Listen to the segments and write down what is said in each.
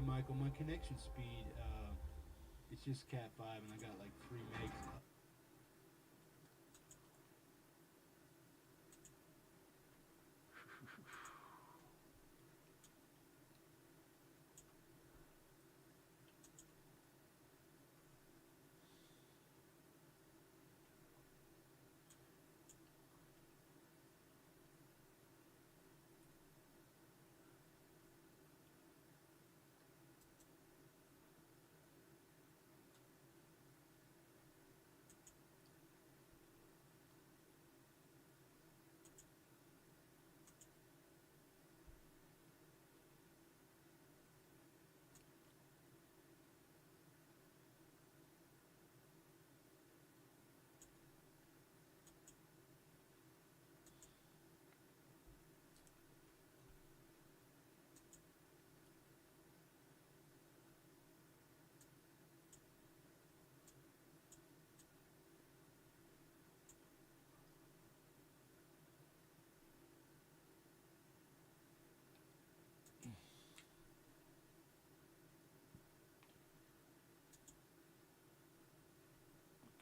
Michael. My connection speed, it's just Cat 5, and I got like 3 megs.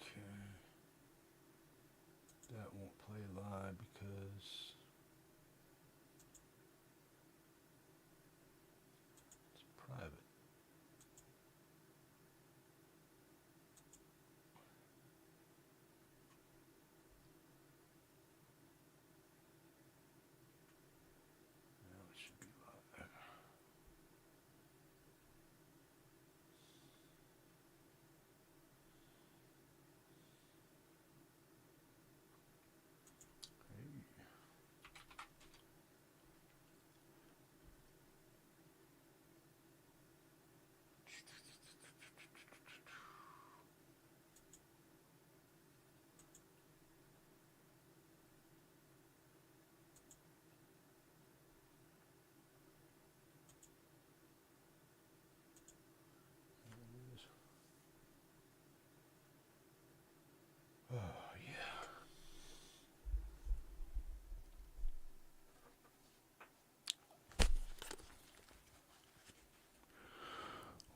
Okay. That won't play live because it's private. Now it should be live. Hey. Oh, yeah.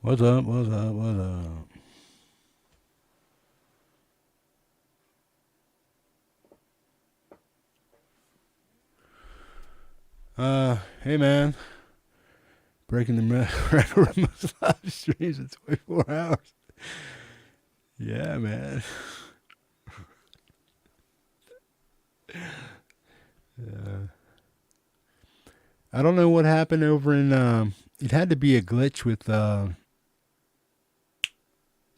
What's up? What's up? What's up? Hey man, breaking the record most live streams in 24 hours. Yeah, man. Uh, I don't know what happened over in. It had to be a glitch with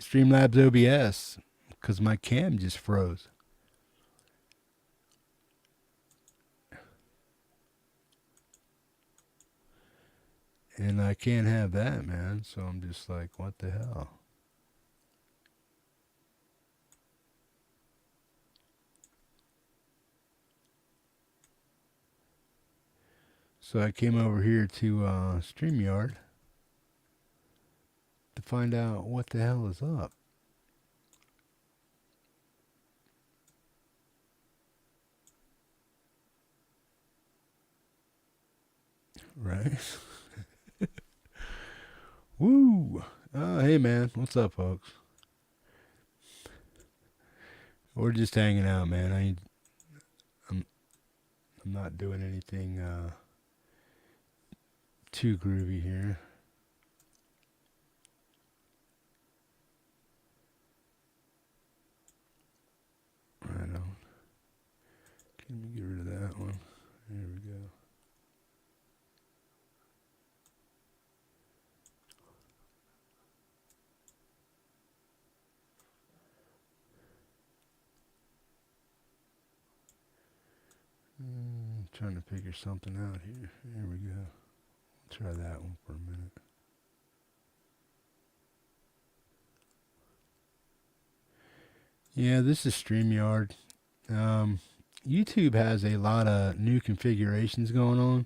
Streamlabs OBS because my cam just froze. And I can't have that, man. So I'm just like, what the hell? So I came over here to StreamYard to find out what the hell is up. Right? Woo! Hey, man. What's up, folks? We're just hanging out, man. I'm, I'm not doing anything too groovy here. Right on. Let me get rid of that one. There we go. Trying to figure something out here. There we go. Try that one for a minute. Yeah, this is StreamYard. YouTube has a lot of new configurations going on.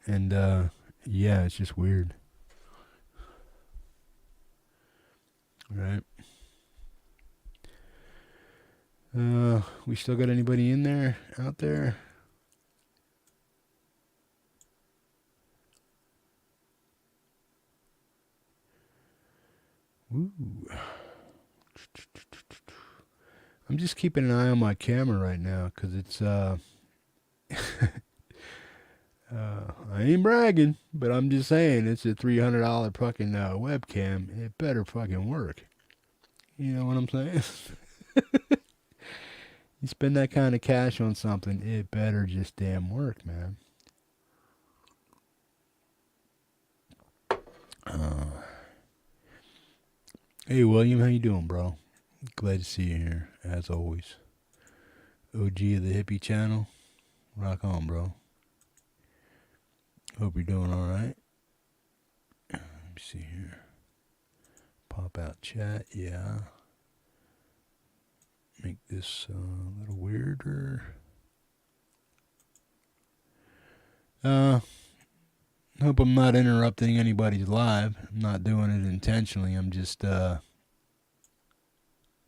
And yeah, it's just weird. Right? We still got anybody in there, out there? Ooh. I'm just keeping an eye on my camera right now because it's I ain't bragging, but I'm just saying it's a $300 fucking webcam. It better fucking work. You know what I'm saying? You spend that kind of cash on something, it better just damn work, man. Hey William, how you doing, bro? Glad to see you here, as always. OG of the Hippie Channel. Rock on, bro. Hope you're doing alright. Let me see here. Pop out chat, yeah. Make this a little weirder. Hope I'm not interrupting anybody's live. I'm not doing it intentionally. I'm just got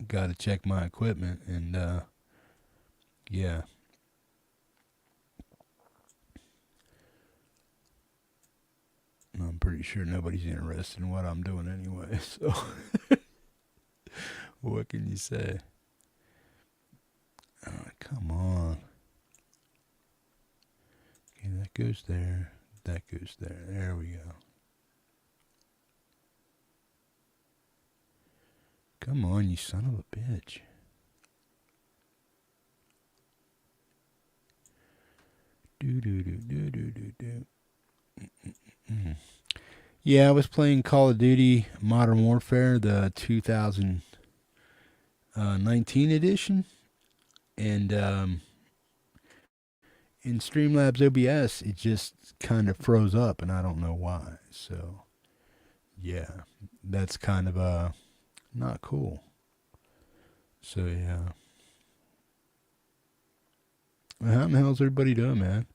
to check my equipment and yeah. I'm pretty sure nobody's interested in what I'm doing anyway. So what can you say? Come on. Okay, that goes there. That goes there. There we go. Come on, you son of a bitch. Do. Yeah, I was playing Call of Duty Modern Warfare, the 2019 edition, and in Streamlabs OBS, it just kind of froze up, and I don't know why. So, yeah, that's kind of not cool. So yeah, how the hell's everybody doing, man?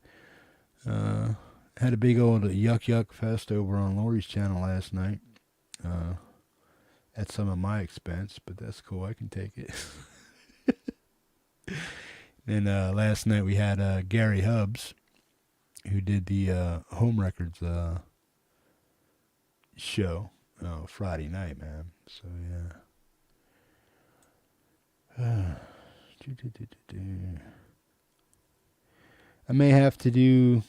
Had a big old yuck fest over on Laurie's channel last night. At some of my expense, but that's cool. I can take it. And last night we had Gary Hubbs, who did the Home Records show Friday night, man. So yeah. I may have to do.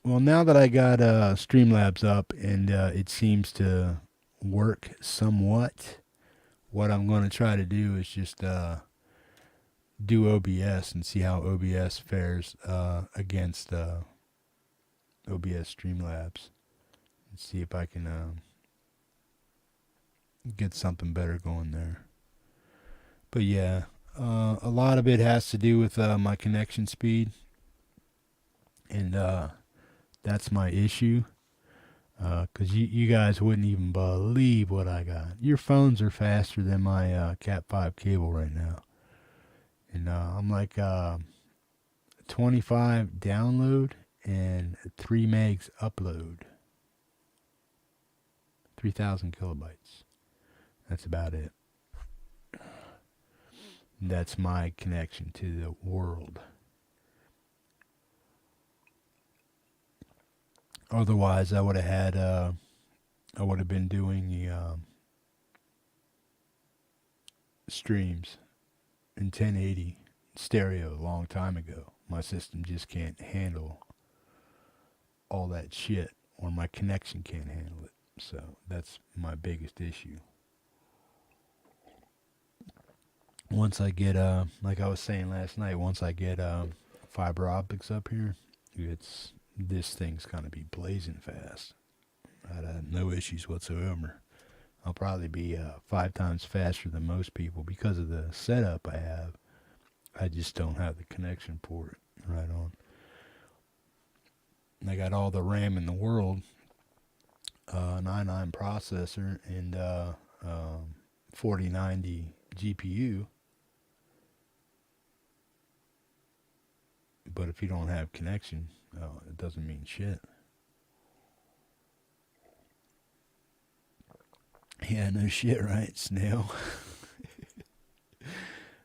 Well, now that I got Streamlabs up and it seems to work somewhat, what I'm going to try to do is just do OBS and see how OBS fares against OBS Streamlabs and see if I can get something better going there. But yeah, a lot of it has to do with my connection speed, and that's my issue. Because you guys wouldn't even believe what I got. Your phones are faster than my Cat 5 cable right now. And I'm like 25 download and 3 megs upload. 3,000 kilobytes. That's about it. That's my connection to the world. Otherwise, I would have had, I would have been doing the streams in 1080 stereo a long time ago. My system just can't handle all that shit, or my connection can't handle it. So that's my biggest issue. Once I get, like I was saying last night, once I get fiber optics up here, this thing's gonna be blazing fast. I'd have no issues whatsoever. I'll probably be 5 times faster than most people because of the setup I have. I just don't have the connection for it. Right on. I got all the RAM in the world, an i9 processor, and 4090 GPU. But if you don't have connection, it doesn't mean shit. Yeah, no shit, right? Snail.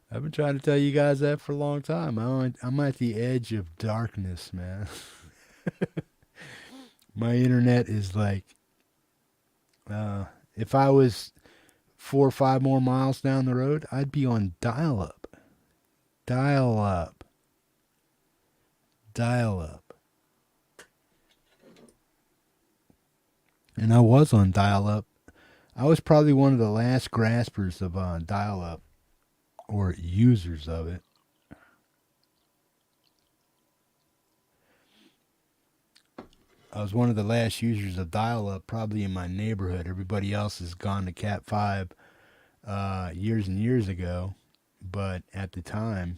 I've been trying to tell you guys that for a long time. I'm at the edge of darkness, man. My internet is like, uh, if I was 4 or 5 more miles down the road, I'd be on dial up. Dial up. Dial up. And I was on dial up. I was probably one of the last graspers of dial up or users of it. I was one of the last users of dial up, probably in my neighborhood. Everybody else has gone to Cat 5 years and years ago. But at the time,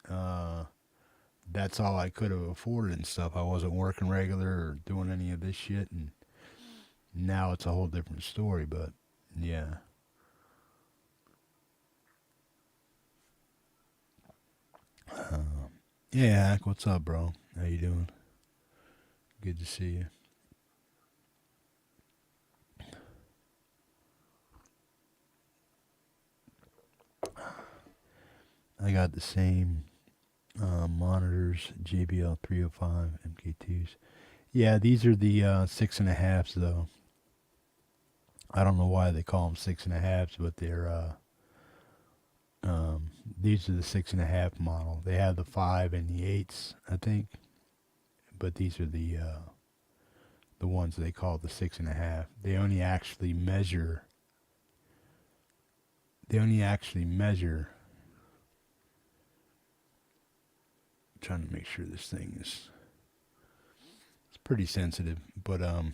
that's all I could have afforded and stuff. I wasn't working regular or doing any of this shit. And now it's a whole different story. But yeah. Yeah, Hack, what's up, bro? How you doing? Good to see you. I got the same monitors, JBL 305 MK2s. Yeah, these are the 6.5s though. I don't know why they call them 6.5s, but they're these are the 6.5 model. They have the 5 and the 8s, I think, but these are the ones they call the 6.5. They only actually measure. They only actually measure. I'm trying to make sure this thing is. It's pretty sensitive, but oh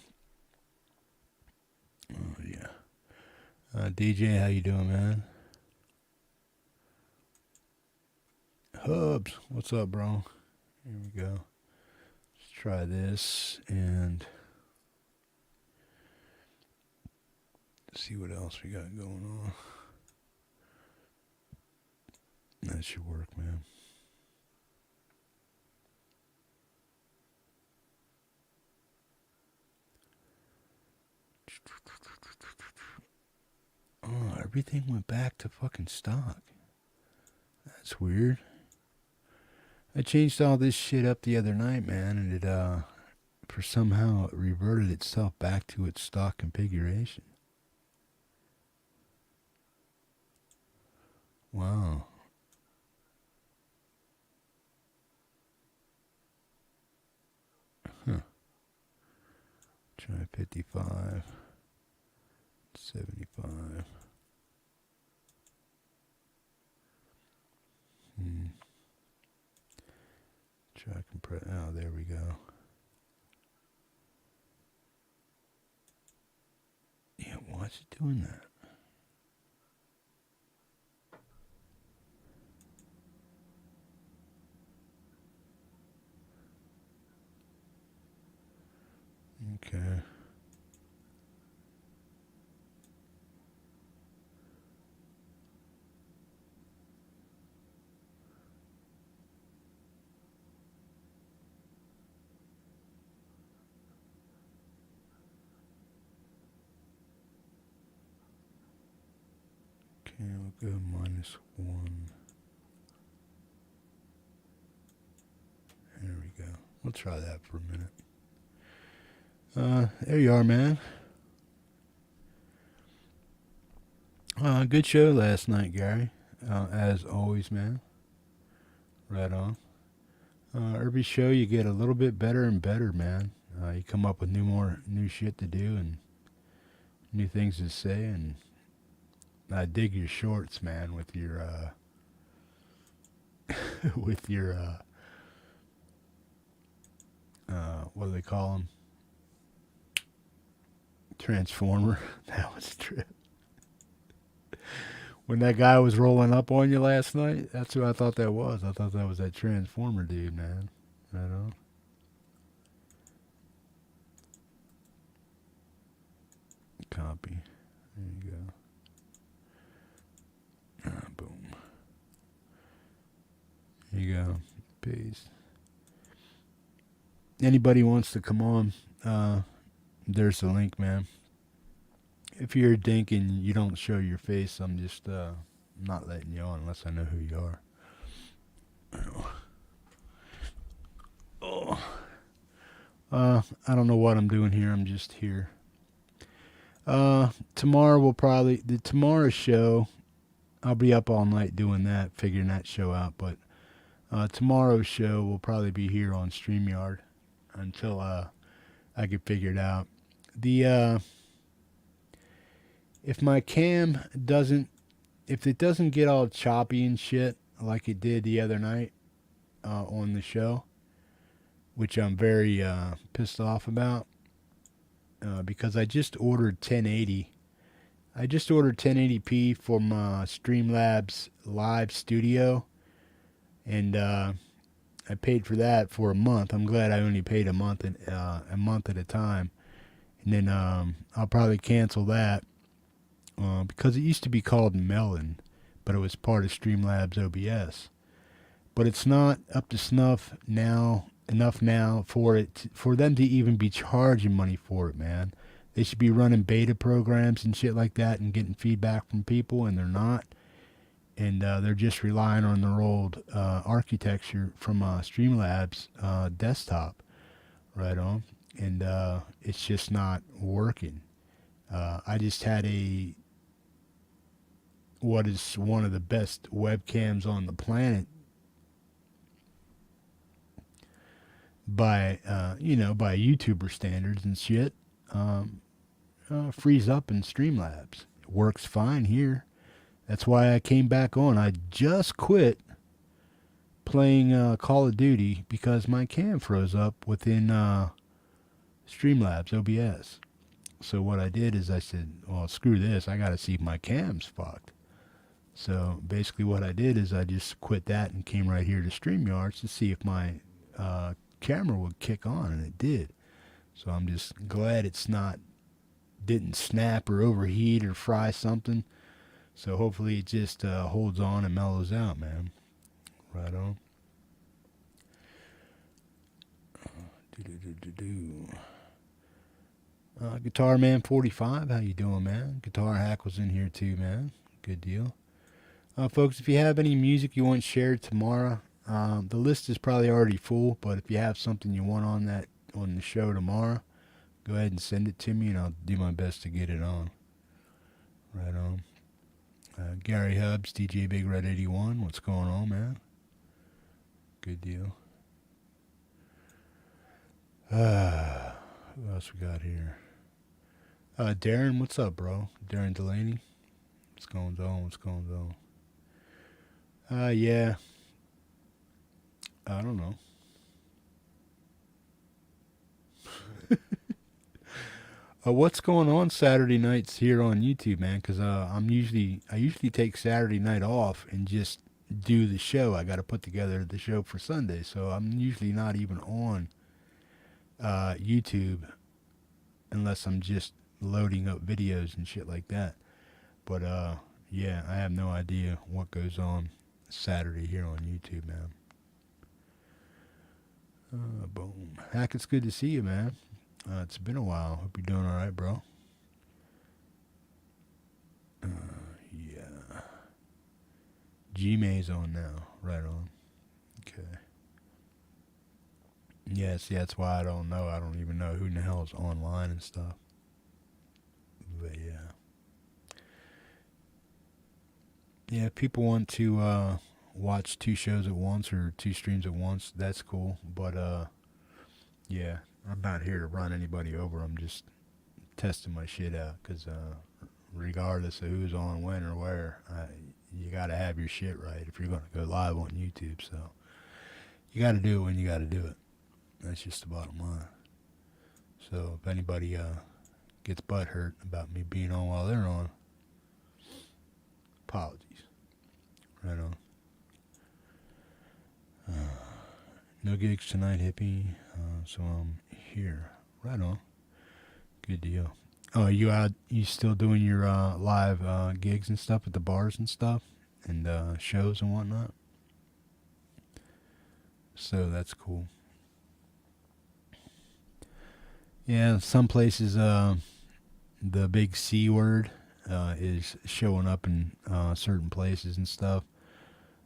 yeah. DJ, how you doing, man? Hubs, what's up, bro? Here we go. Let's try this and see what else we got going on. That should work, man. Oh, everything went back to fucking stock. That's weird. I changed all this shit up the other night, man, and it for somehow it reverted itself back to its stock configuration. Wow. Huh. Try 55. 75. Try compress. Oh, there we go. Yeah, why is it doing that? Okay. Okay, we'll go -1. There we go. We'll try that for a minute. There you are, man. Good show last night, Gary. As always, man. Right on. Every show you get a little bit better and better, man. You come up with new shit to do and new things to say, and I dig your shorts, man, with your with your what do they call them? Transformer. That was a trip. When that guy was rolling up on you last night, that's who I thought that was. I thought that was that Transformer dude, man. Right on. Copy. There you go. Boom. There you go. Paste. Anybody wants to come on, there's the link, man. If you're a dink and you don't show your face, I'm just not letting you on unless I know who you are. Oh. I don't know what I'm doing here. I'm just here. Tomorrow will probably the tomorrow's show. I'll be up all night doing that, figuring that show out. But tomorrow's show will probably be here on StreamYard until I can figure it out. The if my cam doesn't, if it doesn't get all choppy and shit like it did the other night on the show, which I'm very pissed off about because I just ordered 1080. I just ordered 1080p for my Streamlabs Live Studio, and I paid for that for a month. I'm glad I only paid a month at a time, and then I'll probably cancel that because it used to be called Melon, but it was part of Streamlabs OBS. But it's not up to snuff now enough now for them to even be charging money for it, man. They should be running beta programs and shit like that and getting feedback from people, and they're not. And they're just relying on their old architecture from Streamlabs desktop, right on. And it's just not working. I just had what is one of the best webcams on the planet by by YouTuber standards and shit, freeze up in Streamlabs. It works fine here. That's why I came back on. I just quit playing Call of Duty because my cam froze up within Streamlabs OBS. So what I did is I said, well, screw this. I got to see if my cam's fucked. So basically what I did is I just quit that and came right here to StreamYards to see if my camera would kick on, and it did. So I'm just glad didn't snap or overheat or fry something. So hopefully it just holds on and mellows out, man. Right on. Guitar Man 45, how you doing, man? Guitar Hack was in here too, man. Good deal. Folks, if you have any music you want shared tomorrow, the list is probably already full, but if you have something you want on the show tomorrow, go ahead and send it to me, and I'll do my best to get it on. Right on. Gary Hubbs, DJ Big Red 81, what's going on, man? Good deal. Who else we got here? Darren, what's up, bro? Darren Delaney, what's going on? What's going on? Yeah. I don't know. What's going on Saturday nights here on YouTube, man? Because I usually take Saturday night off and just do the show. I got to put together the show for Sunday, so I'm usually not even on YouTube unless I'm just loading up videos and shit like that. But yeah, I have no idea what goes on Saturday here on YouTube, man. Boom. Hack, it's good to see you, man. It's been a while. Hope you're doing all right, bro. Yeah. G-May's on now. Right on. Okay. Yeah, see, that's why I don't know. I don't even know who in the hell is online and stuff. But yeah. Yeah, if people want to watch two shows at once or two streams at once, that's cool. But yeah, I'm not here to run anybody over. I'm just testing my shit out because regardless of who's on when or where, you got to have your shit right if you're going to go live on YouTube. So you got to do it when you got to do it. That's just the bottom line. So if anybody gets butthurt about me being on while they're on, apologies. Right on. No gigs tonight, hippie. So I'm here. Right on. Good deal. Oh, you still doing your live gigs and stuff at the bars and stuff? And shows and whatnot? So that's cool. Yeah, some places, the big C word is showing up in certain places and stuff.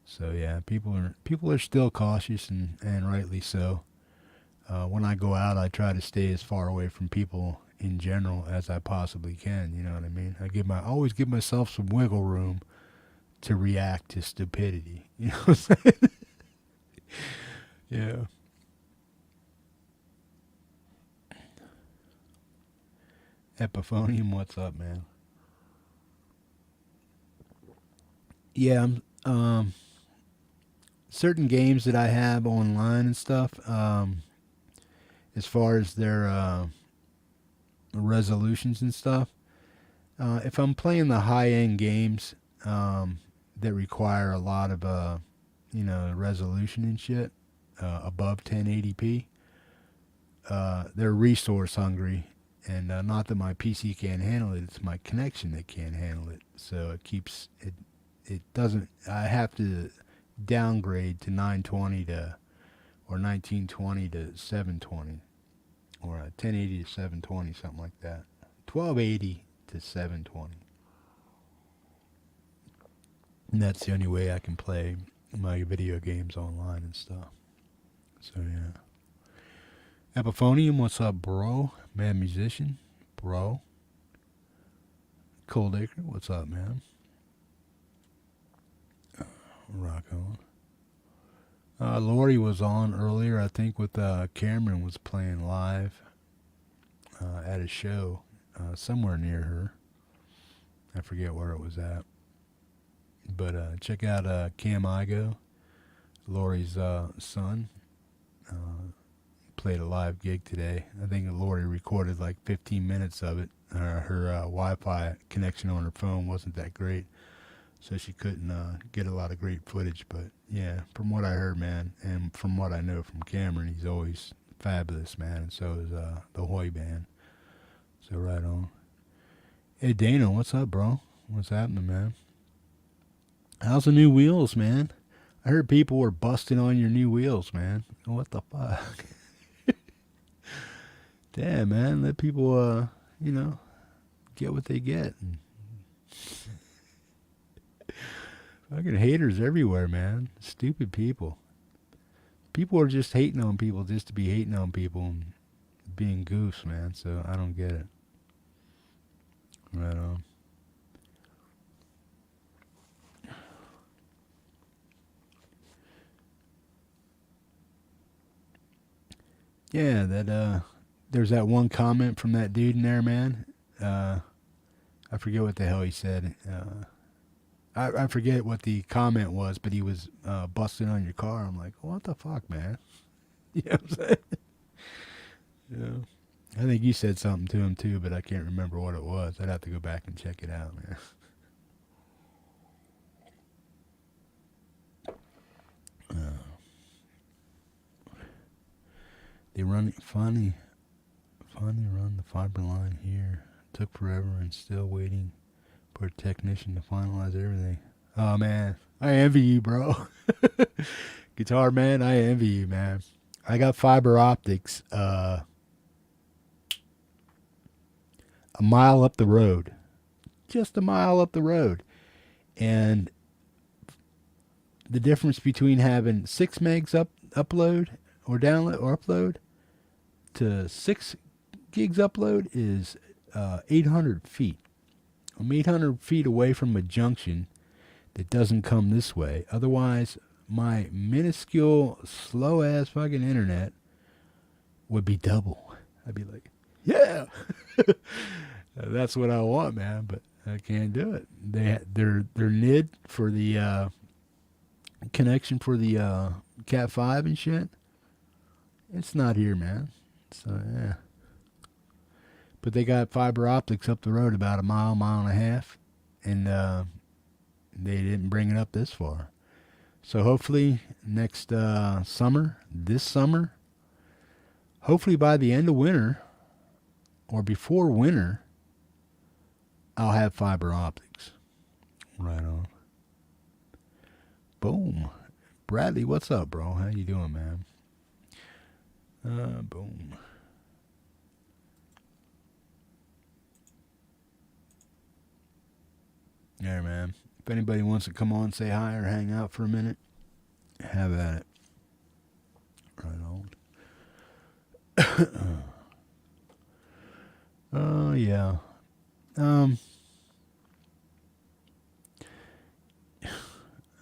So yeah, people are still cautious, and rightly so. When I go out, I try to stay as far away from people in general as I possibly can. You know what I mean? Always give myself some wiggle room to react to stupidity. You know what I'm saying? Yeah. Epiphonium, what's up, man? Yeah, certain games that I have online and stuff. As far as their resolutions and stuff, if I'm playing the high end games that require a lot of resolution and shit above 1080p, they're resource hungry, and not that my PC can't handle it, it's my connection that can't handle it. So it keeps it. It doesn't. I have to downgrade to 920 to or 1920 to 720 or 1080 to 720, something like that. 1280 to 720. And that's the only way I can play my video games online and stuff. So yeah. Epiphonium, what's up, bro? Mad musician, bro. Cold Acre, what's up, man? Rock on. Laurie was on earlier, I think, with Cameron was playing live at a show somewhere near her. I forget where it was at. But check out Cam Igo, Laurie's son. Played a live gig today. I think Laurie recorded like 15 minutes of it. Her Wi-Fi connection on her phone wasn't that great, so she couldn't get a lot of great footage. But yeah, from what I heard, man, and from what I know from Cameron, he's always fabulous, man, and so is the Hoy band. So right on. Hey Dana, what's up, bro? What's happening, man? How's the new wheels, man? I heard people were busting on your new wheels, man. What the fuck? Damn, man, let people, get what they get. Fucking haters everywhere, man. Stupid people. People are just hating on people just to be hating on people and being goofs, man. So I don't get it. Right on. Yeah, there's that one comment from that dude in there, man. I forget what the hell he said. I forget what the comment was, but he was busting on your car. I'm like, what the fuck, man? You know what I'm saying? Yeah. I think you said something to him too, but I can't remember what it was. I'd have to go back and check it out, man. They run funny run the fiber line here. Took forever and still waiting for a technician to finalize everything. Oh man, I envy you, bro. Guitar man, I envy you, man. I got fiber optics a mile up the road. Just a mile up the road. And the difference between having 6 megs upload or download or upload to 6 gigs upload is 800 feet. I'm 800 feet away from a junction that doesn't come this way. Otherwise, my minuscule, slow-ass fucking internet would be double. I'd be like, yeah, that's what I want, man, but I can't do it. Their NID for the connection for the Cat 5 and shit, it's not here, man. So, yeah. But they got fiber optics up the road about a mile and a half, and they didn't bring it up this far. So hopefully next this summer, hopefully by the end of winter or before winter, I'll have fiber optics. Right on. Boom. Bradley, what's up, bro? How you doing, man? Boom. Yeah, man. If anybody wants to come on, say hi, or hang out for a minute, have at it. Right on. Oh, yeah. Um,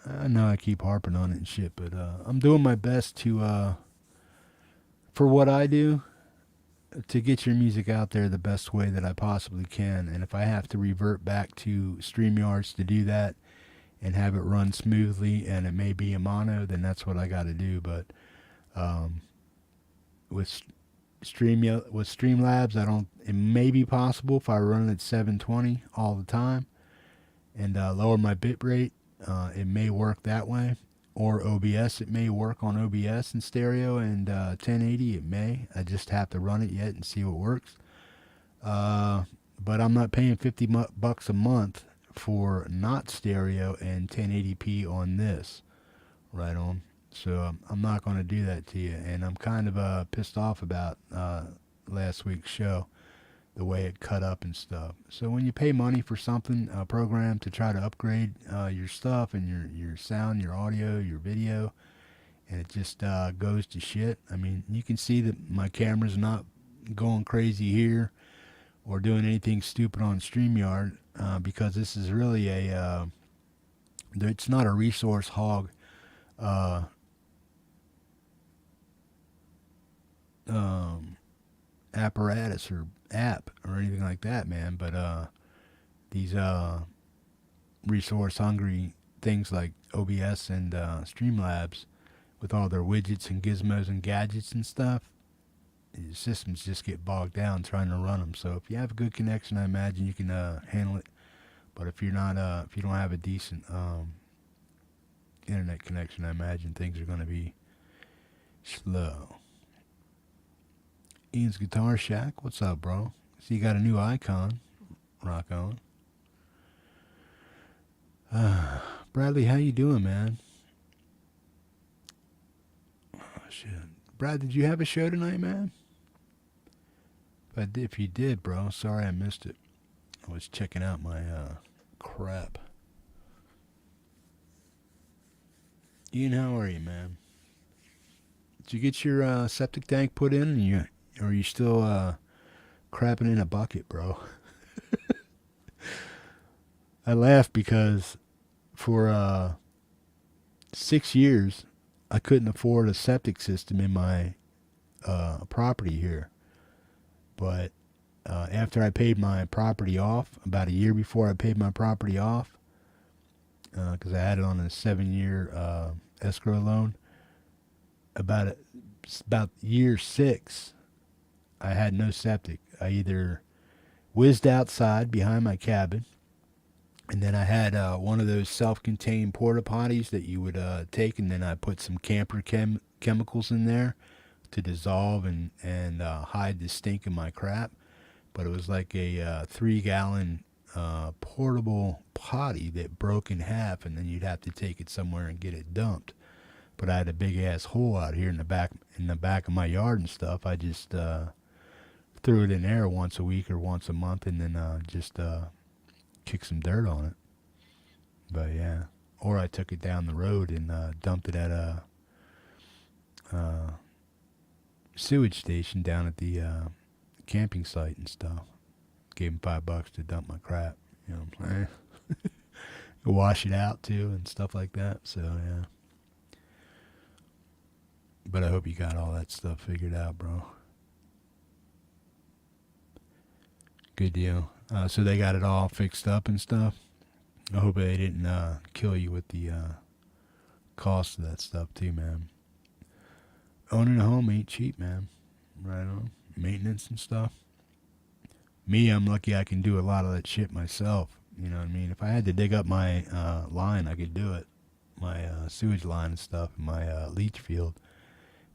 I know I keep harping on it and shit, but I'm doing my best to, for what I do, to get your music out there the best way that I possibly can. And if I have to revert back to StreamYards to do that and have it run smoothly, and it may be a mono, then that's what I got to do. But um, with with Streamlabs, I don't. It may be possible if I run it at 720 all the time and lower my bit rate. It may work that way. Or OBS, it may work on OBS in stereo and 1080. It may. I just have to run it yet and see what works. But I'm not paying 50 bucks a month for not stereo and 1080p on this. Right on. So I'm not going to do that to you. And I'm kind of pissed off about last week's show, the way it cut up and stuff. So when you pay money for something, a program to try to upgrade your stuff and your sound, your audio, your video, and it just goes to shit. I mean, you can see that my camera's not going crazy here or doing anything stupid on StreamYard because this is really it's not a resource hog uh, apparatus or app or anything like that, man. But these resource hungry things like OBS and Streamlabs, with all their widgets and gizmos and gadgets and stuff, the systems just get bogged down trying to run them. So if you have a good connection, I imagine you can handle it. But if you're not, if you don't have a decent internet connection, I imagine things are going to be slow. Ian's Guitar Shack, what's up, bro? See, you got a new icon. Rock on. Bradley, how you doing, man? Oh, shit. Brad, did you have a show tonight, man? If you did, bro, sorry I missed it. I was checking out my crap. Ian, how are you, man? Did you get your septic tank put in, and or are you still crapping in a bucket, bro? I laugh because for 6 years, I couldn't afford a septic system in my property here. But after I paid my property off, about a year before I paid my property off, because I had it on a 7-year escrow loan, about year 6, I had no septic. I either whizzed outside behind my cabin, and then I had one of those self-contained porta potties that you would take, and then I put some camper chemicals in there to dissolve and hide the stink of my crap. But it was like a 3-gallon portable potty that broke in half, and then you'd have to take it somewhere and get it dumped. But I had a big ass hole out here in the back of my yard and stuff. I just threw it in there once a week or once a month, and then just kick some dirt on it. But yeah, or I took it down the road and dumped it at a sewage station down at the camping site and stuff. Gave him $5 to dump my crap. You know what I'm saying? Wash it out too and stuff like that. So yeah. But I hope you got all that stuff figured out, bro. Good deal. So they got it all fixed up and stuff. I hope they didn't kill you with the cost of that stuff too, man. Owning a home ain't cheap, man. Right on. Maintenance and stuff. Me, I'm lucky I can do a lot of that shit myself. You know what I mean? If I had to dig up my line, I could do it. My sewage line and stuff, my leach field.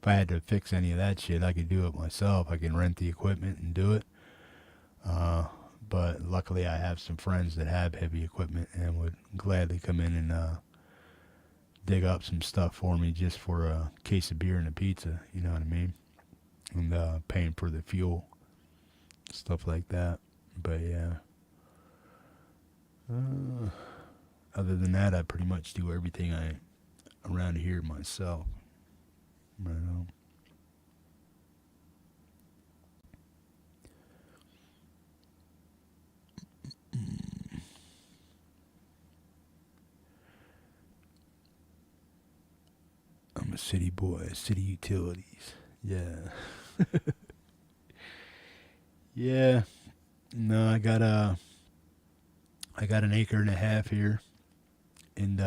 If I had to fix any of that shit, I could do it myself. I can rent the equipment and do it. But luckily I have some friends that have heavy equipment and would gladly come in and dig up some stuff for me just for a case of beer and a pizza, you know what I mean? And paying for the fuel, stuff like that. But yeah. Other than that, I pretty much do everything I around here myself. Right on. I'm a city boy, city utilities. Yeah. Yeah. No, I got an acre and a half here, and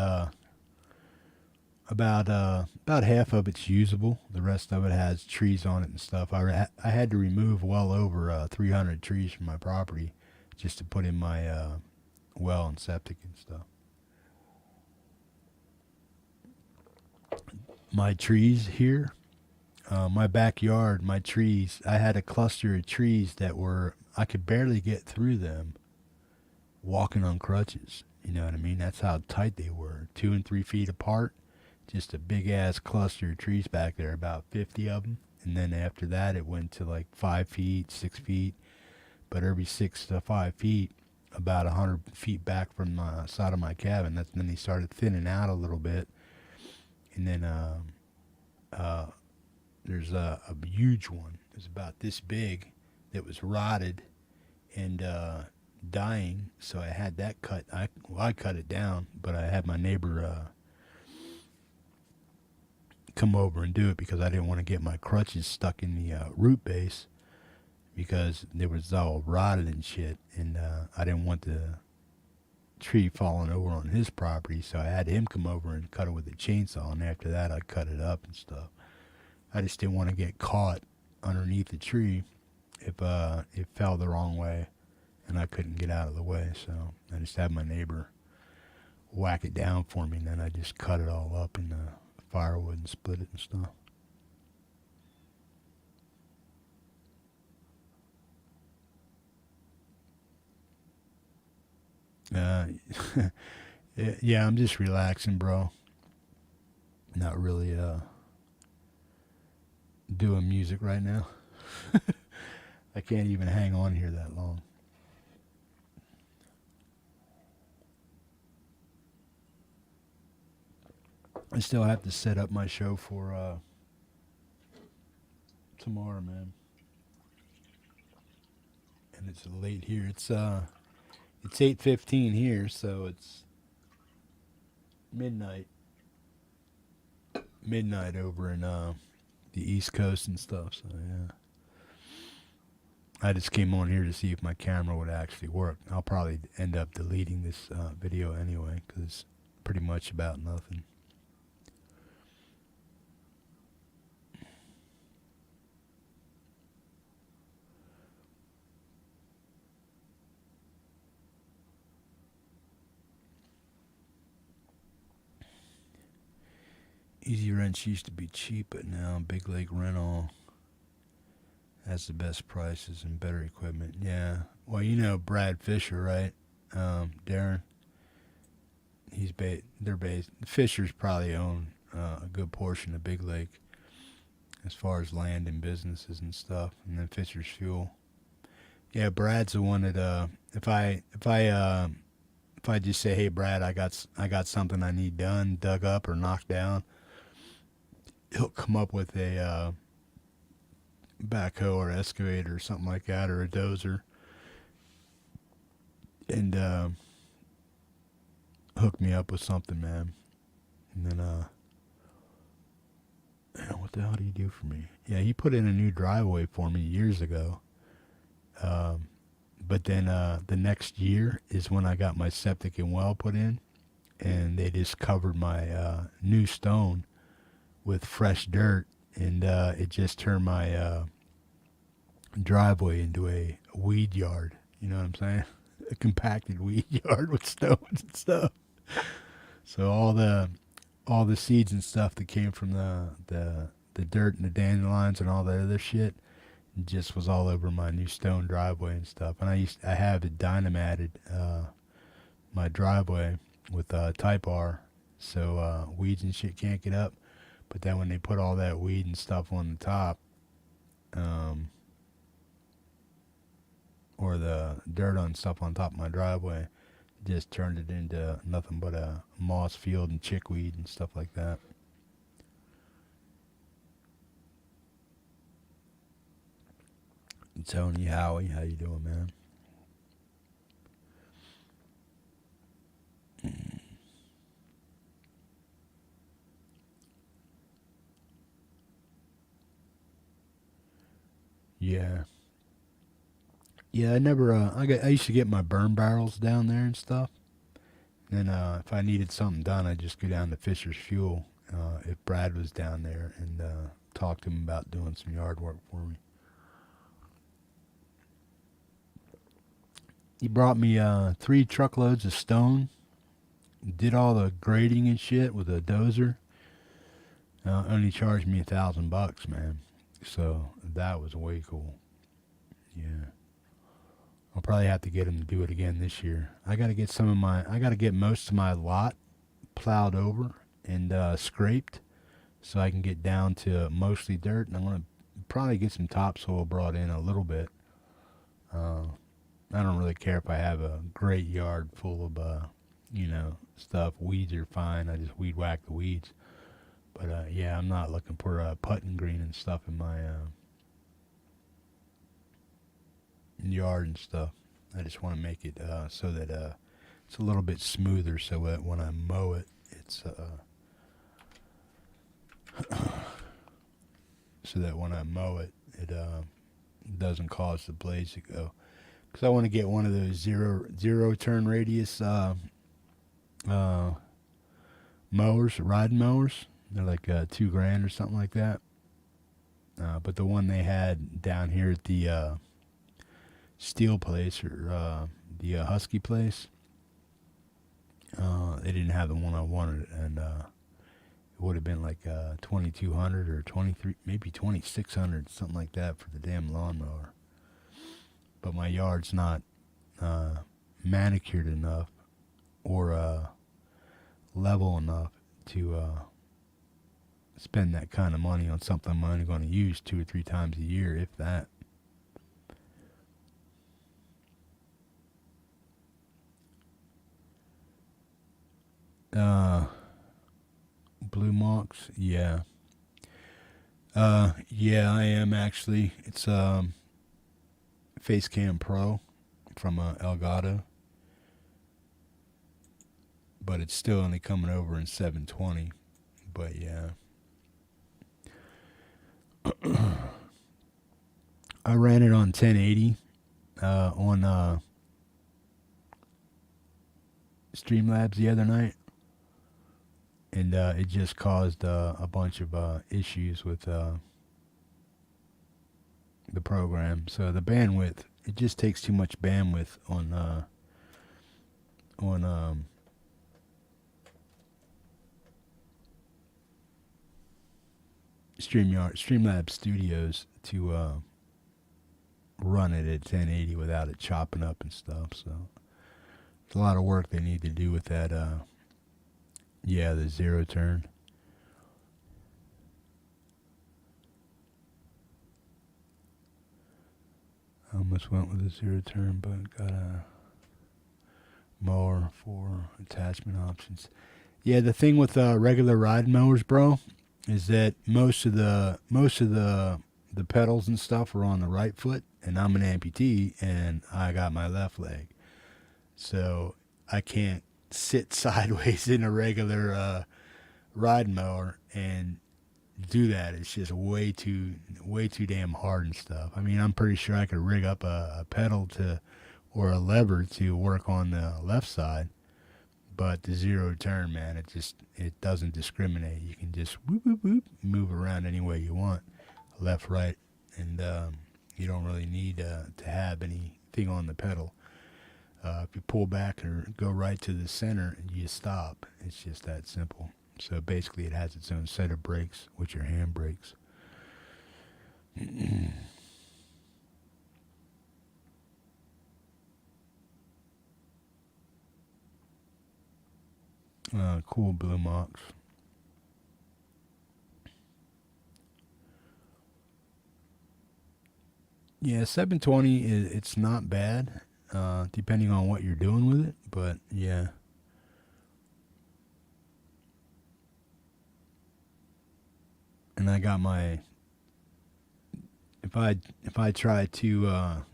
about half of it's usable. The rest of it has trees on it and stuff. I had to remove well over 300 trees from my property just to put in my well and septic and stuff. My trees here, my backyard, my trees. I had a cluster of trees that were I could barely get through them walking on crutches. You know what I mean? That's how tight they were, 2 and 3 feet apart. Just a big ass cluster of trees back there, about 50 of them. And then after that, it went to like 5 feet, 6 feet. But every 6 to 5 feet, about 100 feet back from the side of my cabin, that's when they started thinning out a little bit. And then uh, there's a huge one. It's about this big that was rotted and dying. So I had that cut. I cut it down, but I had my neighbor come over and do it because I didn't want to get my crutches stuck in the root base because it was all rotted and shit, and I didn't want the tree falling over on his property, so I had him come over and cut it with a chainsaw, and after that I cut it up and stuff. I just didn't want to get caught underneath the tree if it fell the wrong way and I couldn't get out of the way, so I just had my neighbor whack it down for me, and then I just cut it all up in the firewood and split it and stuff. Uh, yeah, I'm just relaxing, bro. Not really doing music right now. I can't even hang on here that long. I still have to set up my show for tomorrow, man. And it's late here. It's 8:15 here, so it's midnight. Midnight over in the East Coast and stuff. So yeah, I just came on here to see if my camera would actually work. I'll probably end up deleting this video anyway because it's pretty much about nothing. Easy Rents used to be cheap, but now Big Lake Rental has the best prices and better equipment. Yeah. Well, you know Brad Fisher, right? Darren. They're based. Fisher's probably own a good portion of Big Lake as far as land and businesses and stuff, and then Fisher's Fuel. Yeah, Brad's the one that if I just say, hey Brad, I got something I need done, dug up or knocked down, he'll come up with a backhoe or excavator or something like that, or a dozer, and hook me up with something, man. And then what the hell do you do for me? Yeah, he put in a new driveway for me years ago. But then the next year is when I got my septic and well put in, and they just covered my new stone with fresh dirt, and it just turned my driveway into a weed yard. You know what I'm saying? A compacted weed yard with stones and stuff. So all the seeds and stuff that came from the dirt and the dandelions and all that other shit just was all over my new stone driveway and stuff. And I have it dynamated my driveway with Type R, so weeds and shit can't get up. But then when they put all that weed and stuff on the top, or the dirt on stuff on top of my driveway, just turned it into nothing but a moss field and chickweed and stuff like that. Tony, Howie, how you doing, man? Yeah, yeah. I never. I used to get my burn barrels down there and stuff. And if I needed something done, I'd just go down to Fisher's Fuel. If Brad was down there and talk to him about doing some yard work for me. He brought me 3 truckloads of stone. Did all the grading and shit with a dozer. Only charged me $1,000, man. So that was way cool. Yeah. I'll probably have to get him to do it again this year. I got to get I got to get most of my lot plowed over and scraped so I can get down to mostly dirt. And I'm going to probably get some topsoil brought in a little bit. I don't really care if I have a great yard full of, stuff. Weeds are fine. I just weed whack the weeds. But yeah, I'm not looking for putting green and stuff in my yard and stuff. I just want to make it so that it's a little bit smoother, so that when I mow it, it's so that when I mow it, it doesn't cause the blades to go. Because I want to get one of those zero turn radius mowers, riding mowers. They're like $2,000 or something like that. But the one they had down here at the Steel place or the Husky place, they didn't have the one I wanted, and it would have been like 2,200 or 23, maybe 2,600, something like that for the damn lawnmower. But my yard's not manicured enough or level enough to spend that kind of money on something I'm only going to use 2 or 3 times a year, if that. Blue Mox, yeah. Yeah, I am actually. It's Facecam Pro from Elgato, but it's still only coming over in 720. But yeah, I ran it on 1080 on Streamlabs the other night, and it just caused a bunch of issues with the program. So the bandwidth, it just takes too much bandwidth on Streamlabs Studios to run it at 1080 without it chopping up and stuff. So there's a lot of work they need to do with that. Yeah, the zero turn. I almost went with a zero turn, but got a mower for attachment options. Yeah, the thing with regular ride mowers, bro, is that most of the pedals and stuff are on the right foot, and I'm an amputee, and I got my left leg, so I can't sit sideways in a regular ride mower and do that. It's just way too damn hard and stuff. I mean, I'm pretty sure I could rig up a pedal to or a lever to work on the left side, but the zero turn, man, it doesn't discriminate. You can just whoop whoop whoop move around any way you want, left, right, and you don't really need to have anything on the pedal. If you pull back or go right to the center, you stop. It's just that simple. So basically, it has its own set of brakes, which are hand brakes. Cool Blue Mox. Yeah, 720 it's not bad. depending on what you're doing with it. But yeah. And I got my if I try to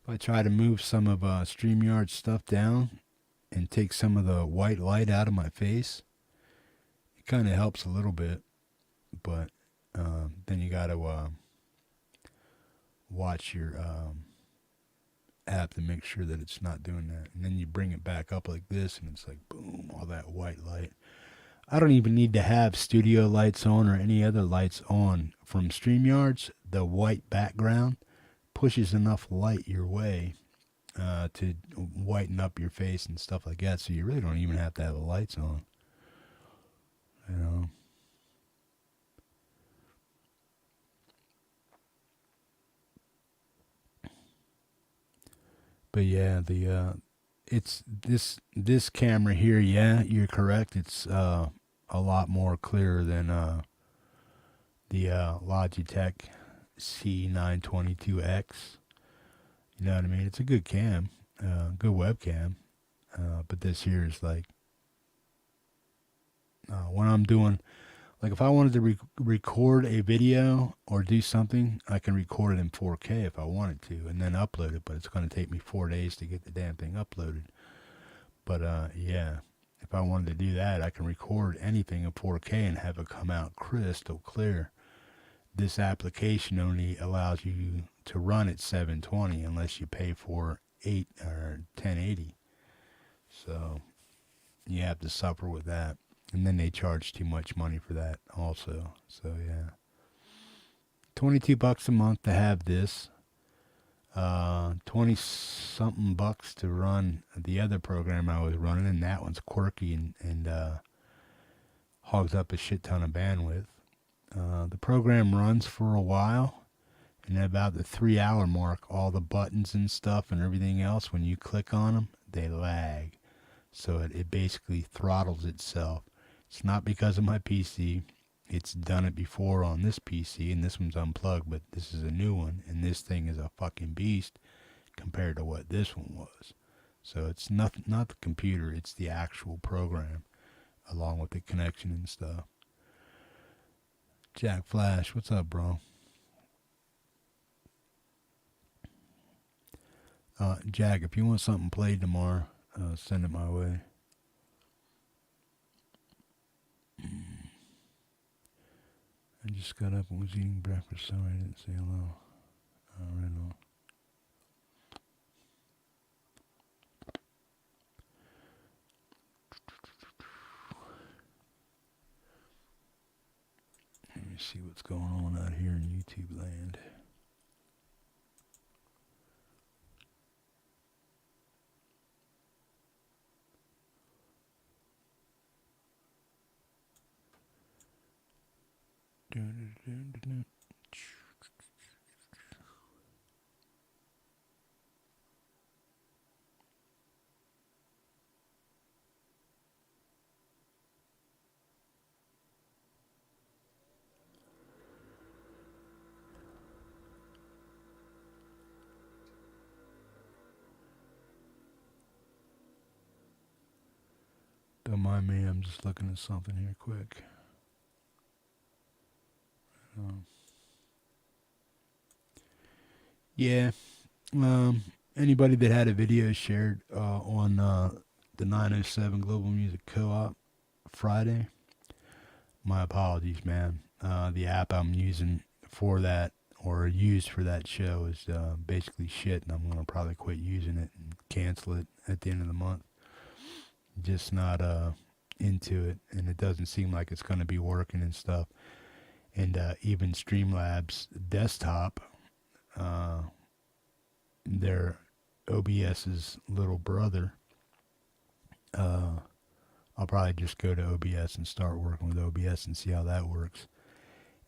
if I try to move some of StreamYard stuff down and take some of the white light out of my face, it kind of helps a little bit. But then you got to watch your app to make sure that it's not doing that. And then you bring it back up like this, and it's like boom, all that white light. I don't even need to have studio lights on or any other lights on from StreamYards. The white background pushes enough light your way to whiten up your face and stuff like that. So you really don't even have to have the lights on. You know. But yeah, it's this camera here. Yeah, you're correct. It's a lot more clearer than the Logitech C922X. You know what I mean? It's a good cam, good webcam. But this here is like when I'm doing, like if I wanted to record a video or do something, I can record it in 4K if I wanted to, and then upload it. But it's going to take me 4 days to get the damn thing uploaded. But yeah, if I wanted to do that, I can record anything in 4K and have it come out crystal clear. This application only allows you to run at 720 unless you pay for 8 or 1080. So you have to suffer with that. And then they charge too much money for that also. So yeah. $22 a month to have this. 20 something bucks to run the other program I was running, and that one's quirky and hogs up a shit ton of bandwidth. The program runs for a while, and at about the 3 hour mark, all the buttons and stuff and everything else, when you click on them, they lag. So it basically throttles itself. It's not because of my PC. It's done it before on this PC, and this one's unplugged, but this is a new one, and this thing is a fucking beast compared to what this one was. So it's not the computer, it's the actual program, along with the connection and stuff. Jack Flash, what's up, bro? Jack, if you want something played tomorrow, send it my way. I just got up and was eating breakfast, sorry I didn't say hello. Right on. Let me see what's going on out here in YouTube land. Don't mind me, I'm just looking at something here quick. Yeah. Anybody that had a video shared on the 907 Global Music Co-op Friday, my apologies, man. The app I'm using for that, or used for that show, is basically shit, and I'm going to probably quit using it and cancel it at the end of the month. Just not into it, and it doesn't seem like it's going to be working and stuff. And even Streamlabs desktop, their OBS's little brother, I'll probably just go to OBS and start working with OBS and see how that works.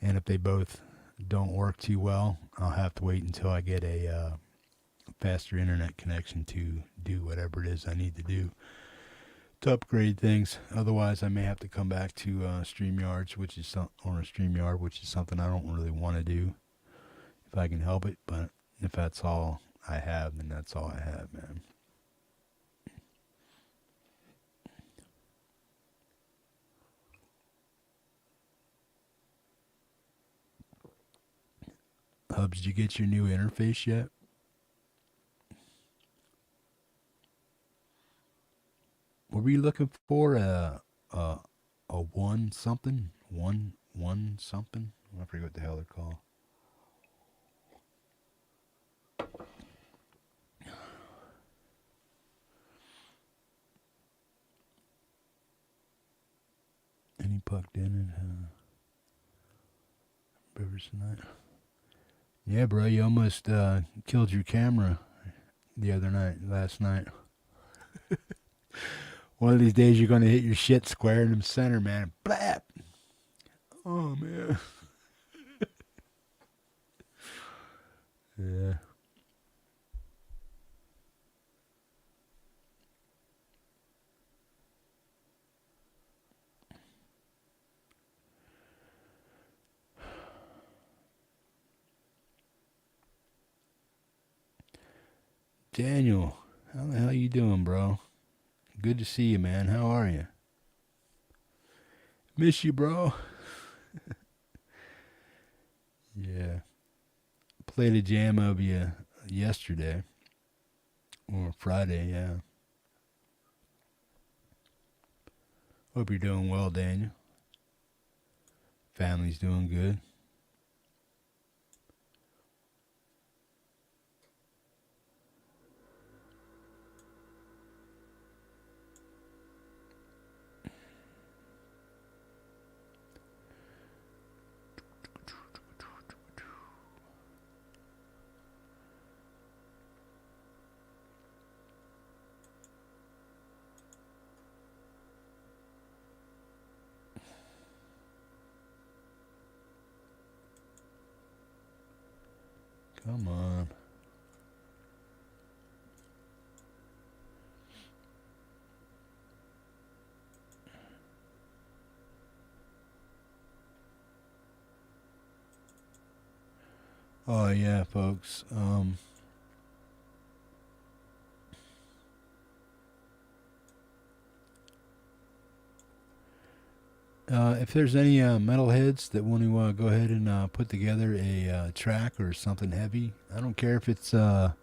And if they both don't work too well, I'll have to wait until I get a faster internet connection to do whatever it is I need to do to upgrade things. Otherwise, I may have to come back to StreamYard, which is something I don't really want to do if I can help it. But if that's all I have, then that's all I have, man. Hubs, did you get your new interface yet? What were you looking for? A one something? One something? I forget what the hell they're called. Any plugged in at Rivers tonight? Yeah, bro, you almost killed your camera the other night, last night. One of these days you're gonna hit your shit square in the center, man. Blap! Oh man. Yeah. Daniel, how the hell you doing, bro? Good to see you, man. How are you? Miss you, bro. Yeah. Played a jam of you yesterday. Or Friday, yeah. Hope you're doing well, Daniel. Family's doing good. Come on. Oh yeah, folks. If there's any metalheads that want to go ahead and put together a track or something heavy, I don't care if it's some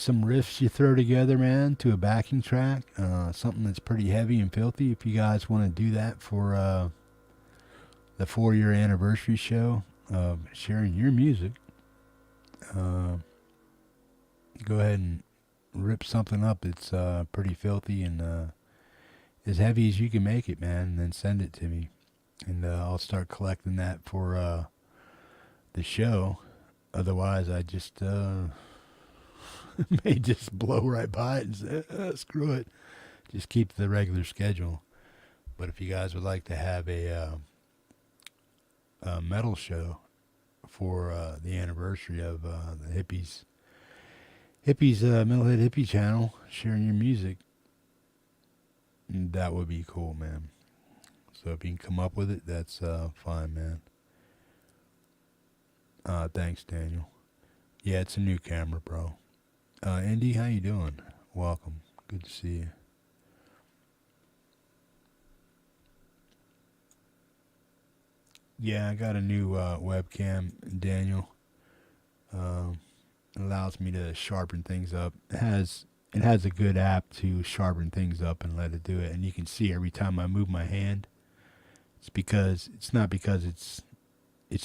riffs you throw together, man, to a backing track, something that's pretty heavy and filthy. If you guys want to do that for the 4-year anniversary show of sharing your music, uh, go ahead and rip something up that's pretty filthy and as heavy as you can make it, man, and then send it to me. And I'll start collecting that for the show. Otherwise, I just may just blow right by it and say, screw it. Just keep the regular schedule. But if you guys would like to have a metal show for the anniversary of the Hippies Metalhead Hippie channel, sharing your music, that would be cool, man. So if you can come up with it, that's fine, man. Thanks, Daniel. Yeah, it's a new camera, bro. Indy, how you doing? Welcome. Good to see you. Yeah, I got a new webcam, Daniel. Um, allows me to sharpen things up. It has a good app to sharpen things up and let it do it. And you can see every time I move my hand, it's not because it's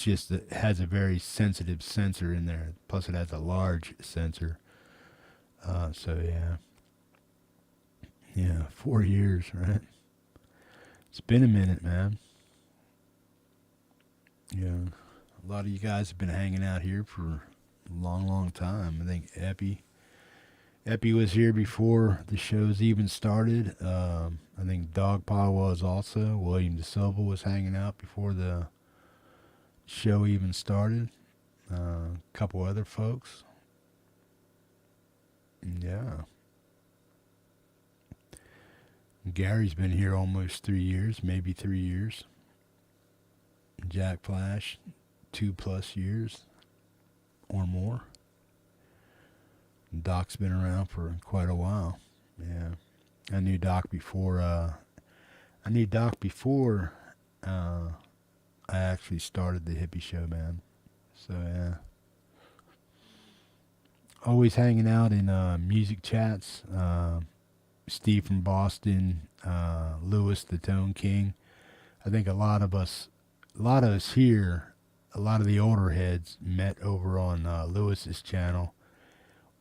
just that it has a very sensitive sensor in there. Plus, it has a large sensor. So yeah, 4 years, right? It's been a minute, man. Yeah, a lot of you guys have been hanging out here for a long, long time. I think Epi was here before the shows even started. I think Dogpaw was also. William De Silva was hanging out before the show even started. A couple other folks. Yeah. Gary's been here almost 3 years, maybe 3 years. Jack Flash, 2+ years or more. Doc's been around for quite a while. Yeah, I knew Doc before. I knew Doc before uh, I actually started the hippie show, man. So yeah, always hanging out in music chats. Steve from Boston, Lewis the Tone King. I think a lot of us here, a lot of the older heads met over on Lewis's channel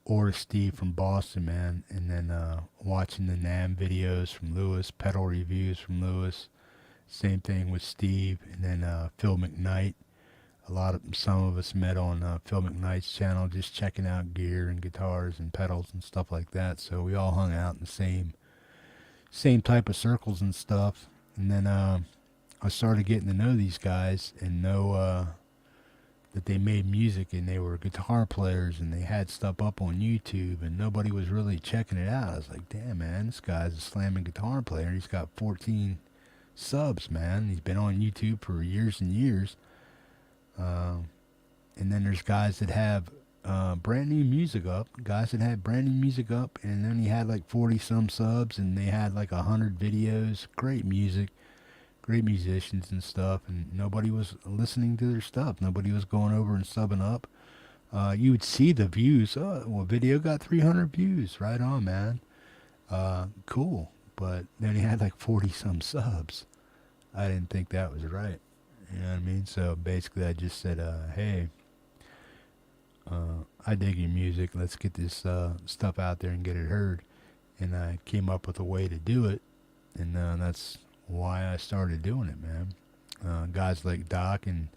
or Steve from Boston, man, and then watching the Nam videos from Lewis, pedal reviews from Lewis. Same thing with Steve, and then Phil McKnight. Some of us met on Phil McKnight's channel, just checking out gear and guitars and pedals and stuff like that. So we all hung out in the same type of circles and stuff. And then I started getting to know these guys and know that they made music and they were guitar players and they had stuff up on YouTube and nobody was really checking it out. I was like, damn, man, this guy's a slamming guitar player. He's got 14 subs, man. He's been on YouTube for years and years. And then there's guys that have brand new music up, and then he had like 40 some subs, and they had like 100 videos. Great music, great musicians and stuff, and nobody was listening to their stuff. Nobody was going over and subbing up. You would see the views. Oh, well, video got 300 views. Right on, man. Cool. But then he had like 40 some subs. I didn't think that was right. You know what I mean? So basically I just said, hey, I dig your music. Let's get this stuff out there and get it heard. And I came up with a way to do it. And that's why I started doing it, man. Guys like Doc and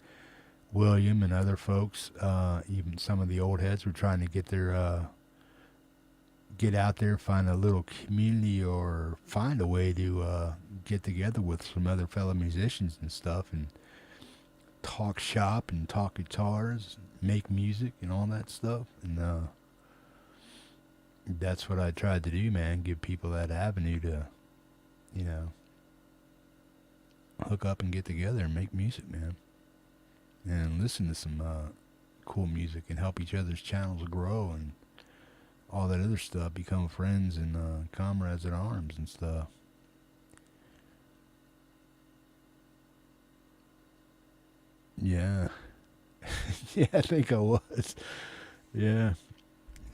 William and other folks, even some of the old heads were trying to get out there, find a little community or find a way to get together with some other fellow musicians and stuff and talk shop and talk guitars, make music and all that stuff. And that's what I tried to do, man. Give people that avenue to, you know, hook up and get together and make music, man. And listen to some cool music and help each other's channels grow and all that other stuff. Become friends and comrades at arms and stuff. Yeah. Yeah, I think I was. Yeah.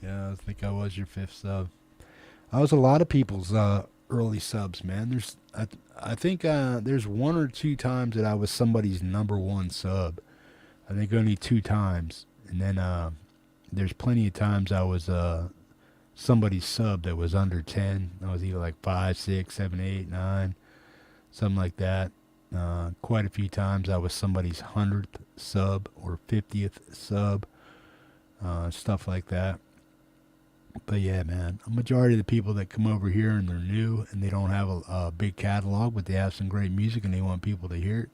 Yeah, I think I was your fifth sub. I was a lot of people's early subs, man. I think there's one or two times that I was somebody's number one sub. I think only two times. And then there's plenty of times I was somebody's sub that was under 10. I was either like 5, 6, 7, 8, 9, something like that. Quite a few times I was somebody's 100th sub or 50th sub, stuff like that. But yeah, man, a majority of the people that come over here and they're new and they don't have a big catalog, but they have some great music and they want people to hear it.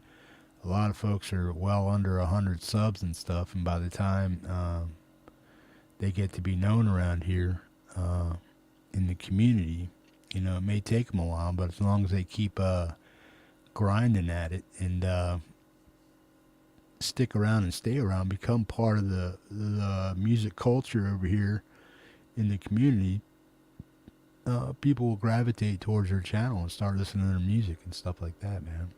A lot of folks are well under 100 subs and stuff, and by the time they get to be known around here in the community, you know, it may take them a while, but as long as they keep grinding at it and stick around and stay around, become part of the music culture over here in the community, people will gravitate towards their channel and start listening to their music and stuff like that, man.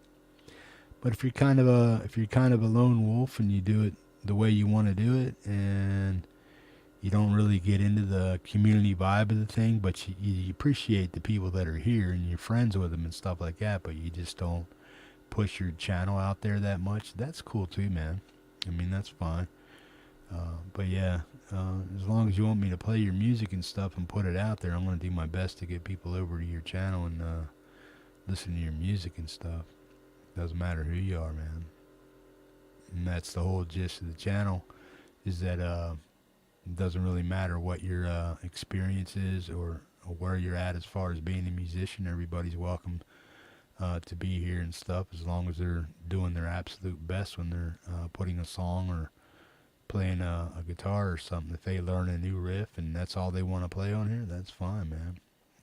But if you're kind of a lone wolf and you do it the way you want to do it, and you don't really get into the community vibe of the thing, but you appreciate the people that are here and you're friends with them and stuff like that, but you just don't push your channel out there that much, that's cool too, man. I mean, that's fine. But yeah, as long as you want me to play your music and stuff and put it out there, I'm going to do my best to get people over to your channel and listen to your music and stuff. Doesn't matter who you are, man. And that's the whole gist of the channel, is that it doesn't really matter what your experience is or where you're at as far as being a musician. Everybody's welcome to be here and stuff, as long as they're doing their absolute best when they're putting a song or playing a guitar or something. If they learn a new riff and that's all they want to play on here, that's fine, man.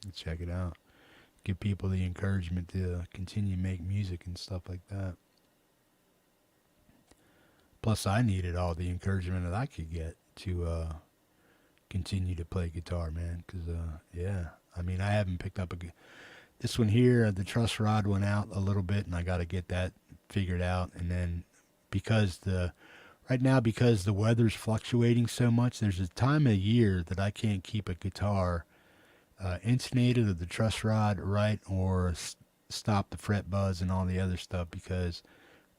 Let's check it out. Give people the encouragement to continue to make music and stuff like that. Plus, I needed all the encouragement that I could get to continue to play guitar, man. Cause yeah, I mean, I haven't picked up this one here. The truss rod went out a little bit, and I got to get that figured out. And then because right now, because the weather's fluctuating so much, there's a time of year that I can't keep a guitar intonated or the truss rod right, or stop the fret buzz and all the other stuff, because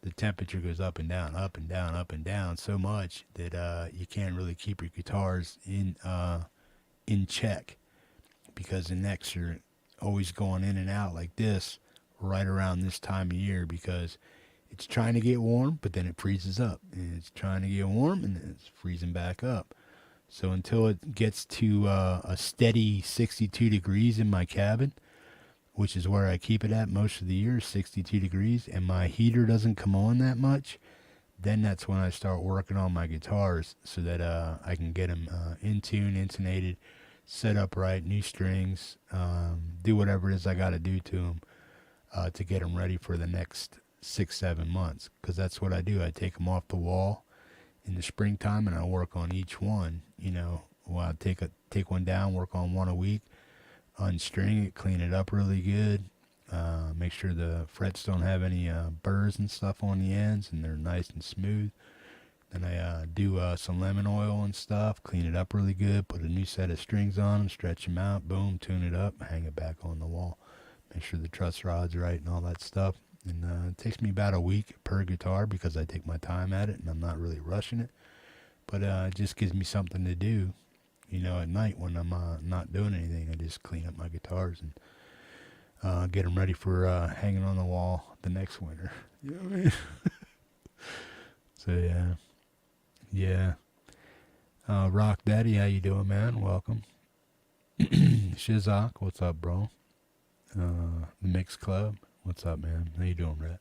the temperature goes up and down, up and down, up and down so much that you can't really keep your guitars in check, because the necks are always going in and out like this right around this time of year, because it's trying to get warm, but then it freezes up, and it's trying to get warm, and then it's freezing back up. So until it gets to a steady 62 degrees in my cabin, which is where I keep it at most of the year, 62 degrees, and my heater doesn't come on that much, then that's when I start working on my guitars so that I can get them in tune, intonated, set up right, new strings, do whatever it is I got to do to them to get them ready for the next 6-7 months. Because that's what I do. I take them off the wall in the springtime, and I work on each one. Well, I take one down, work on one a week, unstring it, clean it up really good, make sure the frets don't have any burrs and stuff on the ends, and they're nice and smooth. Then I do some lemon oil and stuff, clean it up really good, put a new set of strings on them, stretch them out, boom, tune it up, hang it back on the wall, make sure the truss rod's right and all that stuff. And it takes me about a week per guitar, because I take my time at it and I'm not really rushing it. But it just gives me something to do, at night when I'm not doing anything. I just clean up my guitars and get them ready for hanging on the wall the next winter. You know what I mean? So yeah. Rock Daddy, how you doing, man? Welcome. Shizak, what's up, bro? The Mix Club. What's up, man? How you doing, Rhett?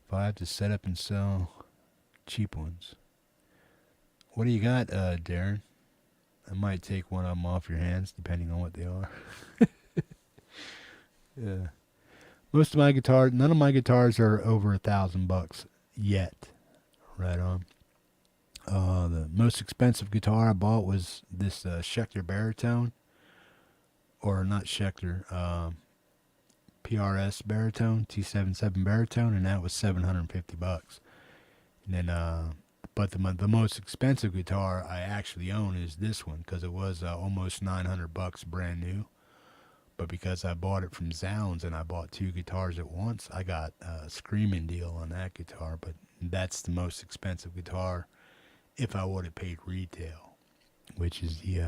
If I have to set up and sell cheap ones, what do you got, Darren? I might take one of them off your hands, depending on what they are. Yeah. None of my guitars are over $1,000 yet. Right on. The most expensive guitar I bought was this Schecter baritone, or not Schecter, PRS baritone, T77 baritone, and that was $750. And then, but the most expensive guitar I actually own is this one, because it was almost $900 brand new. But because I bought it from Zounds and I bought two guitars at once, I got a screaming deal on that guitar. But that's the most expensive guitar if I would have paid retail, which is the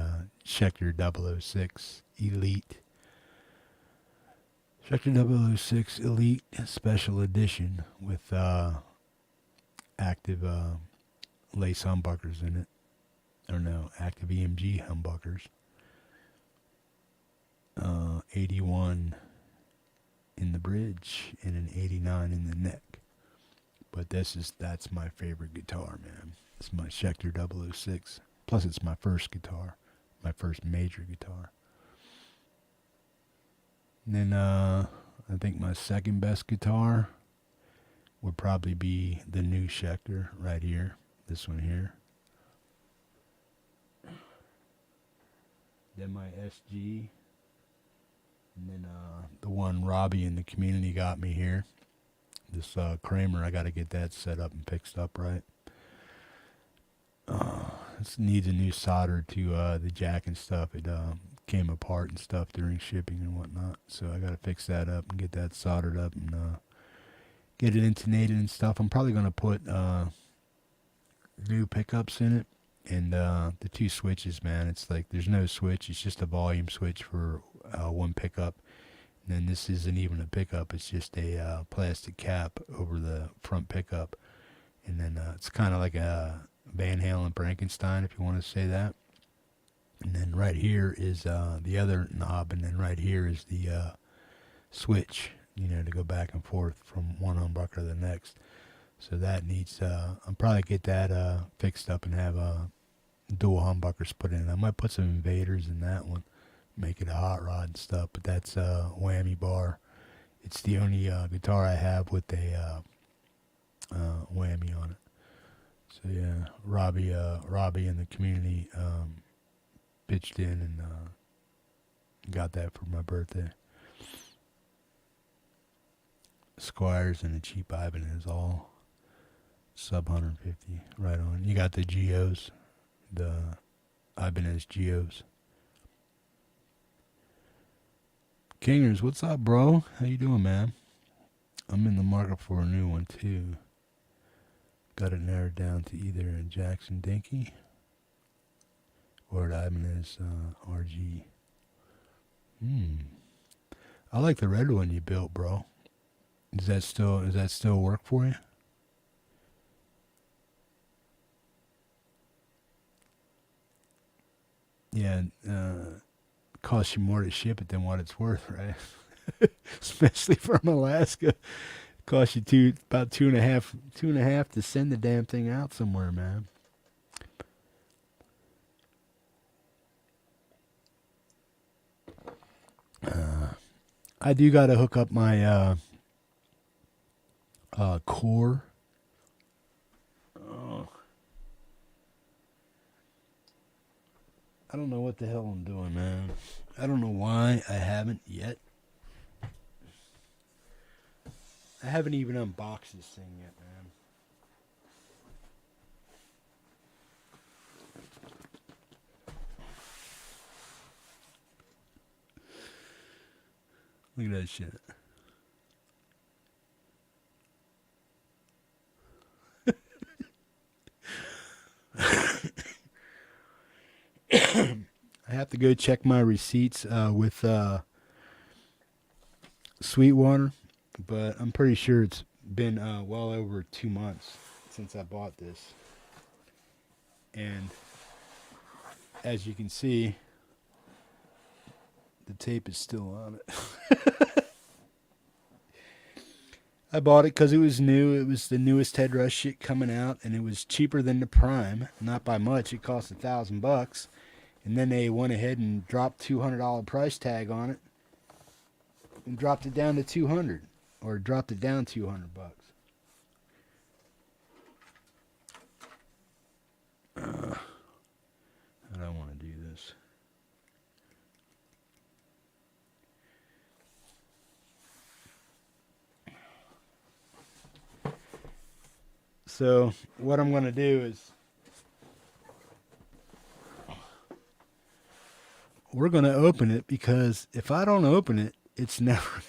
Schecter 006 Elite. Schecter 006 Elite Special Edition with active lace humbuckers in it. Or no, active EMG humbuckers. 81 in the bridge and an 89 in the neck. But that's my favorite guitar, man. It's my Schecter 006. Plus, it's my first guitar, my first major guitar. And then I think my second best guitar would probably be the new Schecter right here. This one here. Then my SG. And then the one Robbie in the community got me here. This Kramer, I got to get that set up and fixed up right. This needs a new solder to the jack and stuff. It came apart and stuff during shipping and whatnot. So I got to fix that up and get that soldered up and get it intonated and stuff. I'm probably going to put new pickups in it. And the two switches, man, it's like there's no switch. It's just a volume switch for one pickup. And then this isn't even a pickup. It's just a plastic cap over the front pickup. And then it's kind of like a Van Halen Frankenstein, if you want to say that. And then right here is the other knob. And then right here is the switch, to go back and forth from one humbucker to the next. So that needs, I'll probably get that fixed up and have dual humbuckers put in. I might put some invaders in that one, make it a hot rod and stuff, but that's whammy bar It's the only guitar I have with a whammy on it. So yeah, Robbie in the community pitched in and got that for my birthday. Squires and a cheap Ibanez, all sub 150. Right on. You got the Geos, the Ibanez Geos. Kingers, what's up, bro? How you doing, man? I'm in the market for a new one too. Got it narrowed down to either a Jackson Dinky or an Ibanez RG. I like the red one you built, bro. Does that still work for you? Yeah, costs you more to ship it than what it's worth, right? Especially from Alaska, costs you about two and a half to send the damn thing out somewhere, man. I do got to hook up my core. I don't know what the hell I'm doing, man. I don't know why I haven't yet. I haven't even unboxed this thing yet, man. Look at that shit. I have to go check my receipts with Sweetwater, but I'm pretty sure it's been well over 2 months since I bought this. And as you can see, the tape is still on it. I bought it because it was new. It was the newest Headrush shit coming out, and it was cheaper than the Prime. Not by much. It cost $1,000. And then they went ahead and dropped $200 price tag on it and dropped it down to $200, or dropped it down $200. I don't want to do this. So what I'm going to do is we're going to open it, because if I don't open it, it's never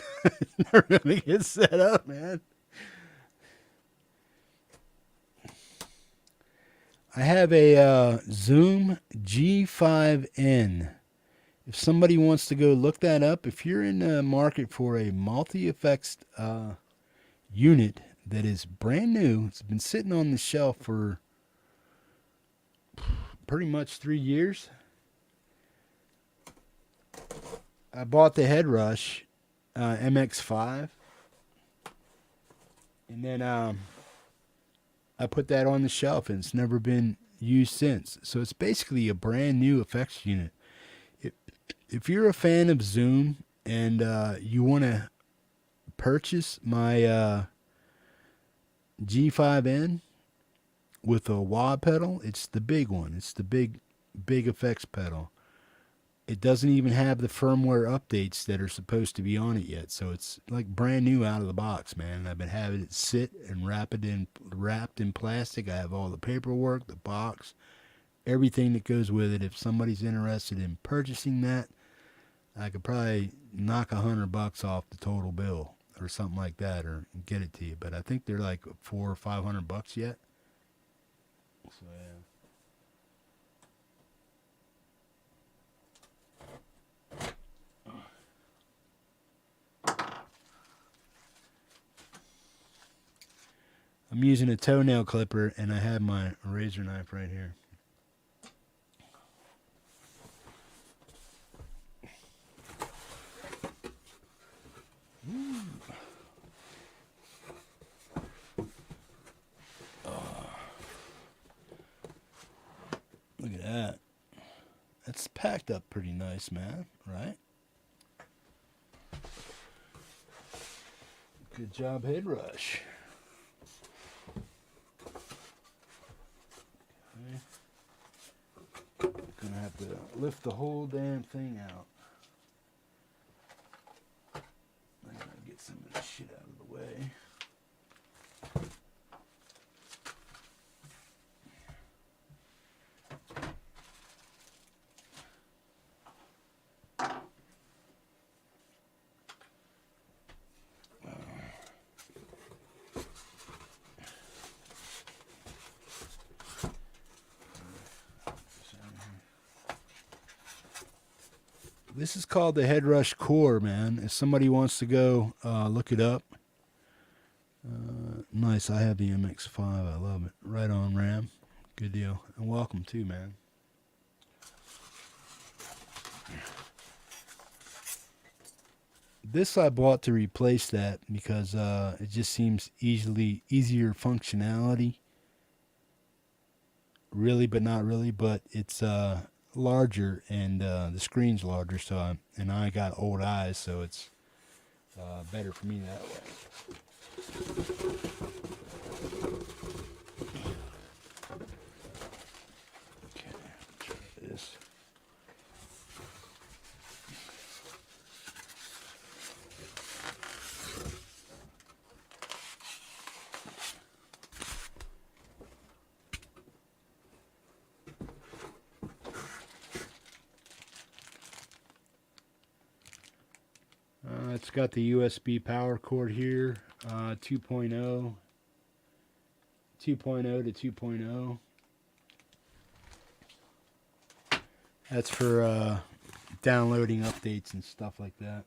going to get set up, man. I have a Zoom G5N. If somebody wants to go look that up, if you're in the market for a multi-effects unit that is brand new, it's been sitting on the shelf for pretty much 3 years. I bought the Headrush MX5, and then I put that on the shelf, and it's never been used since. So it's basically a brand new effects unit. If you're a fan of Zoom and you want to purchase my G5N with a wah pedal, it's the big one. It's the big effects pedal. It doesn't even have the firmware updates that are supposed to be on it yet, so it's like brand new out of the box, man. And I've been having it sit and wrapped in plastic. I have all the paperwork, the box, everything that goes with it. If somebody's interested in purchasing that, I could probably knock $100 off the total bill or something like that, or get it to you. But I think they're like $400 or $500 yet. So yeah. I'm using a toenail clipper, and I have my razor knife right here. Look at that. That's packed up pretty nice, man, right? Good job, Headrush. Okay. Gonna have to lift the whole damn thing out. I'm gonna get some of this shit out of the way. This is called the Headrush Core, man. If somebody wants to go look it up. Nice. I have the MX5. I love it. Right on, Ram. Good deal. And welcome too, man. This I bought to replace that because it just seems easier functionality. Really, but not really. But it's larger and the screen's larger. So and I got old eyes, so it's better for me that way. Okay, try this. It's got the USB power cord here, 2.0 to 2.0. That's for downloading updates and stuff like that.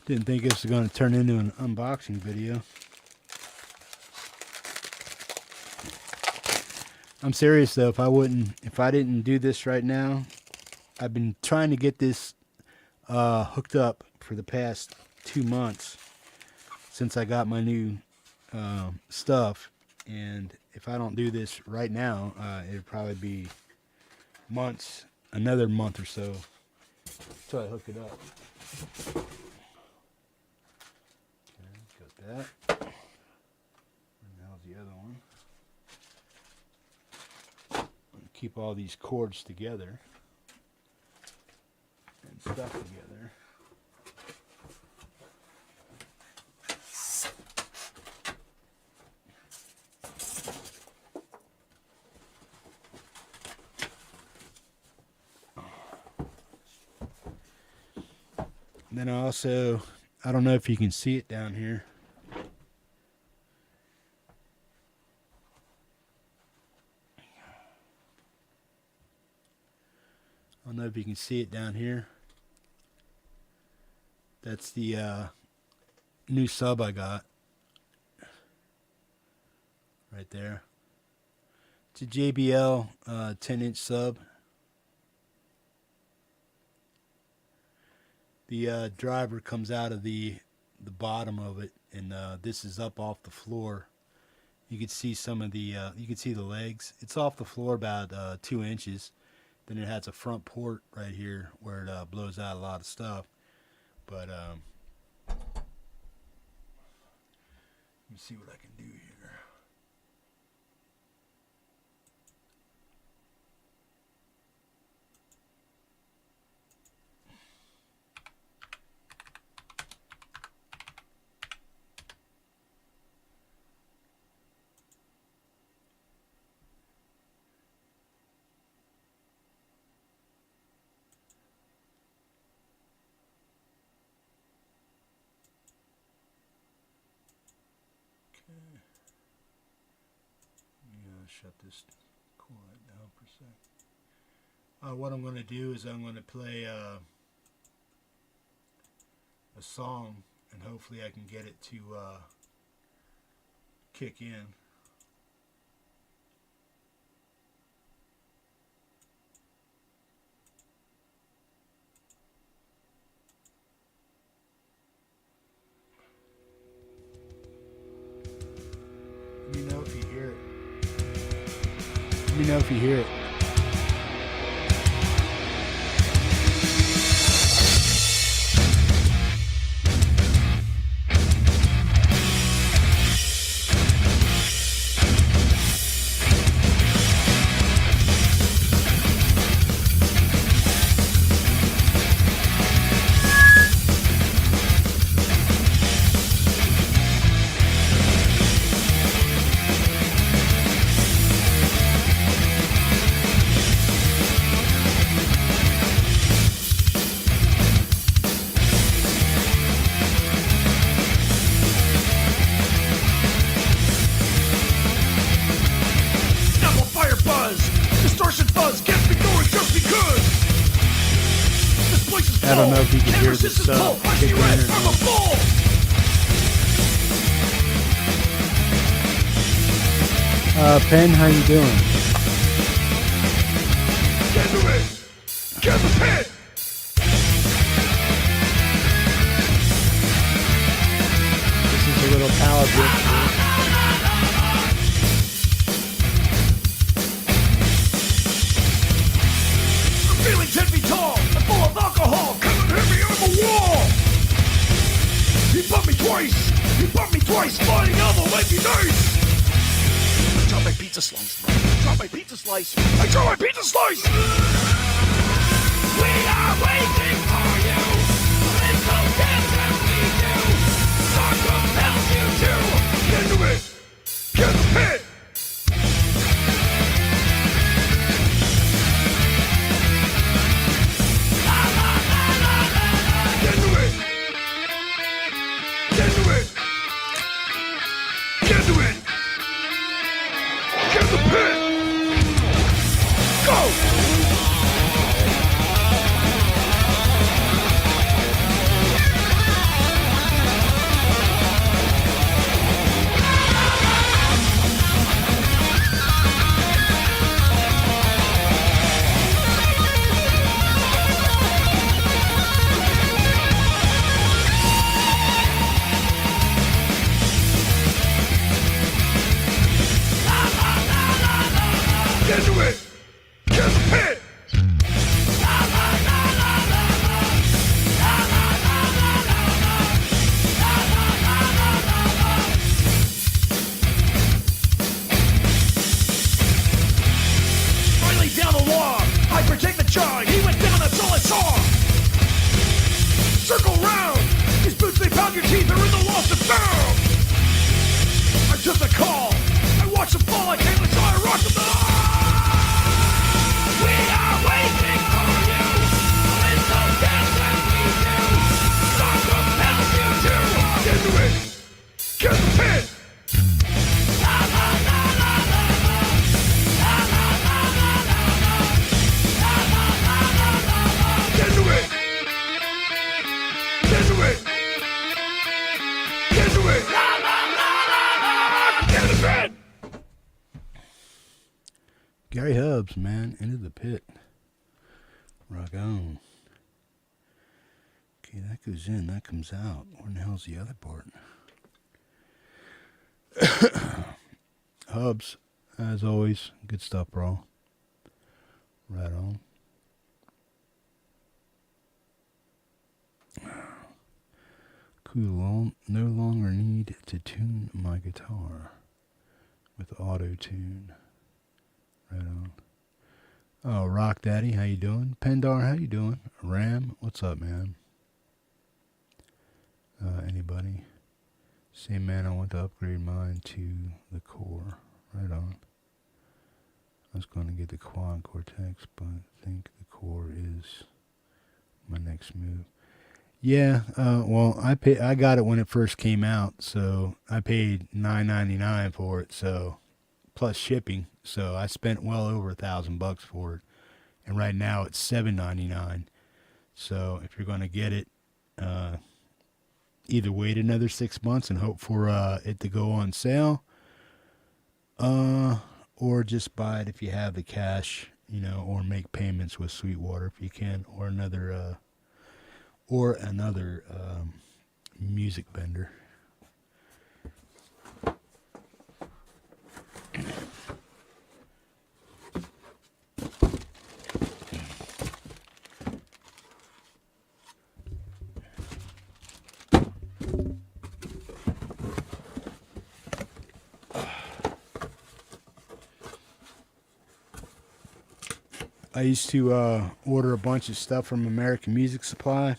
Didn't think this was going to turn into an unboxing video. I'm serious though, if I didn't do this right now, I've been trying to get this hooked up for the past 2 months since I got my new stuff, and if I don't do this right now, it'll probably be months, another month or so until I hook it up. Okay, got that. And now's the other one. Keep all these cords together and stuff together. And then I don't know if you can see it down here. I don't know if you can see it down here. That's the new sub I got. Right there. It's a JBL 10-inch sub. The driver comes out of the bottom of it, and this is up off the floor. You can see some of the you can see the legs. It's off the floor about 2 inches. Then it has a front port right here where it blows out a lot of stuff. But let me see what I can do here. Shut this cord down for a sec. What I'm going to do is I'm going to play a song, and hopefully I can get it to kick in. Let me know if you hear it. Let me know if you hear it. I don't know if you can hear this kicking in or not. Penn, how you doing? Get the pit! Get the pit! This is a little power bit. I'm feeling 10 feet tall and full of alcohol. Come and hit me on the wall. He bumped me twice. He bumped me twice. Flying elbow might be nice. I drop my pizza slice. Drop my pizza slice. I drop my pizza slice. We are waiting for you. It's so dance that we do. Song compels you to get to it. Get the pit. Get to it. Get to it. Get to it. Get the pit. Go. Get to it. Get the pit. I laid down the law. I protect the charge. He went down, that's all I saw. Circle round. These boots, they pound your teeth. They're in the lost and found. I took the call. I watched them fall. I came and saw I rocked them. We are waiting for you. It's so dance that we do. Song compels you to get to it. Get the pit. La la la la la la. La la la la la la. La la la la la la. Get to it. Get to it. Get to it. La la la la la. Get the pit. Gary Hubbs, man, into the pit. Rock on. Okay, that goes in, that comes out. Where in the hell's the other part? Hubbs, as always, good stuff, bro. Right on. Cool. No longer need to tune my guitar with auto tune. Right on. Oh, Rock Daddy, how you doing? Pendar, how you doing? Ram, what's up, man? Anybody? Same man, I want to upgrade mine to the core. Right on. I was going to get the quad cortex, but I think the core is my next move. Yeah, well, I got it when it first came out, so I paid $9.99 for it, so plus shipping. So I spent well over $1,000 for it, and right now it's $7.99. So if you're going to get it, either wait another 6 months and hope for it to go on sale, or just buy it if you have the cash, or make payments with Sweetwater if you can, or another music vendor. I used to order a bunch of stuff from American Music Supply.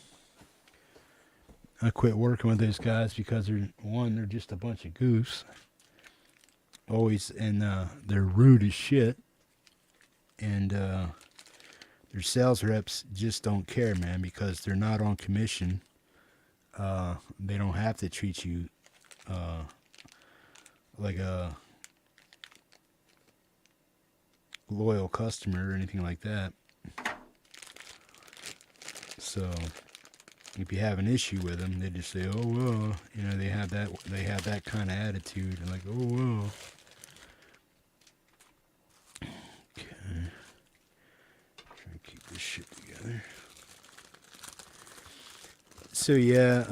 I quit working with those guys because they're just a bunch of goofs. Always, and they're rude as shit. And their sales reps just don't care, man, because they're not on commission. They don't have to treat you like a loyal customer or anything like that. So if you have an issue with them, they just say, "Oh well," they have that kind of attitude, and like, "Oh well." Okay, try to keep this shit together. So yeah,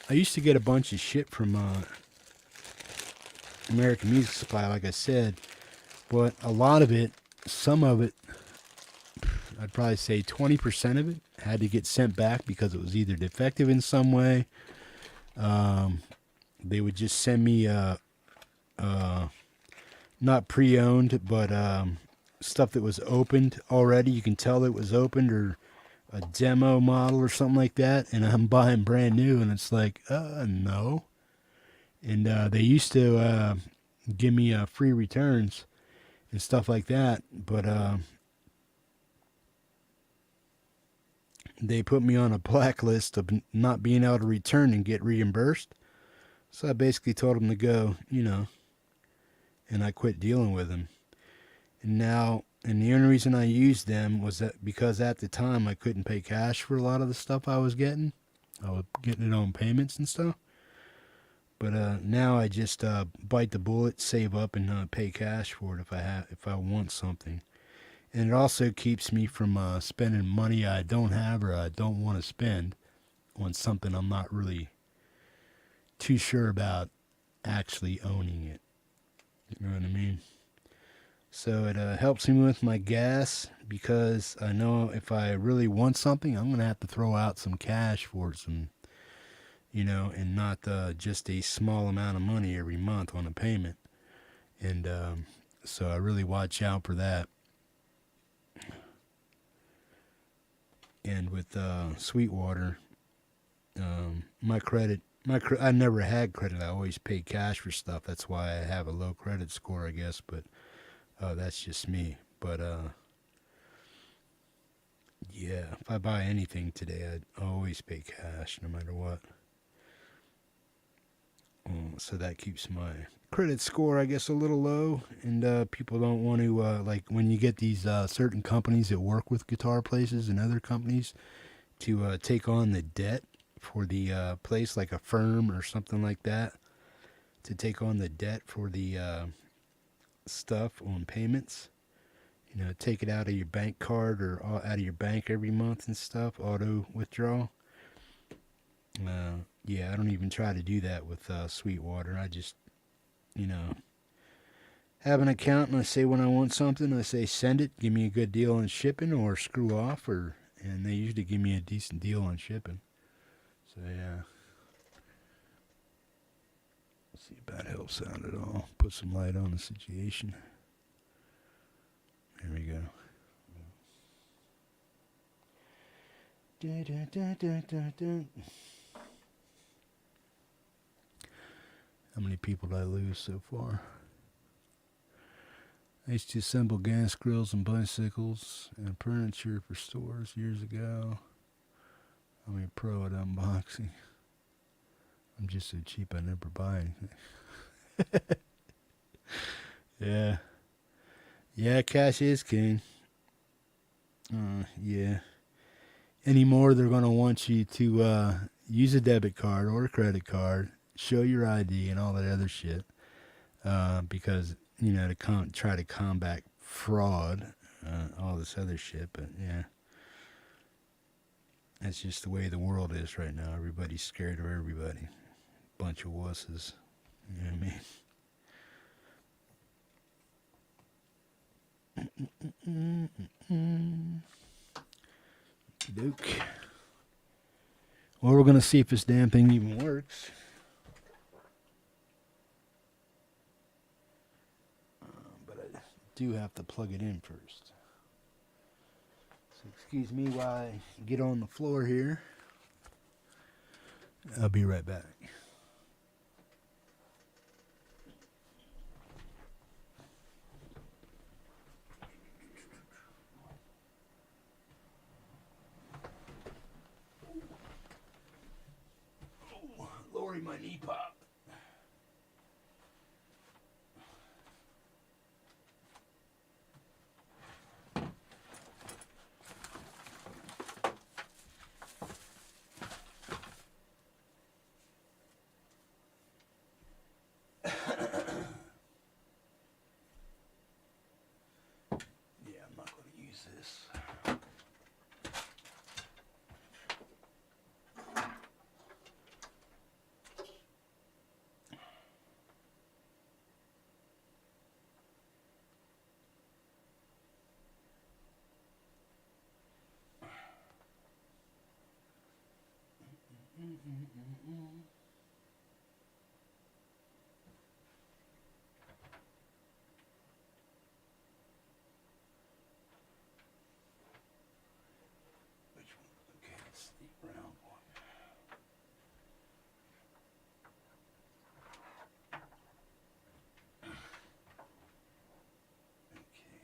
I used to get a bunch of shit from American Music Supply, like I said. But a lot of it, some of it, I'd probably say 20% of it had to get sent back because it was either defective in some way. They would just send me, not pre-owned, but stuff that was opened already. You can tell it was opened, or a demo model or something like that. And I'm buying brand new, and it's like, no. And they used to give me free returns and stuff like that, but they put me on a blacklist of not being able to return and get reimbursed. So I basically told them to go, and I quit dealing with them. And the only reason I used them was that because at the time I couldn't pay cash for a lot of the stuff I was getting. I was getting it on payments and stuff. But now I just bite the bullet, save up, and pay cash for it if I want something. And it also keeps me from spending money I don't have or I don't want to spend on something I'm not really too sure about actually owning it. You know what I mean? So it helps me with my gas, because I know if I really want something, I'm going to have to throw out some cash for some, and not just a small amount of money every month on a payment. And so I really watch out for that. And with Sweetwater, I never had credit. I always pay cash for stuff. That's why I have a low credit score, I guess. But that's just me. But yeah, if I buy anything today, I always pay cash, no matter what. So that keeps my credit score, I guess, a little low. And people don't want to, like when you get these certain companies that work with guitar places and other companies to take on the debt for the place, like a firm or something like that, to take on the debt for the stuff on payments. Take it out of your bank card or out of your bank every month and stuff, auto withdrawal. Yeah, I don't even try to do that with Sweetwater. I just, have an account, and I say when I want something, I say send it, give me a good deal on shipping, or screw off, and they usually give me a decent deal on shipping. So yeah. Let's see if that helps out at all. Put some light on the situation. There we go. How many people did I lose so far? I used to assemble gas grills and bicycles and furniture for stores years ago. I'm a pro at unboxing. I'm just so cheap I never buy anything. Yeah. Yeah, cash is king. Yeah. Anymore, they're going to want you to use a debit card or a credit card, show your ID and all that other shit, because to try to combat fraud, all this other shit. But yeah, that's just the way the world is right now. Everybody's scared of everybody. Bunch of wusses. You know what I mean? Duke. Well, we're going to see if this damn thing even works. But I do have to plug it in first. So excuse me while I get on the floor here. I'll be right back. Oh, Laurie, my knee popped. Which one? Okay, it's the round one. Okay.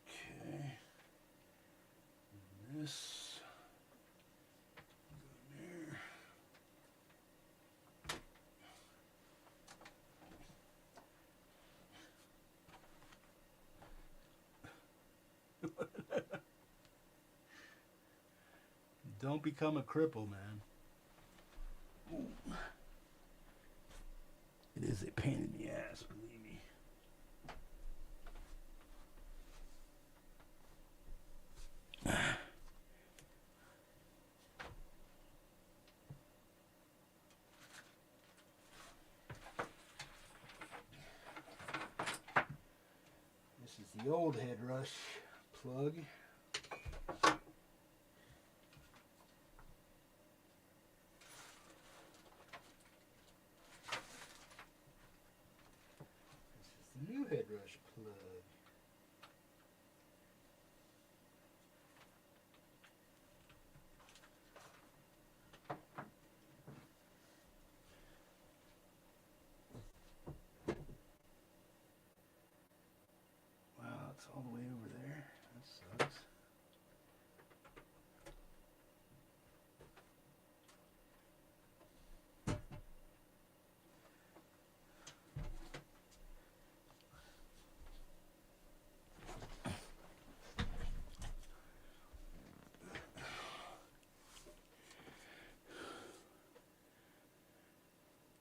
Okay. And this. Go there. Don't become a cripple, man. Ooh. It is a pain in the ass, believe me. This is the old Headrush plug. This is the new Headrush plug. Wow, it's all the way over there. That sucks.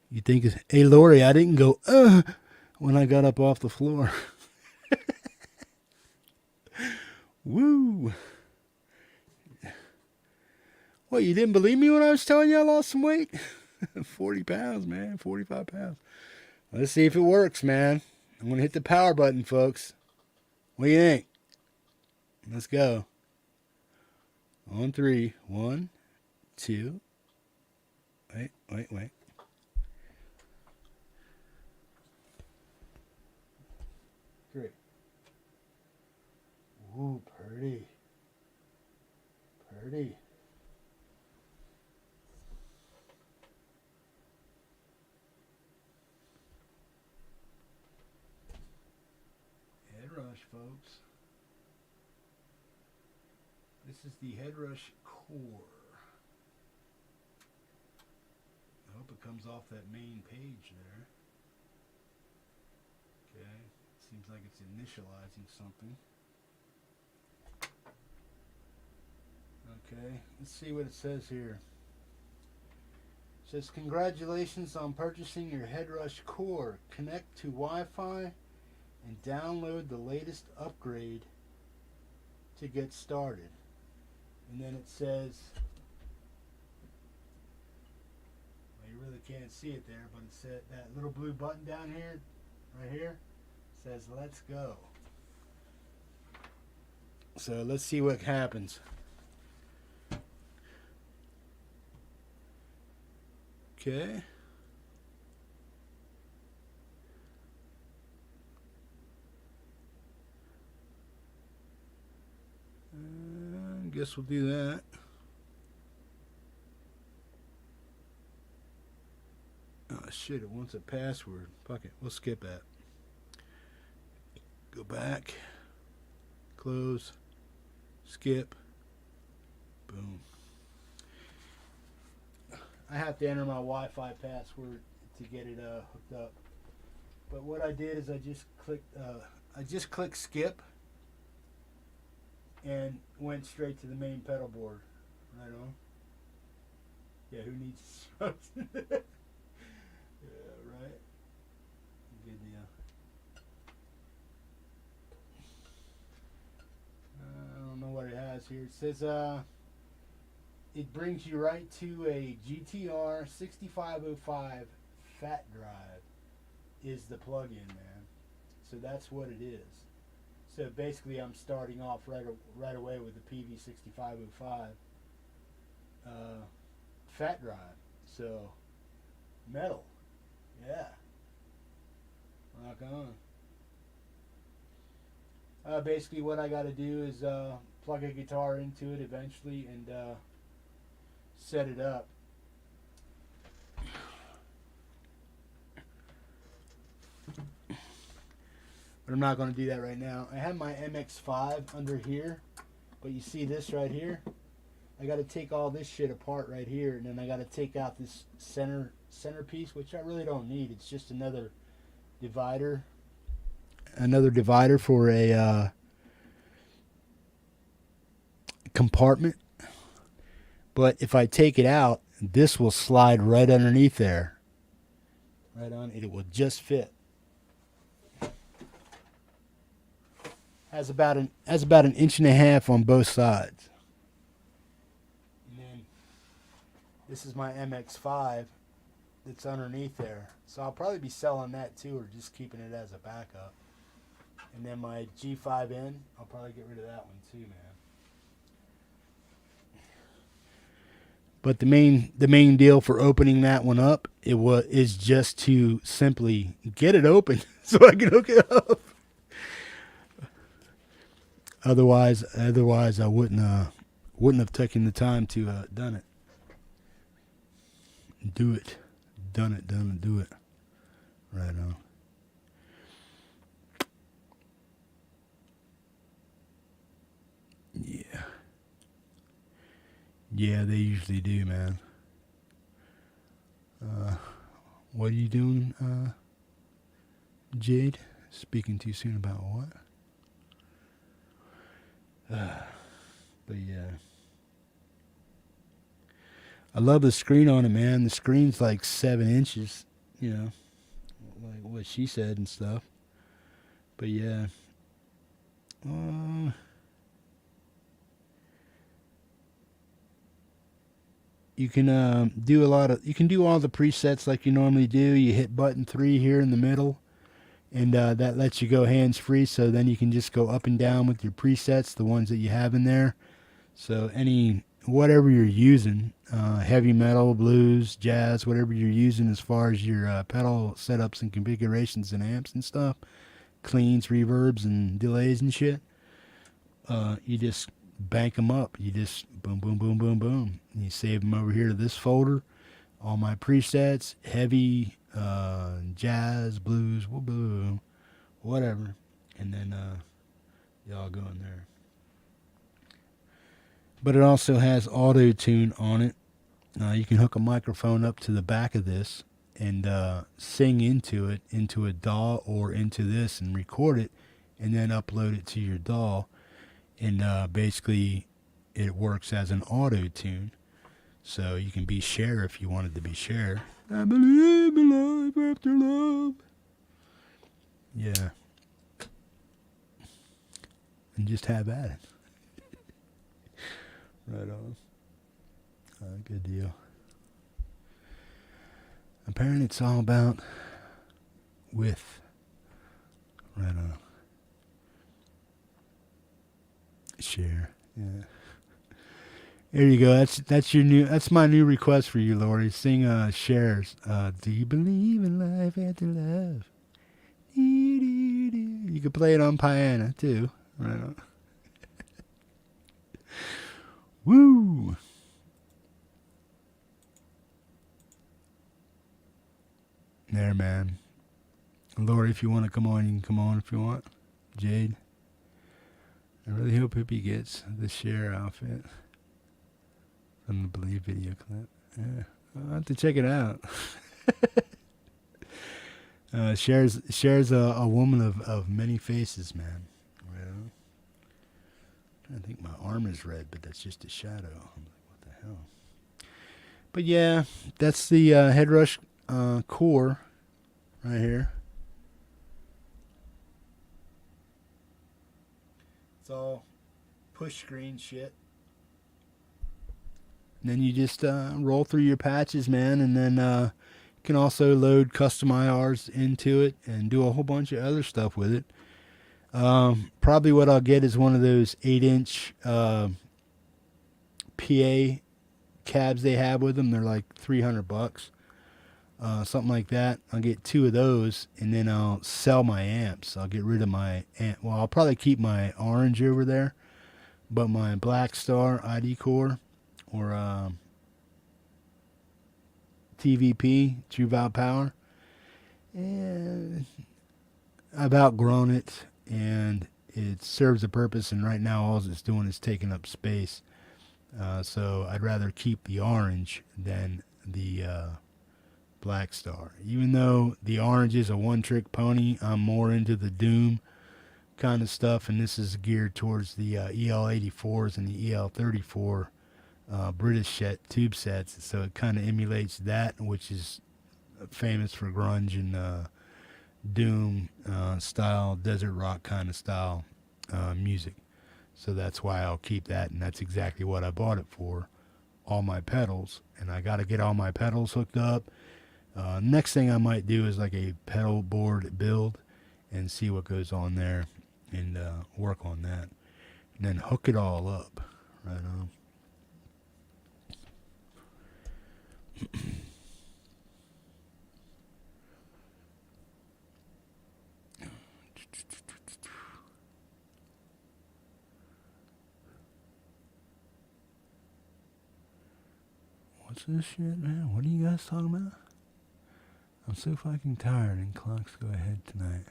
You think, hey, Laurie, I didn't go, when I got up off the floor. Woo. What, you didn't believe me when I was telling you I lost some weight? 40 pounds, man. 45 pounds. Let's see if it works, man. I'm going to hit the power button, folks. What do you think? Let's go. On 3. 1, 2. Wait. Ooh, pretty. Pretty. Headrush, folks. This is the Headrush core. I hope it comes off that main page there. Okay. Seems like it's initializing something. Okay, let's see what it says here. It says, congratulations on purchasing your Headrush core. Connect to Wi-Fi and download the latest upgrade to get started. And then it says, well, you really can't see it there, but it said that little blue button down here, right here, says let's go. So let's see what happens. Okay. Guess we'll do that. Oh shit, it wants a password. Fuck it, we'll skip that. Go back. Close. Skip. Boom. I have to enter my Wi-Fi password to get it hooked up. But what I did is I just clicked skip and went straight to the main pedal board. Right on. Yeah, who needs instructions? Yeah, right. Good deal. I don't know what it has here. It says it brings you right to a GTR 6505 fat drive is the plug-in, man. So that's what it is. So basically I'm starting off right away with the PV6505 fat drive. So metal. Yeah. Rock on. Basically what I got to do is plug a guitar into it eventually and set it up. But I'm not going to do that right now. I have my MX5 under here, but you see this right here? I got to take all this shit apart right here, and then I got to take out this centerpiece, which I really don't need. It's just another divider. Another divider for a compartment. But if I take it out, this will slide right underneath there. Right on. It will just fit. Has about an inch and a half on both sides. And then this is my MX5 that's underneath there. So I'll probably be selling that too, or just keeping it as a backup. And then my G5N, I'll probably get rid of that one too, man. But the main deal for opening that one up is just to simply get it open so I can hook it up. Otherwise I wouldn't have taken the time to done it. Do it. Done it, do it. Right on. Yeah. Yeah, they usually do, man. What are you doing, Jade? Speaking too soon about what? But yeah. I love the screen on it, man. The screen's like 7 inches, you know, like what she said and stuff. But yeah. You can you can do all the presets like you normally do. You hit button 3 here in the middle, and that lets you go hands free, so then you can just go up and down with your presets, the ones that you have in there. So whatever you're using, heavy metal, blues, jazz, whatever you're using as far as your pedal setups and configurations and amps and stuff, cleans, reverbs, and delays and shit, you just bank them up. You just boom, boom, boom, boom, boom. And you save them over here to this folder. All my presets, heavy, jazz, blues, whatever. And then they all go in there. But it also has auto tune on it. You can hook a microphone up to the back of this and sing into it, into a DAW or into this, and record it, and then upload it to your DAW. And basically, it works as an auto tune. So you can be Cher if you wanted to be Cher. I believe in life after love. Yeah. And just have at it. Right on. Good deal. Apparently it's all about with. Right on. Share. Yeah. There you go. That's my new request for you, Laurie. Sing Cher's Do You Believe in Life After Love? You can play it on piano too. Right on. Woo! There, man. Laurie, if you want to come on, you can come on if you want. Jade. I really hope Hippie gets the Cher outfit from the Believe video clip. Yeah, I'll have to check it out. Cher's a woman of many faces, man. Well, I think my arm is red, but that's just a shadow. I'm like, what the hell? But yeah, that's the Headrush core right here. It's all push screen shit. And then you just roll through your patches, man, and then you can also load custom IRs into it and do a whole bunch of other stuff with it. Probably what I'll get is one of those 8-inch PA cabs they have with them. They're like $300, something like that. I'll get 2 of those, and then I'll sell my amps. I'll get rid of my amp. Well, I'll probably keep my orange over there, but my Black Star ID Core or TVP, True Valve Power, and I've outgrown it, and it serves a purpose, and right now all it's doing is taking up space. So I'd rather keep the orange than the Black Star. Even though the orange is a one-trick pony, I'm more into the Doom kind of stuff, and this is geared towards the EL84s and the EL34 British tube sets, so it kind of emulates that, which is famous for grunge and doom style, desert rock kind of style music. So that's why I'll keep that, and that's exactly what I bought it for, all my pedals. And I got to get all my pedals hooked up. Next thing I might do is like a pedal board build and see what goes on there and work on that, and then hook it all up. Right on. What's this shit, man? What are you guys talking about? I'm so fucking tired, and clocks go ahead tonight.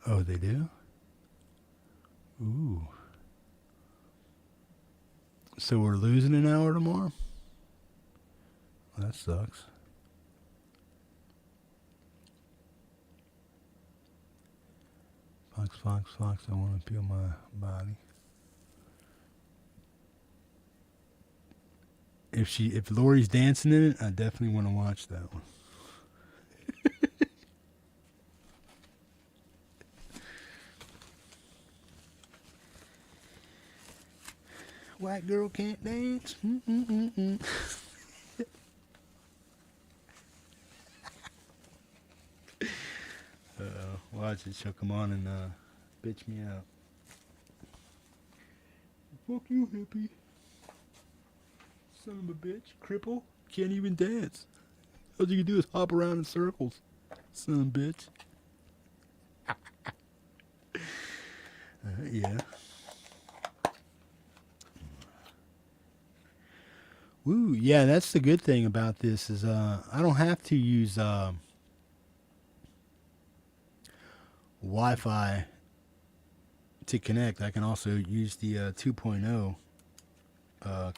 Oh, they do? Ooh. So we're losing an hour tomorrow? Well, that sucks. Fox, fox, fox, I want to feel my body. If Laurie's dancing in it, I definitely want to watch that one. White girl can't dance. Watch it. She'll come on and bitch me out. Fuck you, hippie. Son of a bitch. Cripple. Can't even dance. All you can do is hop around in circles. Son of a bitch. Yeah. Yeah, that's the good thing about this is I don't have to use Wi-Fi to connect. I can also use the 2.0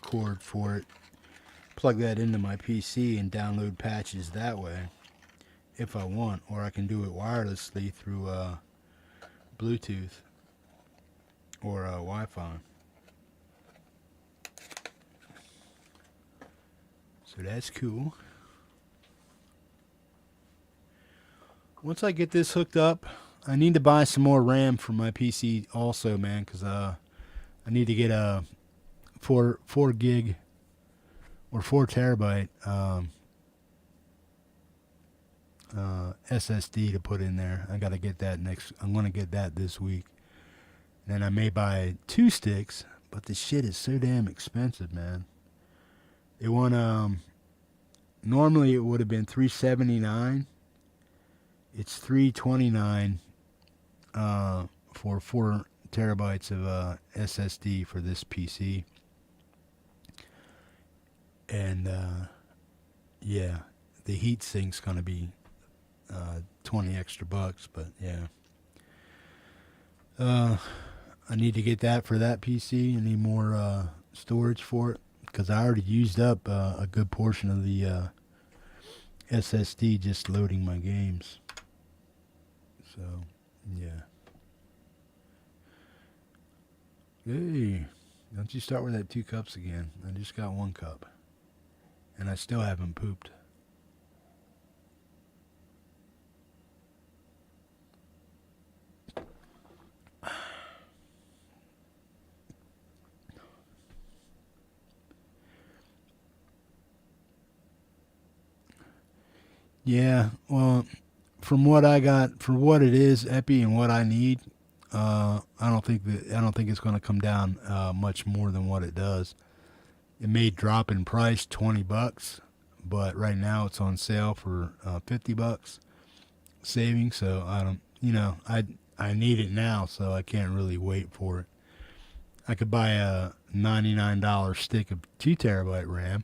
cord for it. Plug that into my PC and download patches that way if I want, or I can do it wirelessly through Bluetooth or Wi-Fi. So that's cool. Once I get this hooked up, I need to buy some more RAM for my PC also, man, because I need to get a 4 gig or 4 terabyte SSD to put in there. I got to get that I'm going to get that this week. Then I may buy 2 sticks, but the shit is so damn expensive, man. It want normally it would have been $379. It's $329 for 4 terabytes of SSD for this PC. And yeah, the heat sink's gonna be 20 extra bucks, but yeah. I need to get that for that PC. I need more storage for it because I already used up a good portion of the SSD just loading my games. So, yeah. Hey, don't you start with that 2 cups again. I just got 1 cup. And I still haven't pooped. Yeah, well, from what I got, for what it is, Epi, and what I need, I don't think it's going to come down much more than what it does. It may drop in price $20, but right now it's on sale for $50 saving. So I don't, I need it now, so I can't really wait for it. I could buy a $99 stick of 2 terabyte RAM.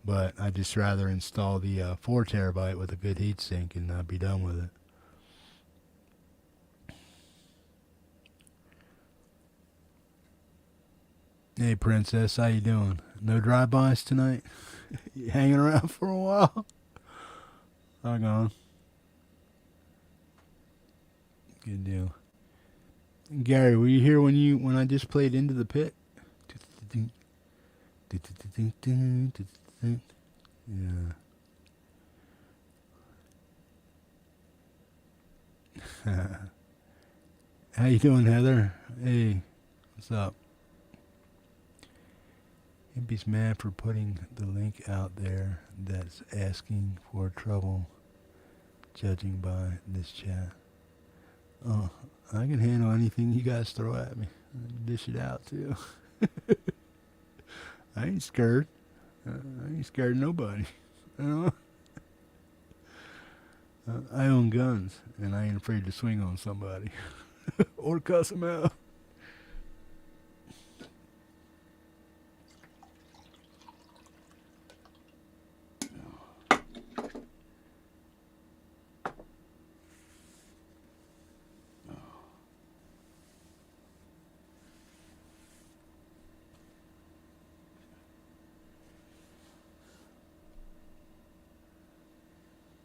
But I'd just rather install the 4 terabyte with a good heatsink and be done with it. Hey, Princess, how you doing? No drive-bys tonight? You hanging around for a while? Hang on. Good deal. Gary, were you here when I just played Into the Pit? Yeah. How you doing, Heather? Hey, what's up? Hippie's mad for putting the link out there that's asking for trouble, judging by this chat. Oh, I can handle anything you guys throw at me. I can dish it out, too. I ain't scared. I ain't scared of nobody. I own guns, and I ain't afraid to swing on somebody. Or cuss them out.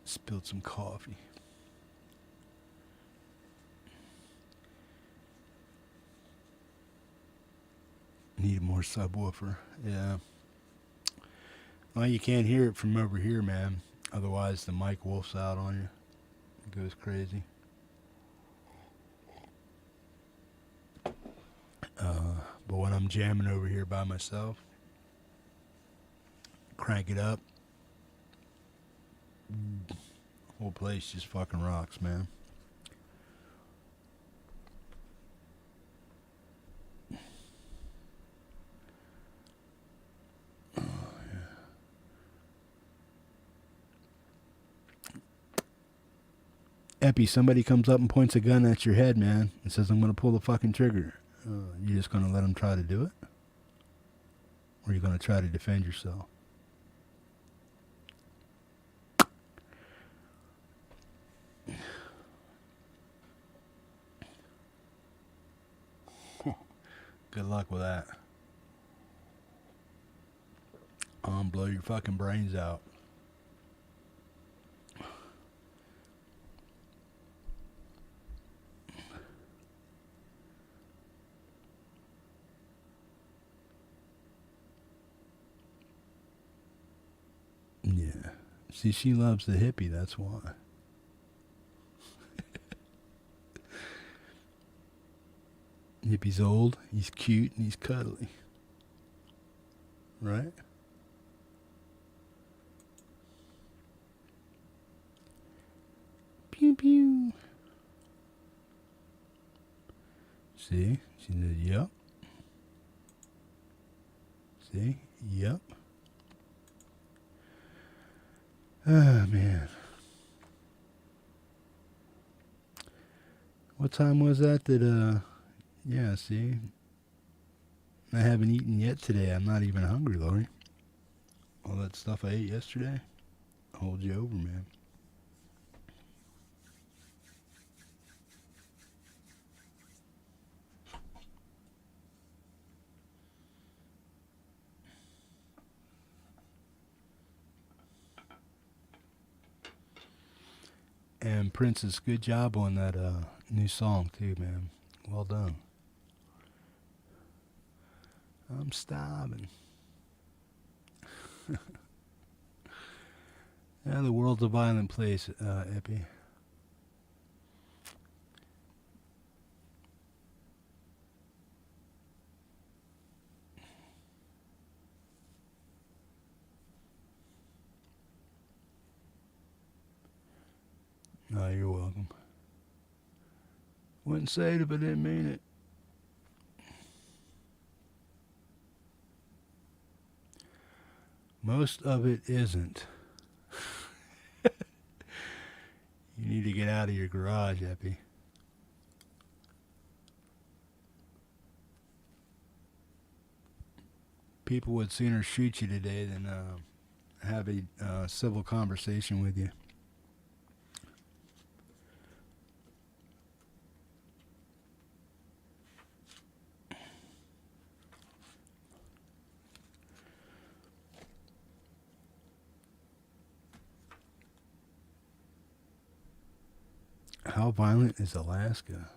Spilled some coffee. Need more subwoofer. Yeah. Well, you can't hear it from over here, man. Otherwise, the mic wolfs out on you. It goes crazy. But when I'm jamming over here by myself, crank it up. Whole place just fucking rocks, man. Oh, yeah. Epi, somebody comes up and points a gun at your head, man, and says, I'm going to pull the fucking trigger. You just going to let them try to do it? Or are you going to try to defend yourself? Good luck with that. Blow your fucking brains out. Yeah. See, she loves the hippie, that's why. Hippie's old, he's cute, and he's cuddly. Right? Pew pew. See? She said, yup. See? Yup. Ah, man. What time was that yeah, see? I haven't eaten yet today. I'm not even hungry, Laurie. All that stuff I ate yesterday holds you over, man. And Princess, good job on that new song too, man. Well done. I'm starving. Yeah, the world's a violent place, Epi. Oh, you're welcome. Wouldn't say it if I didn't mean it. Most of it isn't. You need to get out of your garage, Epi. People would sooner shoot you today than have a civil conversation with you. How violent is Alaska?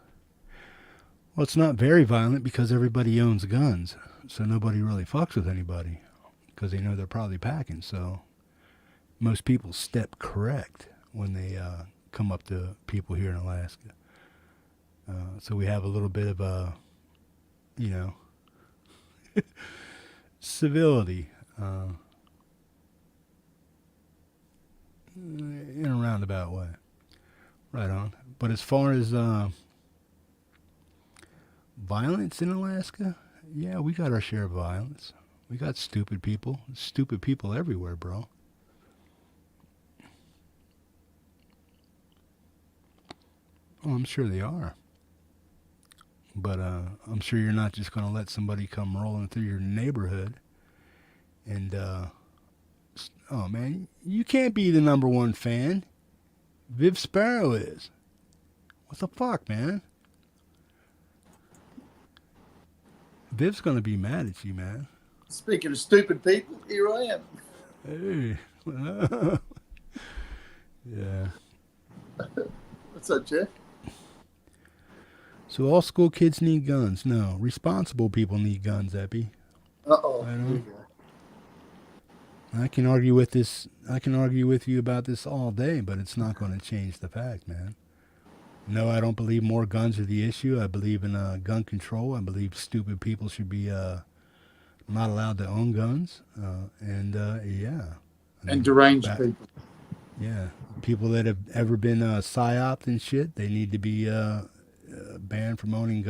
Well, it's not very violent because everybody owns guns, so nobody really fucks with anybody because they know they're probably packing. So most people step correct when they come up to people here in Alaska. So we have a little bit of a, civility in a roundabout way. Right on. But as far as violence in Alaska, yeah, we got our share of violence. We got stupid people everywhere, bro. Oh, I'm sure they are. But I'm sure you're not just going to let somebody come rolling through your neighborhood and, oh, man, you can't be the number one fan. Viv Sparrow is. What the fuck, man? Viv's going to be mad at you, man. Speaking of stupid people, here I am. Hey. Yeah. What's up, Jeff? So all school kids need guns. No, responsible people need guns, Epi. Uh-oh. I know. I can argue with this. I can argue with you about this all day, but it's not going to change the fact, man. No, I don't believe more guns are the issue. I believe in gun control. I believe stupid people should be not allowed to own guns. Yeah. And deranged people. Yeah. People that have ever been psyoped and shit, they need to be banned from owning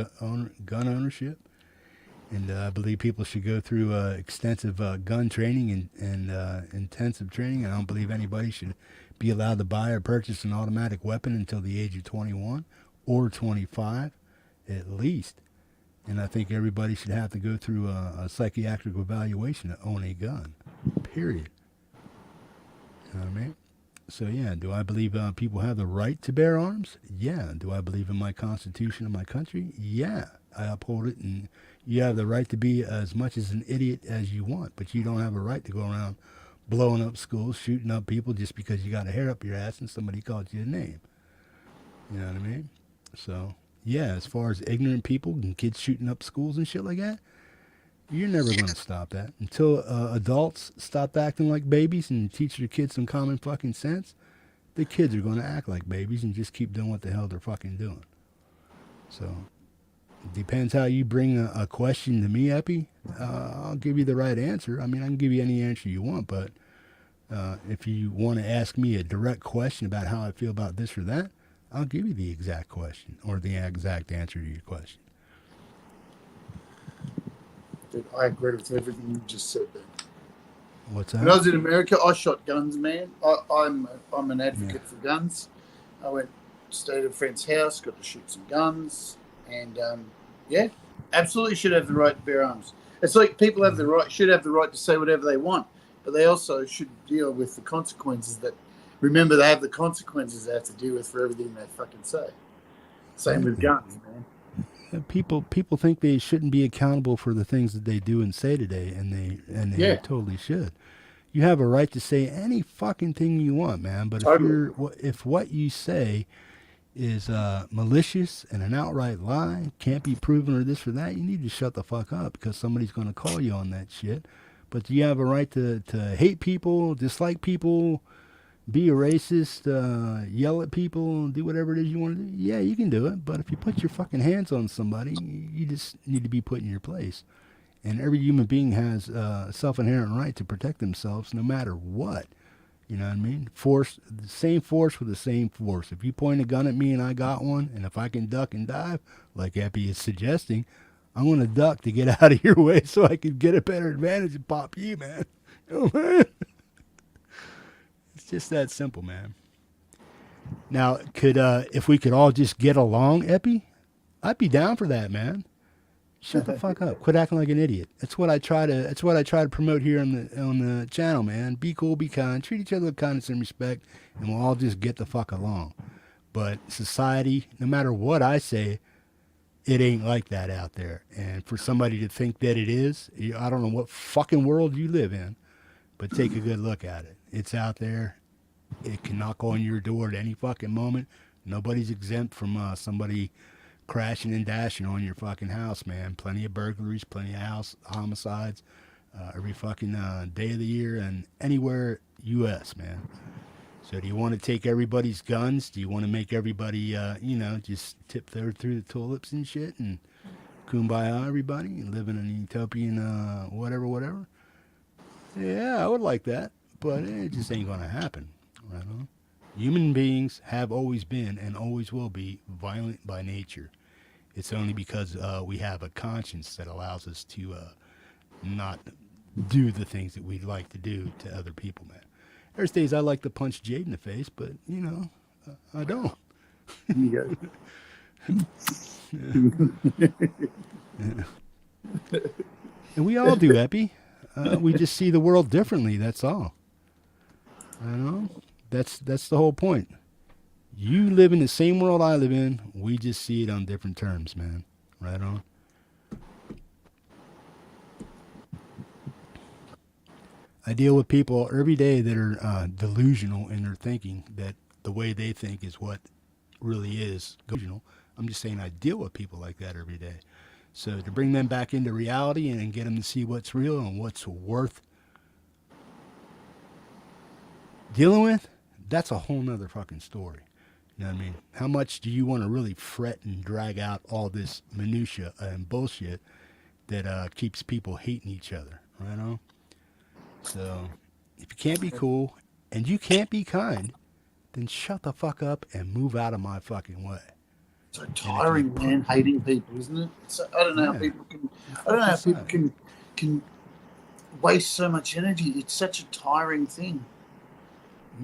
gun ownership. And I believe people should go through extensive gun training and intensive training. And I don't believe anybody should be allowed to buy or purchase an automatic weapon until the age of 21 or 25 at least. And I think everybody should have to go through a psychiatric evaluation to own a gun, period. You know what I mean? So yeah, do I believe people have the right to bear arms? Yeah. Do I believe in my constitution of my country? Yeah. I uphold it, and you have the right to be as much as an idiot as you want, but you don't have a right to go around blowing up schools, shooting up people just because you got a hair up your ass and somebody called you a name. You know what I mean? So yeah, as far as ignorant people and kids shooting up schools and shit like that, you're never going to stop that until adults stop acting like babies and teach their kids some common fucking sense. The kids are going to act like babies and just keep doing what the hell they're fucking doing. So, depends how you bring a question to me, Epi. I'll give you the right answer. I mean, I can give you any answer you want, but if you want to ask me a direct question about how I feel about this or that, I'll give you the exact question or the exact answer to your question. Dude, I agree with everything you just said there. What's that? When I was in America, I shot guns, man. I'm an advocate for guns. I went, stayed at a friend's house, got to shoot some guns, and yeah, absolutely should have the right to bear arms. It's like people have the right, should have the right to say whatever they want, but they also should deal with the consequences that. Remember, they have the consequences they have to deal with for everything they fucking say. Same with guns, man. People think they shouldn't be accountable for the things that they do and say today, and they totally should. You have a right to say any fucking thing you want, man. But if what you say is malicious and an outright lie, can't be proven or this or that, you need to shut the fuck up because somebody's going to call you on that shit. But you have a right to hate people, dislike people, be a racist, yell at people, do whatever it is you want to do. Yeah, you can do it. But if you put your fucking hands on somebody, you just need to be put in your place. And every human being has a self-inherent right to protect themselves no matter what. You know what I mean? Force, the same force with the same force. If you point a gun at me and I got one, and if I can duck and dive, like Epi is suggesting, I'm going to duck to get out of your way so I can get a better advantage and pop you, man. You know, man? It's just that simple, man. Now, if we could all just get along, Epi, I'd be down for that, man. Shut the fuck up. Quit acting like an idiot. That's what I try to promote here on the channel, man. Be cool, be kind, treat each other with kindness and respect, and we'll all just get the fuck along. But society, no matter what I say, it ain't like that out there. And for somebody to think that it is, I don't know what fucking world you live in, but take a good look at it. It's out there. It can knock on your door at any fucking moment. Nobody's exempt from somebody crashing and dashing on your fucking house, man. Plenty of burglaries, plenty of house homicides, every fucking day of the year and anywhere U.S., man. So do you want to take everybody's guns? Do you want to make everybody, just tip through the tulips and shit and kumbaya everybody and live in an utopian whatever? Yeah, I would like that, but it just ain't going to happen. Right on. Human beings have always been and always will be violent by nature. It's only because we have a conscience that allows us to not do the things that we'd like to do to other people, man. There's days I like to punch Jade in the face, but, I don't. You Yeah. And we all do, Epi. We just see the world differently, that's all. I know. That's the whole point. You live in the same world I live in. We just see it on different terms, man. Right on. I deal with people every day that are delusional in their thinking, that the way they think is what really is delusional. I'm just saying I deal with people like that every day. So to bring them back into reality and get them to see what's real and what's worth dealing with, that's a whole nother fucking story. You know what I mean? How much do you want to really fret and drag out all this minutia and bullshit that keeps people hating each other, right on? So if you can't be cool and you can't be kind, then shut the fuck up and move out of my fucking way. So tiring, man, hating people, isn't it? I don't know how people can. I don't know how people can waste so much energy. It's such a tiring thing.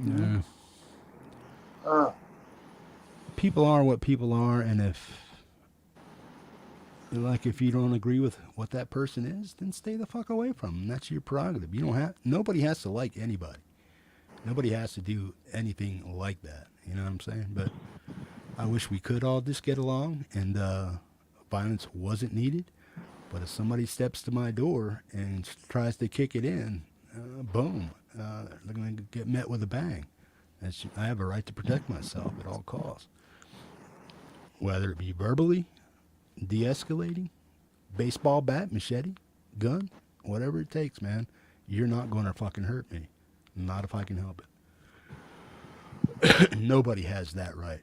Yeah. People are what people are, and if you don't agree with what that person is, then stay the fuck away from them. That's your prerogative. Nobody has to like anybody. Nobody has to do anything like that. You know what I'm saying? But I wish we could all just get along and violence wasn't needed. But if somebody steps to my door and tries to kick it in, boom, they're going to get met with a bang. I have a right to protect myself at all costs. Whether it be verbally, de-escalating, baseball bat, machete, gun, whatever it takes, man. You're not going to fucking hurt me. Not if I can help it. Nobody has that right.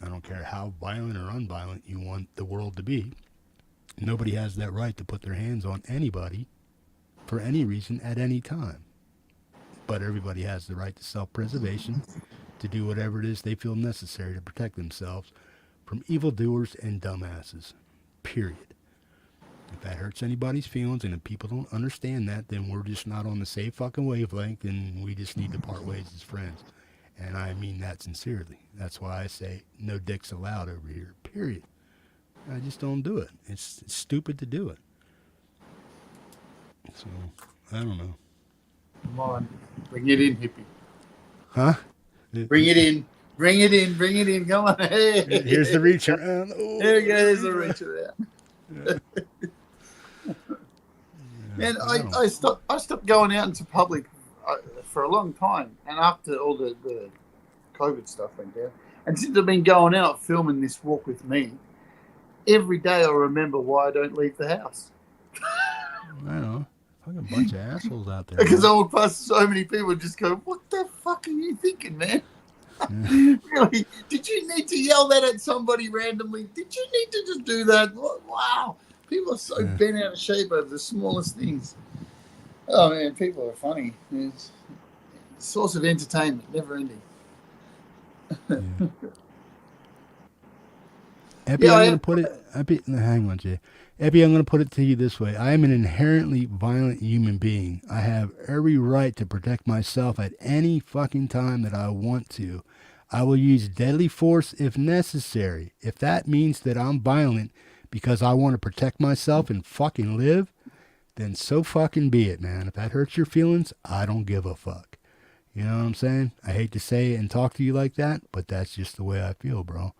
I don't care how violent or unviolent you want the world to be. Nobody has that right to put their hands on anybody for any reason at any time. But everybody has the right to self-preservation, to do whatever it is they feel necessary to protect themselves from evildoers and dumbasses. Period. If that hurts anybody's feelings and if people don't understand that, then we're just not on the same fucking wavelength and we just need to part ways as friends. And I mean that sincerely. That's why I say no dicks allowed over here. Period. I just don't do it. It's stupid to do it. So, I don't know. Come on. Bring it in, hippie. Huh? Bring it in. Bring it in. Bring it in. Come on. Hey. Here's the reach around. Oh. There you go. There's the reach around. Man, I stopped going out into public for a long time, and after all the COVID stuff went down, and since I've been going out filming this walk with me, every day I remember why I don't leave the house. I don't know. Fucking bunch of assholes out there. Because I walk past so many people and just go, "What the fuck are you thinking, man? Really? Did you need to yell that at somebody randomly? Did you need to just do that? Wow." People are so bent out of shape over the smallest things. Oh, man, people are funny. It's a source of entertainment, never ending. Epi, I'm going to put it... hang on, Jay. Epi, I'm going to put it to you this way. I am an inherently violent human being. I have every right to protect myself at any fucking time that I want to. I will use deadly force if necessary. If that means that I'm violent because I want to protect myself and fucking live, then so fucking be it, man. If that hurts your feelings, I don't give a fuck. You know what I'm saying? I hate to say it and talk to you like that, but that's just the way I feel, bro.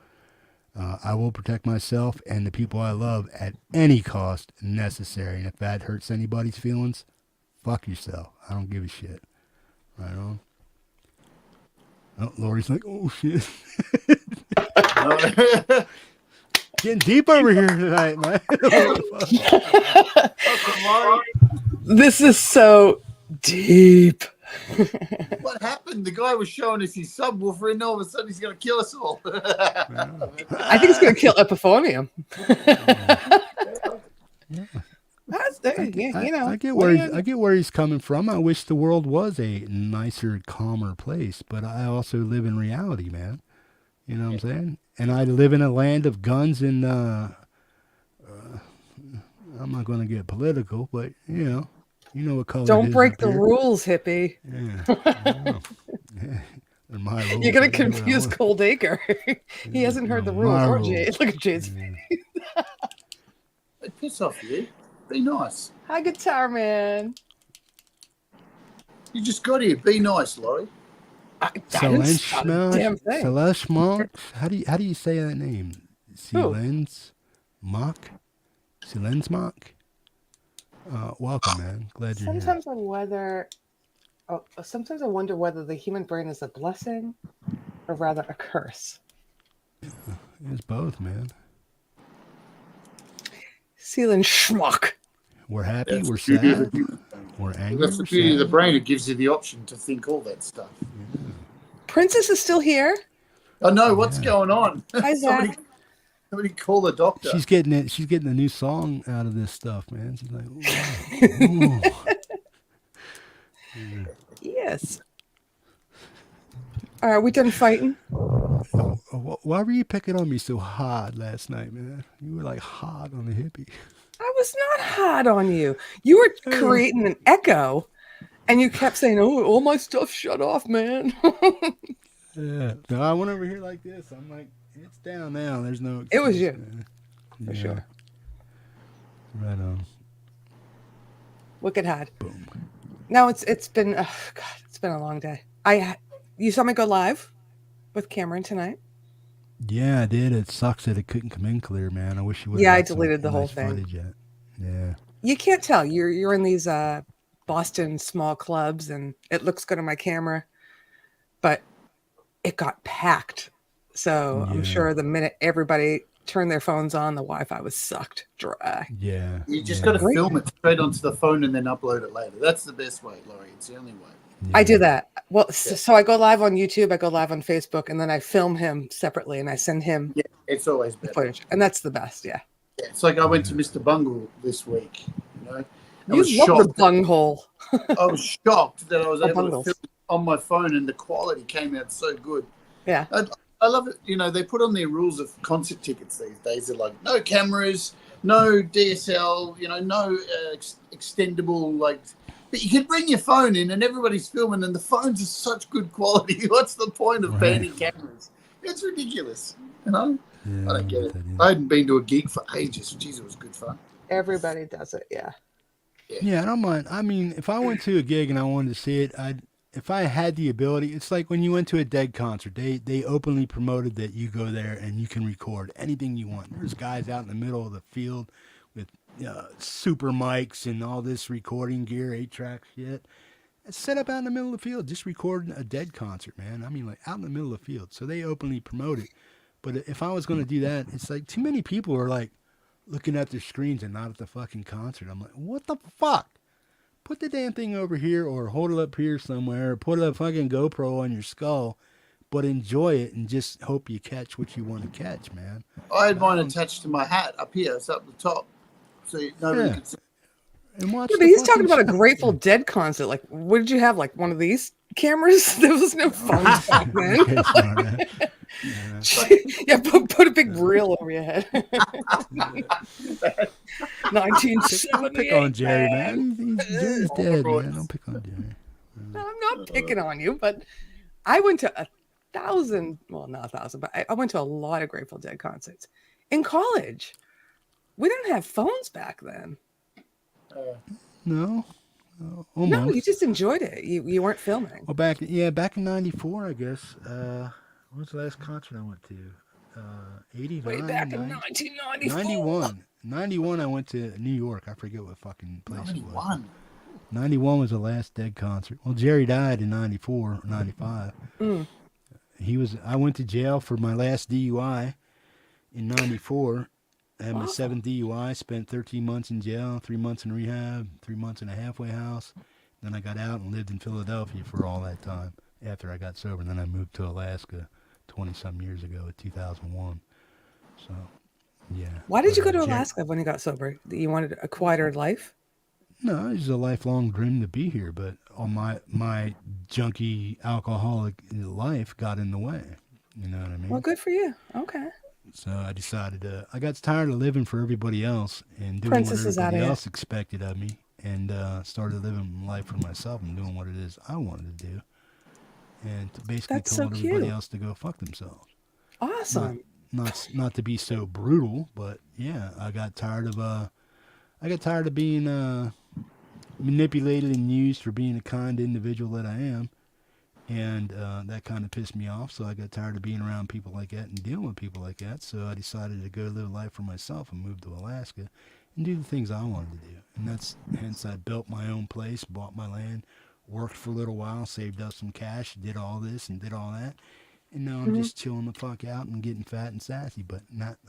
I will protect myself and the people I love at any cost necessary. And if that hurts anybody's feelings, fuck yourself. I don't give a shit. Right on. Oh, Laurie's like, oh shit. Getting deep over here tonight, man. This is so deep. What happened? The guy was showing us his subwoofer, and all of a sudden he's going to kill us all. I think it's going to kill Epiphonium. I get where he's coming from. I wish the world was a nicer, calmer place, but I also live in reality, man. You know what I'm saying? And I live in a land of guns and I'm not going to get political, but you know what color. Don't break the rules, hippie. Yeah. My rules, you're going to confuse Coldacre. He hasn't heard the rules. Or Jade. Look at Jade's face. Hey, piss off, you. Be nice. Hi, Guitar Man. You just got here. Be nice, Laurie. Celeste Monk. How do you say that name? Celeste Mock. Celeste Mock. Welcome, man. Glad you're here. Sometimes I wonder whether the human brain is a blessing or rather a curse. It's both, man. Sealing schmuck. We're happy. We're sad. We're angry. That's the beauty of the brain. It gives you the option to think all that stuff. Yeah. Princess is still here. Oh no! What's going on? Hi, Zach. Somebody call the doctor. She's getting it. She's getting a new song out of this stuff, man. She's like, ooh. Yeah. Yes. All right, we done fighting? Why were you picking on me so hard last night, man? You were like hard on the hippie. I was not hard on you. You were creating an echo, and you kept saying, "Oh, all my stuff shut off, man." Yeah. No, I went over here like this. I'm like, it's down now. There's no excuse, it was you. Man. For sure. Right on. Wicked hard. Boom. No, it's been a long day. You saw me go live with Cameron tonight. Yeah, I did. It sucks that it couldn't come in clear, man. I wish you would have Yeah, I got some deleted the whole nice thing. footage yet. Yeah. You can't tell. You're in these Boston small clubs, and it looks good on my camera, but it got packed. So I'm Yeah. sure the minute everybody turned their phones on, the Wi-Fi was sucked dry. Yeah. You just yeah. got to Great. film it straight onto the phone and then upload it later. That's the best way, Laurie. It's the only way. I do Yeah. that. Well, so I go live on YouTube, I go live on Facebook, and then I film him separately, and I send him Yeah, it's always the better. footage, and that's the best. Yeah, Yeah, it's like I went to Mr. Bungle this week. You know, I you was love the shocked. bunghole. I was shocked that I was Oh, able bungles. to film on my phone, and the quality came out so good. Yeah, I love it. You know, they put on their rules of concert tickets these days. They're like, no cameras, no DSL, you know, no extendable, like, but you can bring your phone in and everybody's filming and the phones are such good quality. What's the point of banning cameras? It's ridiculous. You know, Yeah, I don't get it. that is. I hadn't been to a gig for ages. Jeez, it was good fun. everybody does it. Yeah, Yeah, I don't mind. I mean, if I went to a gig and I wanted to see it, if I had the ability, it's like when you went to a Dead concert. They openly promoted that you go there and you can record anything you want. There's guys out in the middle of the field with super mics and all this recording gear, 8-track shit. It's set up out in the middle of the field, just recording a Dead concert, man. I mean, like out in the middle of the field. So they openly promote it. But if I was going to do that, it's like too many people are like looking at their screens and not at the fucking concert. I'm like, what the fuck? Put the damn thing over here or hold it up here somewhere or put a fucking GoPro on your skull, but enjoy it and just hope you catch what you want to catch, man. I had mine attached to my hat up here. It's up the top. So nobody Yeah. can see. And watch yeah, the but he's talking fucking about a show. Grateful Dead concert. Like, what did you have? Like one of these cameras? There was no phones back then. Okay, it's not that. Yeah, put a big reel over your head. Don't pick on 1978. Jerry, man. Jerry's dead, man. Don't pick on Jerry. No, I'm not picking on you, but I went to 1,000. Well, not 1,000, but I went to a lot of Grateful Dead concerts in college. We didn't have phones back then. No, almost. No, you just enjoyed it. You weren't filming. Well, back in '94, I guess. What was the last concert I went to? 89, Way back in 90, 1994. 91, I went to New York. I forget what fucking place it was. 91. 91 was the last Dead concert. Well, Jerry died in 94 or 95. I went to jail for my last DUI in 94. I had my 7th DUI, spent 13 months in jail, 3 months in rehab, 3 months in a halfway house. Then I got out and lived in Philadelphia for all that time after I got sober. And then I moved to Alaska 20-some years ago in 2001. So, yeah. Why did you go to Jerry- Alaska when you got sober? You wanted a quieter life? No, it's a lifelong dream to be here, but all my junky alcoholic life got in the way. You know what I mean? Well, good for you. Okay. So I decided I got tired of living for everybody else and doing Princess what is outta everybody here. else expected of me, and started living life for myself and doing what it is I wanted to do, and basically That's so told everybody cute. else to go fuck themselves. Awesome. Not to be so brutal, but yeah, I got tired of being manipulated and used for being a kind individual that I am. And that kind of pissed me off, so I got tired of being around people like that and dealing with people like that. So I decided to go live life for myself and move to Alaska and do the things I wanted to do. And hence I built my own place, bought my land, worked for a little while, saved up some cash, did all this and did all that. And now I'm just chilling the fuck out and getting fat and sassy. But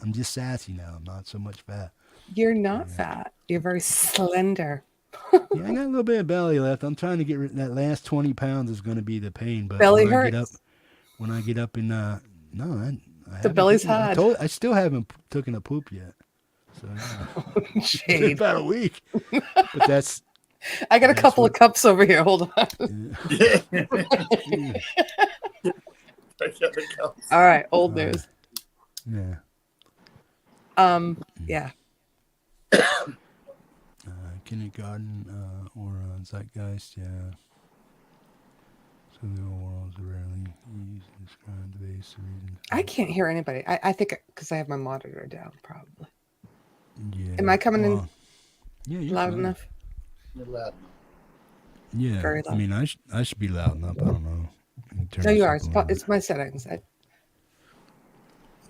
I'm just sassy now. I'm not so much fat. You're not fat. You're very slender. Yeah, I got a little bit of belly left. I'm trying to get rid. That last 20 pounds is going to be the pain. But Belly when hurts. I get up in no, I The haven't belly's taken- hard. I still haven't taken a poop yet. So yeah. It's been Jade. about a week. But that's I got a That's couple what- of cups over here. Hold on. Yeah. All right. Old news. yeah. Yeah. Kindergarten or zeitgeist, yeah. So the whole world's rarely used to describe the base reason. I can't hear anybody. I think because I have my monitor down, probably. Yeah. Am I coming in Yeah, you're loud fine. enough? You're loud enough. Yeah, Very I loud? mean, I should be loud enough. I don't know. turn No, you this are. up a little bit. It's my settings.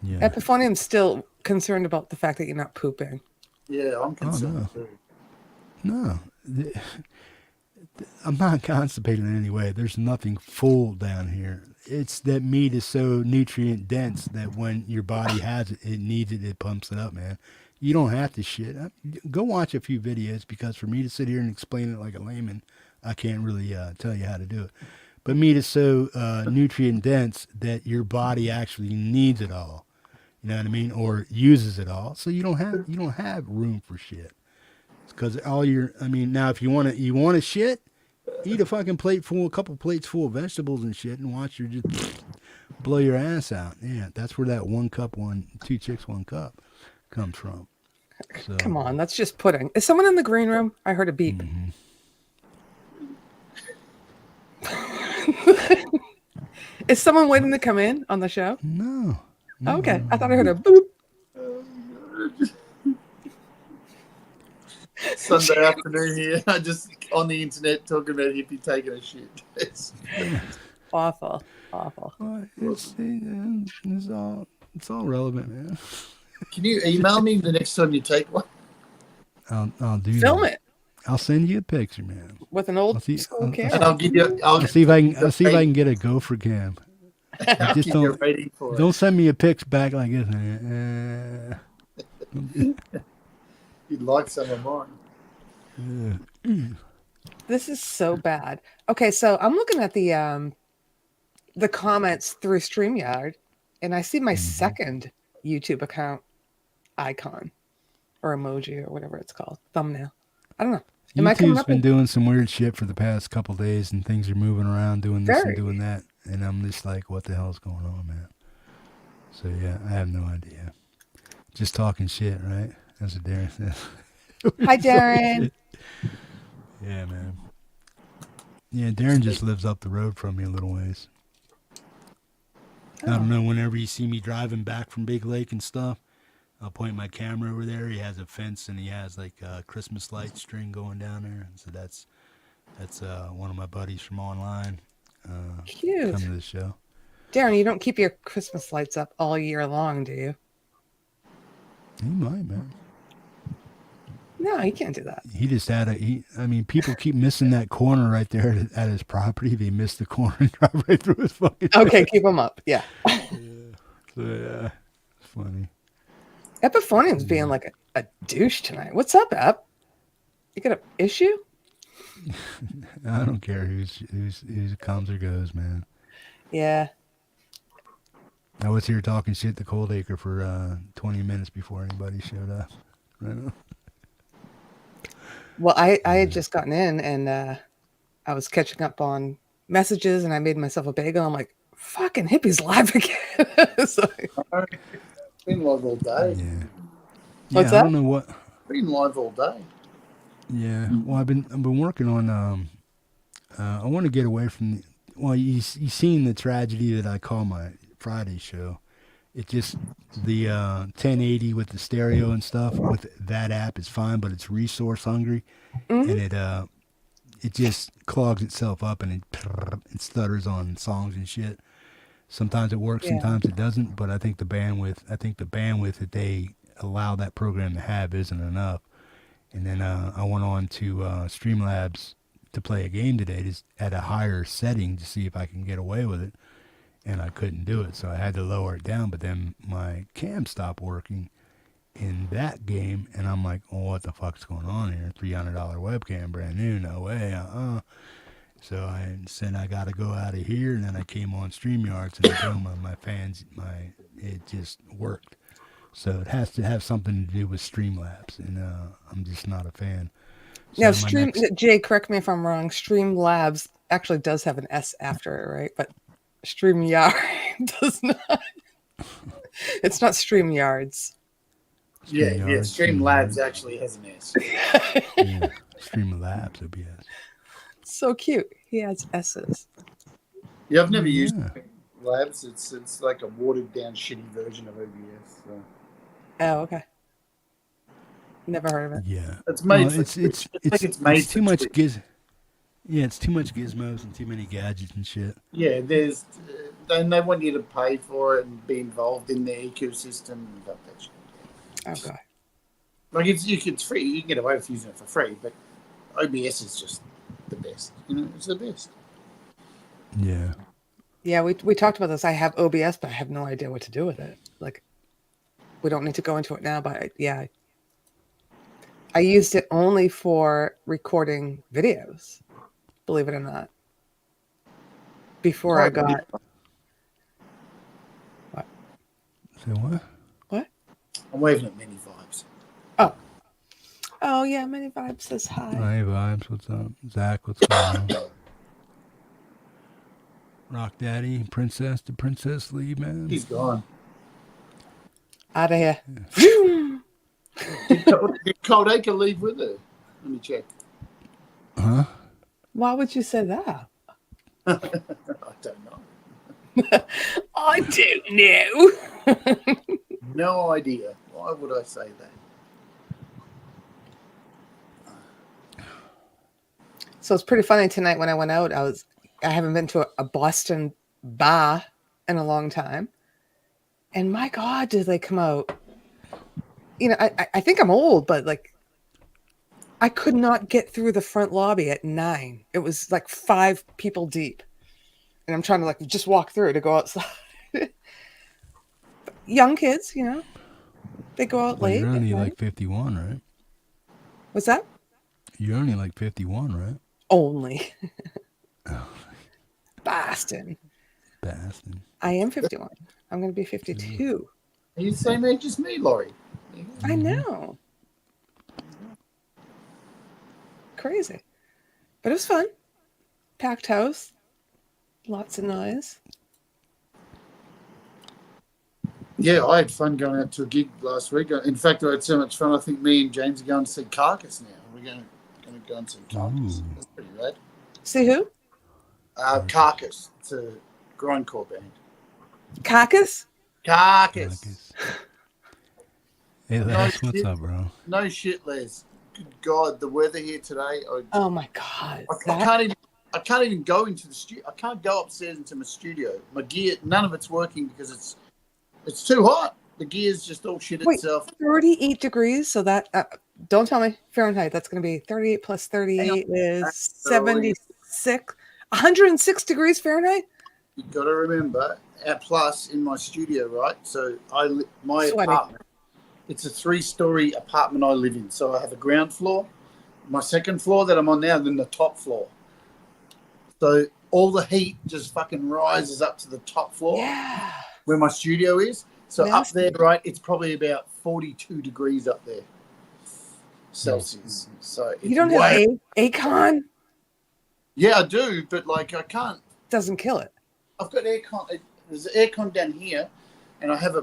Yeah. Epiphonium's still concerned about the fact that you're not pooping. Yeah, I'm concerned no. too. No. I'm not constipated in any way. There's nothing full down here. It's that meat is so nutrient dense that when your body has it, it needs it, it pumps it up, man. You don't have to shit. Go watch a few videos, because for me to sit here and explain it like a layman, I can't really tell you how to do it. But meat is so nutrient dense that your body actually needs it all. You know what I mean? Or uses it all. So you don't have room for shit. Because now if you want to shit, eat a fucking a couple plates full of vegetables and shit, and watch your just blow your ass out. Yeah, that's where that 2 chicks, 1 cup comes from. So, Come on, that's just pudding. Is someone in the green room? I heard a beep. Is someone waiting to come in on the show? No. Oh, okay, I thought I heard a boop. Sunday afternoon here, I just on the internet talking about hippie taking a shit. Awful. Well, it's all relevant, man. Can you email me the next time you take one? I'll do Film that. it I'll send you a picture, man. with an old school And camera. I'll give you. I'll see if I can get a gopher cam. I'll Just give you a rating for don't it. send me a pics back like this. You'd like some of mine. This is so bad. Okay, so I'm looking at the comments through StreamYard, and I see my second YouTube account icon or emoji or whatever it's called, thumbnail. I don't know. Am I coming YouTube's up been with- doing some weird shit for the past couple days, and things are moving around, doing this Very. and doing that, and I'm just like, what the hell's going on, man? So yeah, I have no idea. Just talking shit, right? That's what Darren says. Hi, Darren. Yeah, man. Yeah, Darren just lives up the road from me a little ways. I don't know, whenever you see me driving back from Big Lake and stuff, I'll point my camera over there. He has a fence, and he has like a Christmas light string going down there. So that's one of my buddies from online Cute. come to the show. Darren, you don't keep your Christmas lights up all year long, do you? He might, man. No, you can't do that. He just had people keep missing that corner right there at his property. They missed the corner and drive right through his fucking Okay, keep them up. Yeah. So yeah, it's funny. Epiphonium's being like a douche tonight. What's up, Ep? You got an issue? I don't care who comes or goes, man. Yeah. I was here talking shit to Coldacre for 20 minutes before anybody showed up. Right. Well, I had just gotten in, and I was catching up on messages, and I made myself a bagel. I'm like, fucking hippie's live again. So, Been live all day. Yeah. What's I that? don't know what. Been live all day. Yeah. Well, I've been working on. I want to get away from. You seen the tragedy that I call my Friday show. It just the 1080 with the stereo and stuff with that app is fine, but it's resource hungry, and it just clogs itself up, and it stutters on songs and shit. Sometimes it works, sometimes it doesn't. But I think the bandwidth that they allow that program to have isn't enough. And then I went on to Streamlabs to play a game today, just at a higher setting to see if I can get away with it. And I couldn't do it, so I had to lower it down. But then my cam stopped working in that game, and I'm like, oh, what the fuck's going on here? $300 webcam, brand new, no way, So I said I got to go out of here, and then I came on StreamYards, and boom, it just worked. So it has to have something to do with Streamlabs, and I'm just not a fan. So now, Jay, correct me if I'm wrong. Streamlabs actually does have an S after it, right? But StreamYard does not. It's not StreamYards. Yeah, Streamlabs actually has an S. Yeah, Streamlabs, OBS. So cute. He has S's. Yeah, I've never used Labs. It's like a watered down, shitty version of OBS. So. Oh, okay. Never heard of it. Yeah, It's made. Well, for, it's like it's made too for much Twitch. Yeah, it's too much gizmos and too many gadgets and shit. Yeah, there's. They want you to pay for it and be involved in their ecosystem and that shit. Oh god. Like it's free. You can get away with using it for free, but OBS is just the best. It's the best. Yeah. Yeah, we talked about this. I have OBS, but I have no idea what to do with it. Like, we don't need to go into it now, but yeah, I used it only for recording videos. Believe it or not. Before I got what? So what? What? I'm waving at many vibes. Oh yeah, Many Vibes says hi. Hey, Vibes, what's up? Zach, what's going on? Rock Daddy, Princess, did Princess leave, man? He's gone. Out of here. Did Cold Acre leave with her? Let me check. Huh? Why would you say that? I don't know. I don't know. No idea. Why would I say that? So it's pretty funny tonight when I went out. I haven't been to a Boston bar in a long time. And my God, did they come out? I think I'm old, but like, I could not get through the front lobby at 9. It was like 5 people deep. And I'm trying to like just walk through to go outside. Young kids, they go out Well, late. you're only at night. like 51, right? What's that? You're only like 51, right? Only. Boston. Bastard. I am 51. I'm going to be 52. Are you the same age as me, Laurie? I know. Crazy. But it was fun. Packed house. Lots of noise. Yeah, I had fun going out to a gig last week. In fact, I had so much fun. I think me and James are going to see Carcass now. We're going to go and see Carcass. Ooh. That's pretty rad. See who? Carcass. It's a grindcore band. Carcass? Carcass. Hey, Les, what's shit. up, bro? No shit, Les. Good God, the weather here today. Oh my God. I can't even go into the studio. I can't go upstairs into my studio. My gear, none of it's working because it's too hot. The gear's just all shit itself. 38 degrees. So that, don't tell me Fahrenheit. That's going to be 38 plus 38 is 76. 106 degrees Fahrenheit? You got to remember, plus in my studio, right? So my Sweaty. apartment, it's a 3-story apartment I live in. So I have a ground floor, my second floor that I'm on now, and then the top floor. So all the heat just fucking rises up to the top floor. Yeah. Where my studio is. So Nasty. up there, right, it's probably about 42 degrees up there, Celsius. So it's You don't have Acon? Yeah, I do, but like I can't. Doesn't kill it. I've got aircon. There's aircon down here, and I have a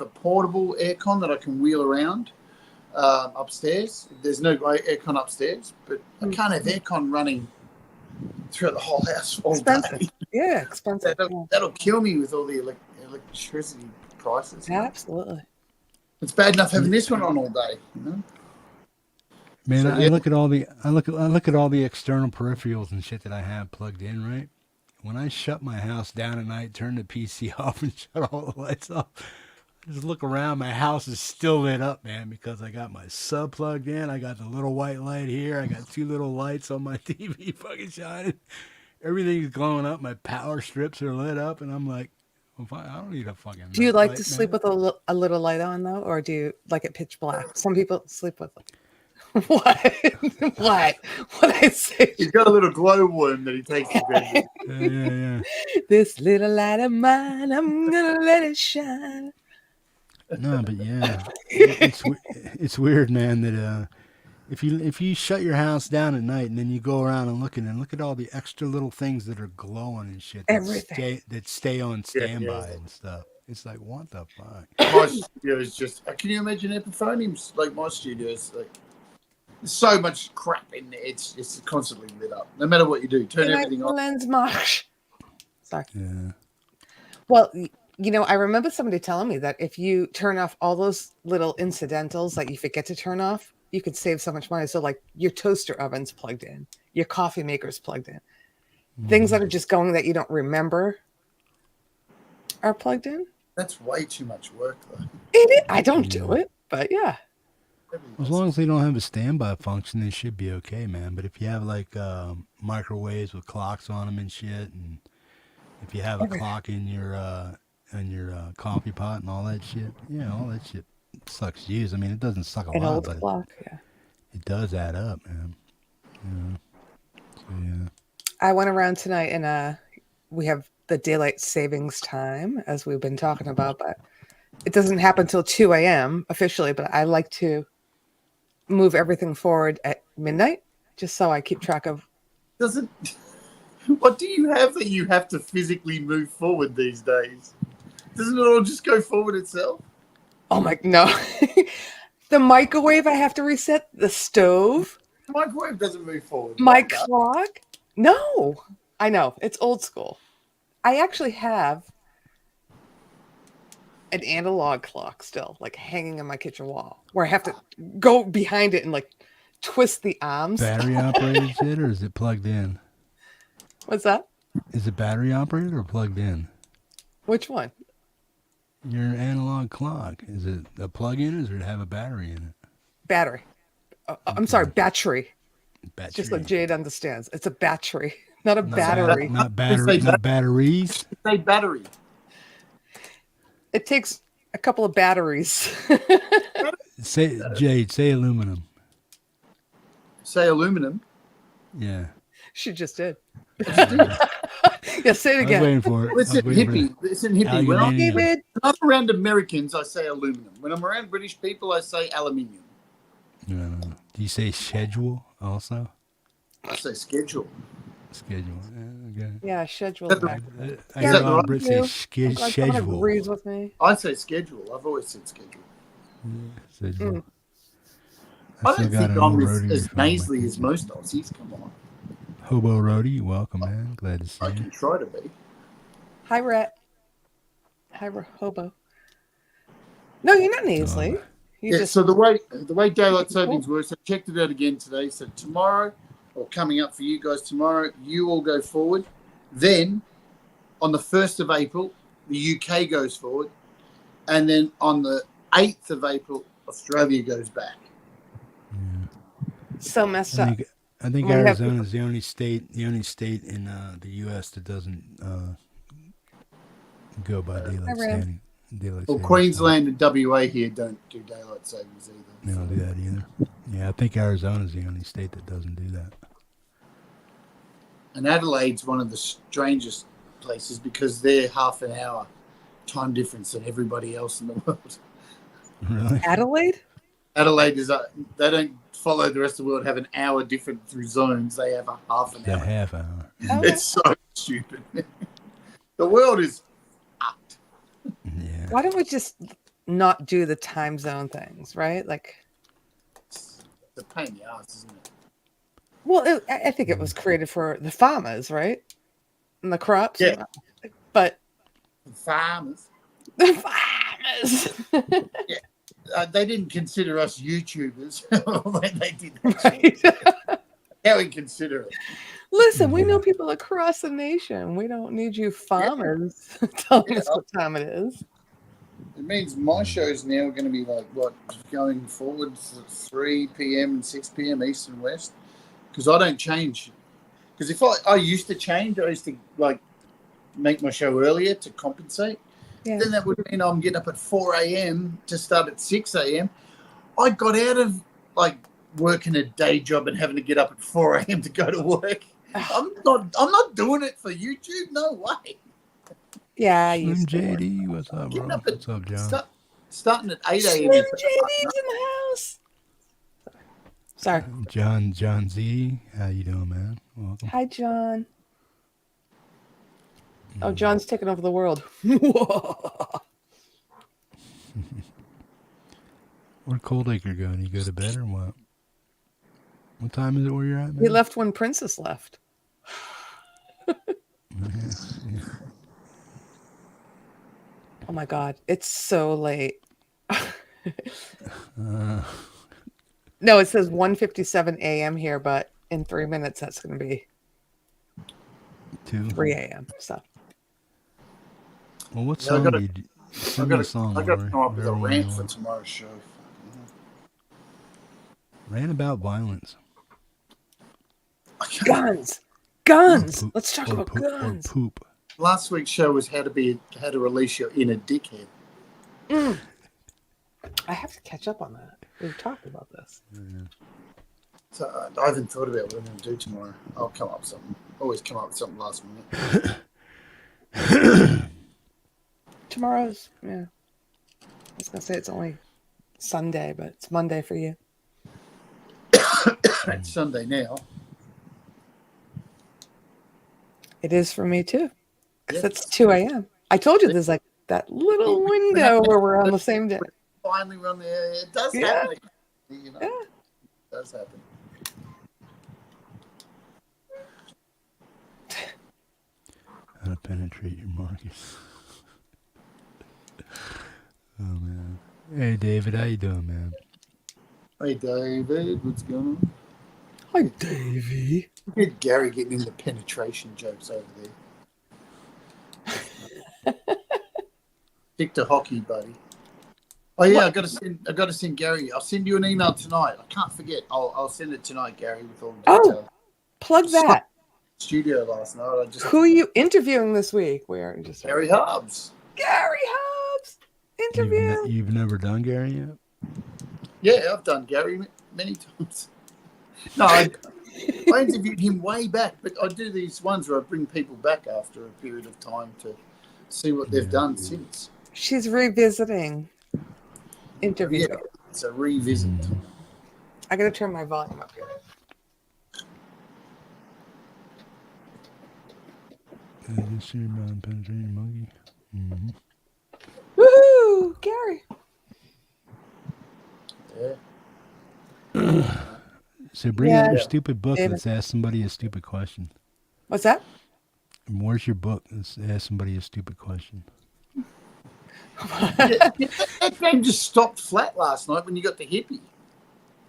portable aircon that I can wheel around upstairs. There's no aircon upstairs, but I can't have aircon running throughout the whole house all Expensive. day. Yeah, expensive. That'll kill me with all the electricity prices. Absolutely. It's bad enough having this one on all day. Man, So, I yeah. look at all the external peripherals and shit that I have plugged in, right? When I shut my house down at night, turn the PC off and shut all the lights off, I just look around, my house is still lit up, man, because I got my sub plugged in, I got the little white light here, I got 2 little lights on my TV fucking shining. Everything's glowing up, my power strips are lit up, and I'm like, well, I don't need a fucking Do you like light, to sleep man. with a little light on, though? Or do you like it pitch black? Some people sleep with what? What? What I say? He's got a little glowworm that he takes to bed with. Yeah. This little light of mine, I'm gonna let it shine. No, but yeah, it's weird, man. That if you shut your house down at night and then you go around and look at all the extra little things that are glowing and shit that stay on standby and stuff. It's like, what the fuck? My studio is just. Can you imagine Epiphonium's? Like my studio is like. There's so much crap in there. It's constantly lit up. No matter what you do, turn everything on. Lens marsh. Sorry. Yeah. Well, I remember somebody telling me that if you turn off all those little incidentals that you forget to turn off, you could save so much money. So like your toaster oven's plugged in, your coffee maker's plugged in. Things that are just going that you don't remember are plugged in. That's way too much work, though. I don't do it, but yeah. As long as they don't have a standby function, they should be okay, man. But if you have like microwaves with clocks on them and shit, and if you have a clock in your coffee pot and all that shit, yeah, all that shit sucks to use. I mean, it doesn't suck a An lot, old but clock, yeah. it does add up, man. So, yeah. I went around tonight and we have the daylight savings time as we've been talking about, but it doesn't happen until 2 a.m. officially, but I like to move everything forward at midnight just so I keep track of. Doesn't. What do you have that you have to physically move forward these days? Doesn't it all just go forward itself? Oh my, no. The microwave I have to reset, the stove, The microwave doesn't move forward. my Mine does. clock. No, I know it's old school. I actually have an analog clock still, like hanging on my kitchen wall, where I have to go behind it and like twist the arms. Battery operated shit, or is it plugged in? What's that? Is it battery operated or plugged in? Which one? Your analog clock, is it a plug-in, or does it have a battery in it? Battery. I'm sorry, battery. Battery. Just so Jade understands, it's a battery, not a battery. Not battery. Not batteries. Say battery. It takes a couple of batteries. Say Jade. Say aluminum. Say aluminum. Yeah. She just did. Yeah, say it I was again. waiting for it. Listen, hippie. Listen, hippie. When Aluminium. David, I'm around Americans, I say aluminum. When I'm around British people, I say aluminium. No. Do you say schedule also? I say schedule. Schedule. Yeah, okay. yeah, schedule. That's back. I Is hear that all right? Brits You. say I'm glad someone schedule. agrees with me. I say schedule. I've always said schedule. Schedule. I still don't got think an I'm old as rotary phone, nasally like- as most Aussies. Come on. Hobo Roadie, welcome, man. Glad to see I you. can try to be. Hi, Rhett. Hi, Hobo. No, you're not nasally. You Yeah, just so the way daylight savings works, I checked it out again today. So tomorrow, or coming up for you guys tomorrow, you all go forward. Then on the 1st of April, the UK goes forward. And then on the 8th of April, Australia goes back. so messed up. I think We have- Arizona is the only state in the U.S. that doesn't go by daylight Ram. daylight Well, savings Queensland and WA here don't do daylight savings either. They don't do that either. Yeah, I think Arizona is the only state that doesn't do that. And Adelaide's one of the strangest places because they're half an hour time difference than everybody else in the world. Really? Adelaide? Adelaide is they don't follow the rest of the world, have an hour different through zones. They have a half an A hour. half hour. Oh, It's so stupid. The world is fucked. Yeah. why don't we just not do the time zone things, right? Like, It's a pain in the ass, isn't it? well, I think it was created for the farmers, right? And the crops. Yeah. But The farmers, the farmers. they didn't consider us YouTubers when they did that. Right. How inconsiderate. Listen, we know people across the nation. We don't need you farmers telling us what time it is. It means my show's now going to be like, what, going forward for 3 p.m. and 6 p.m. East and West? Because I don't change. Because if I used to change, I used to like make my show earlier to compensate. Yeah. Then that would mean I'm getting up at 4 a.m. to start at 6 a.m. I got out of like working a day job and having to get up at 4 a.m. to go to work. I'm not doing it for YouTube. No way. Yeah, I Slim used to. JD, what's up, bro? Getting up at What's up, John? starting at 8 Slim a.m. JD's in the house. Sorry. John Z, how you doing, man? Welcome. Hi, John. Oh, John's taking over the world. Where'd Coldacre go? Did he go to bed or what? What time is it where you're at, man? He left when Princess left. Oh my God, it's so late. No, it says 1:57 a.m. here, but in 3 minutes that's going to be 2. 3 a.m. So Well, what Yeah, I song gotta- do you do? I Send me a got song, to Laurie. come up with a Whatever rant you for want. tomorrow's show. Rant about violence. guns. Poop, Let's talk or about poop, or guns. poop. Last week's show was how to release your inner dickhead. I have to catch up on that. We've talked about this. So I haven't thought about what I'm going to do tomorrow. I'll come up with something. Always come up with something last minute. Tomorrow's, yeah. I was going to say it's only Sunday, but it's Monday for you. It's Sunday now. It is for me too. Because Yes. it's 2 a.m. I told you there's like that little window where we're on the same day. Finally run there. It does Yeah. happen. You know, Yeah. It does happen. How to penetrate your Marcus. Oh man. Hey David, how you doing, man? Hey, David, what's going on? Hi, Davey. Look at Gary getting into penetration jokes over there. Stick to hockey, buddy. Oh yeah, I got to send Gary. I'll send you an email tonight. I can't forget. I'll send it tonight, Gary, with all the details. Plug that. Studio last night. I just Who are you interviewing this week? Where just Gary Hobbs. Gary Hobbs interview. You've never done Gary yet? Yeah, I've done Gary many times. No, I interviewed him way back, but I do these ones where I bring people back after a period of time to see what they've done since. She's revisiting interview. Yeah, it's a revisit. I gotta turn my volume up here. This is about penetrating monkey. Mm-hmm. Woohoo! Gary. Yeah. So bring out your Yeah. stupid book. David. Let's ask somebody a stupid question. What's that? Where's your book? Let's ask somebody a stupid question. That game just stopped flat last night when you got the hippie.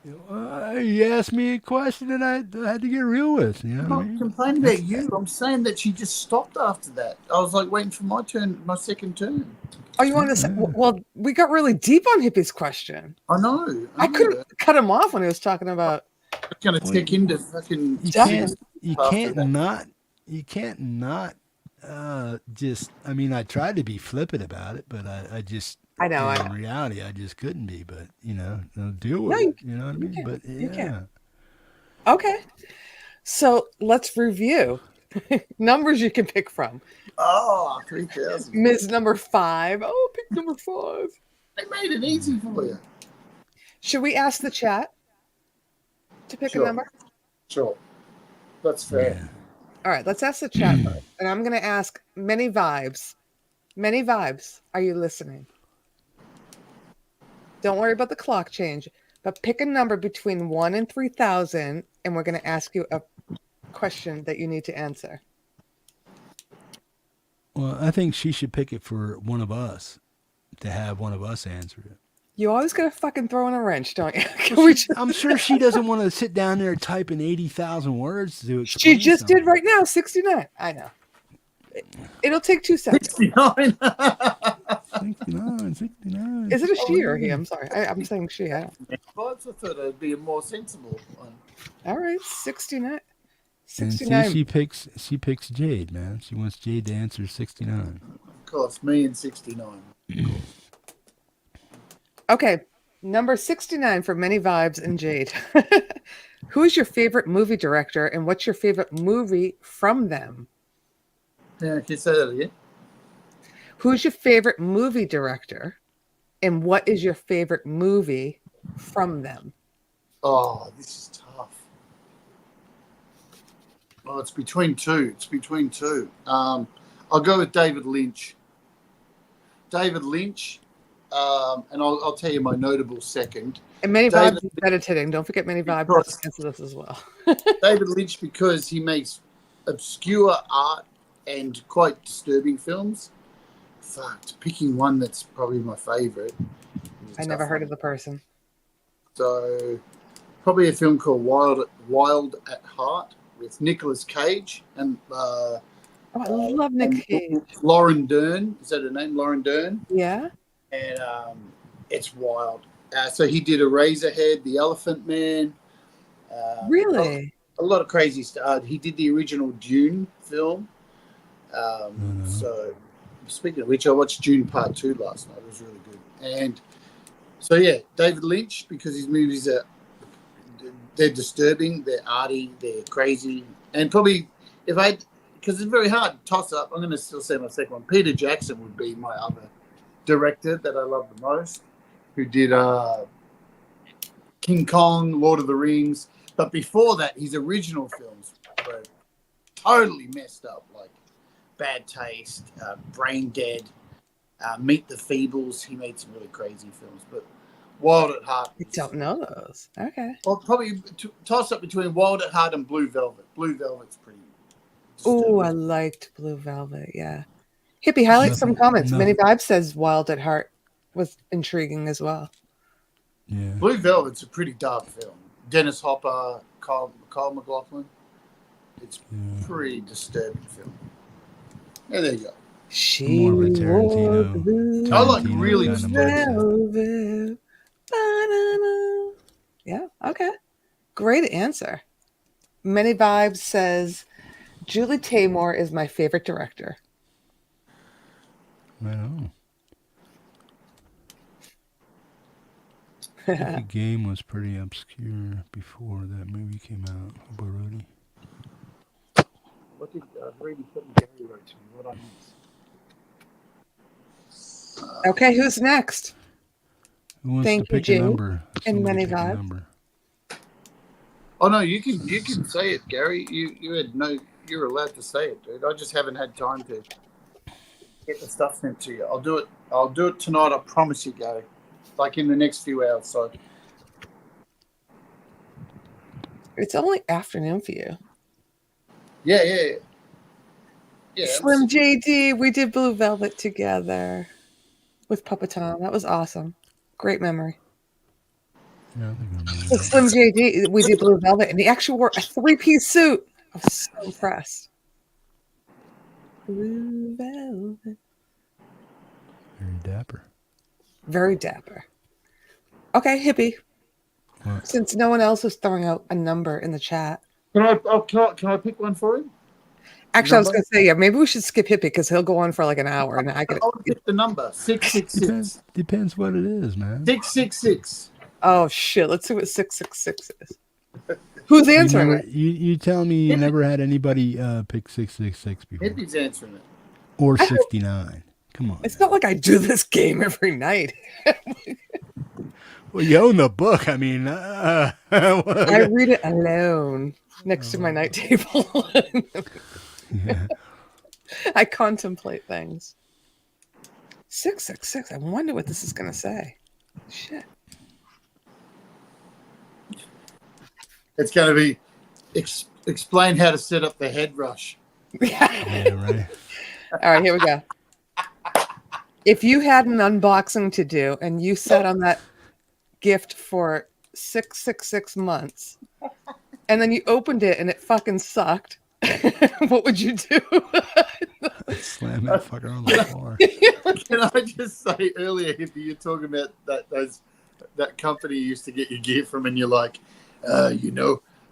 You asked me a question and I had to get real with. You know I'm what I not mean? complaining about you. I'm saying that she just stopped after that. I was like waiting for my turn, my second turn. Oh, you want to say? Well, we got really deep on Hippie's question. I know. I couldn't cut him off when he was talking about. I'm going to take into fucking. You can't not just. I mean, I tried to be flippant about it, but I just. I know. In reality, I just couldn't be. But deal with it. You know what I mean? But You yeah. can. Okay. So let's review numbers you can pick from. Oh, 3,000. Ms. number 5. Oh, pick number 5. They made it easy for you. Should we ask the chat to pick a number? Sure. That's fair. Yeah. All right, let's ask the chat first. And I'm going to ask Many Vibes. Many Vibes, are you listening? Don't worry about the clock change, but pick a number between 1 and 3,000, and we're going to ask you a question that you need to answer. Well, I think she should pick it for one of us to have one of us answer it. You always got to fucking throw in a wrench, don't you? Can we just... I'm sure she doesn't want to sit down there typing 80,000 words to explain She just something. did right now, 69. I know. It'll take 2 seconds. 69. 69. Is it a she or he? I'm sorry. I'm saying she. I don't. I thought it'd be a more sensible one. All right, 69. And 69. see, she picks Jade, man. She wants Jade to answer 69. Of course, me and 69. Okay, number 69 for Many Vibes and Jade. Who is your favorite movie director, and what's your favorite movie from them? Yeah, can you say that again? Who's your favorite movie director, and what is your favorite movie from them? Oh, this is tough. Well, it's between two. I'll go with David Lynch. And I'll tell you my notable second. And Many David- Vibes is meditating. Don't forget Many Vibes course. to answer this as well. David Lynch, because he makes obscure art and quite disturbing films. Fuck, picking one that's probably my favorite. I never heard of the person. So probably a film called Wild at Heart with Nicolas Cage and Oh, I love Nick Cage. Lauren Dern. Is that her name, Lauren Dern? Yeah. And it's wild. So he did Eraserhead, The Elephant Man. Really? A lot of crazy stuff. He did the original Dune film. So, speaking of which, I watched Dune Part 2 last night. It was really good. And so, yeah, David Lynch, because his movies they're disturbing, they're arty, they're crazy. And probably, because it's very hard to toss up, I'm going to still say my second one. Peter Jackson would be my other director that I love the most, who did King Kong, Lord of the Rings. But before that, his original films were totally messed up, like Bad Taste, Brain Dead, Meet the Feebles. He made some really crazy films, but Wild at Heart. I don't know those. Okay. Well, probably toss up between Wild at Heart and Blue Velvet. Blue Velvet's pretty. Oh, I liked Blue Velvet. Yeah. Hippie, highlight some comments. Many Vibes says Wild at Heart was intriguing as well. Yeah. Blue Velvet's a pretty dark film. Dennis Hopper, Kyle MacLachlan. It's a pretty disturbing film. Yeah, there you go. More of a Tarantino. I like Tarantino really kind of disturbing. mindset. Yeah, okay. Great answer. Many Vibes says Julie Taymor is my favorite director. Right on. The game was pretty obscure before that movie came out. Barodi. What did Brady put in Gary wrote to me? What I miss? Okay, who's next? Who wants Thank to pick you, a Jade, number? and Somebody Many pick a Vibes. number. Oh no, you can say it, Gary. You're allowed to say it, dude. I just haven't had time to get the stuff sent to you. I'll do it tonight. I promise you, Gary. Like in the next few hours. So It's only afternoon for you. yeah. Slim JD, we did Blue Velvet together with Papa Tom. That was awesome. Great memory. Yeah, I think I remember So that. Slim JD, we did Blue Velvet, and he actually wore a 3-piece suit. I was so impressed. Blue Velvet. Very dapper. Very dapper. Okay, Hippie. What? Since no one else is throwing out a number in the chat. Can I pick one for him? Actually, I was going to say, yeah, maybe we should skip Hippie because he'll go on for like an hour. And I could. I'll pick the number 666. Depends what it is, man. 666. Oh shit! Let's see what 666 is. Who's answering it? You tell me you never had anybody pick 666 before. Hippie's answering it. Or 69. Come on. It's not like I do this game every night. Well, you own the book. I mean, I read it alone next to my night table. yeah. I contemplate things. 666. I wonder what this is going to say. Shit. It's going to be explain how to set up the Headrush. Yeah, right. All right, here we go. If you had an unboxing to do and you sat on that gift for 666 months and then you opened it and it fucking sucked, what would you do? Slam that fucker on the floor. Can I just say earlier, if you're talking about that company you used to get your gear from, and you're like, I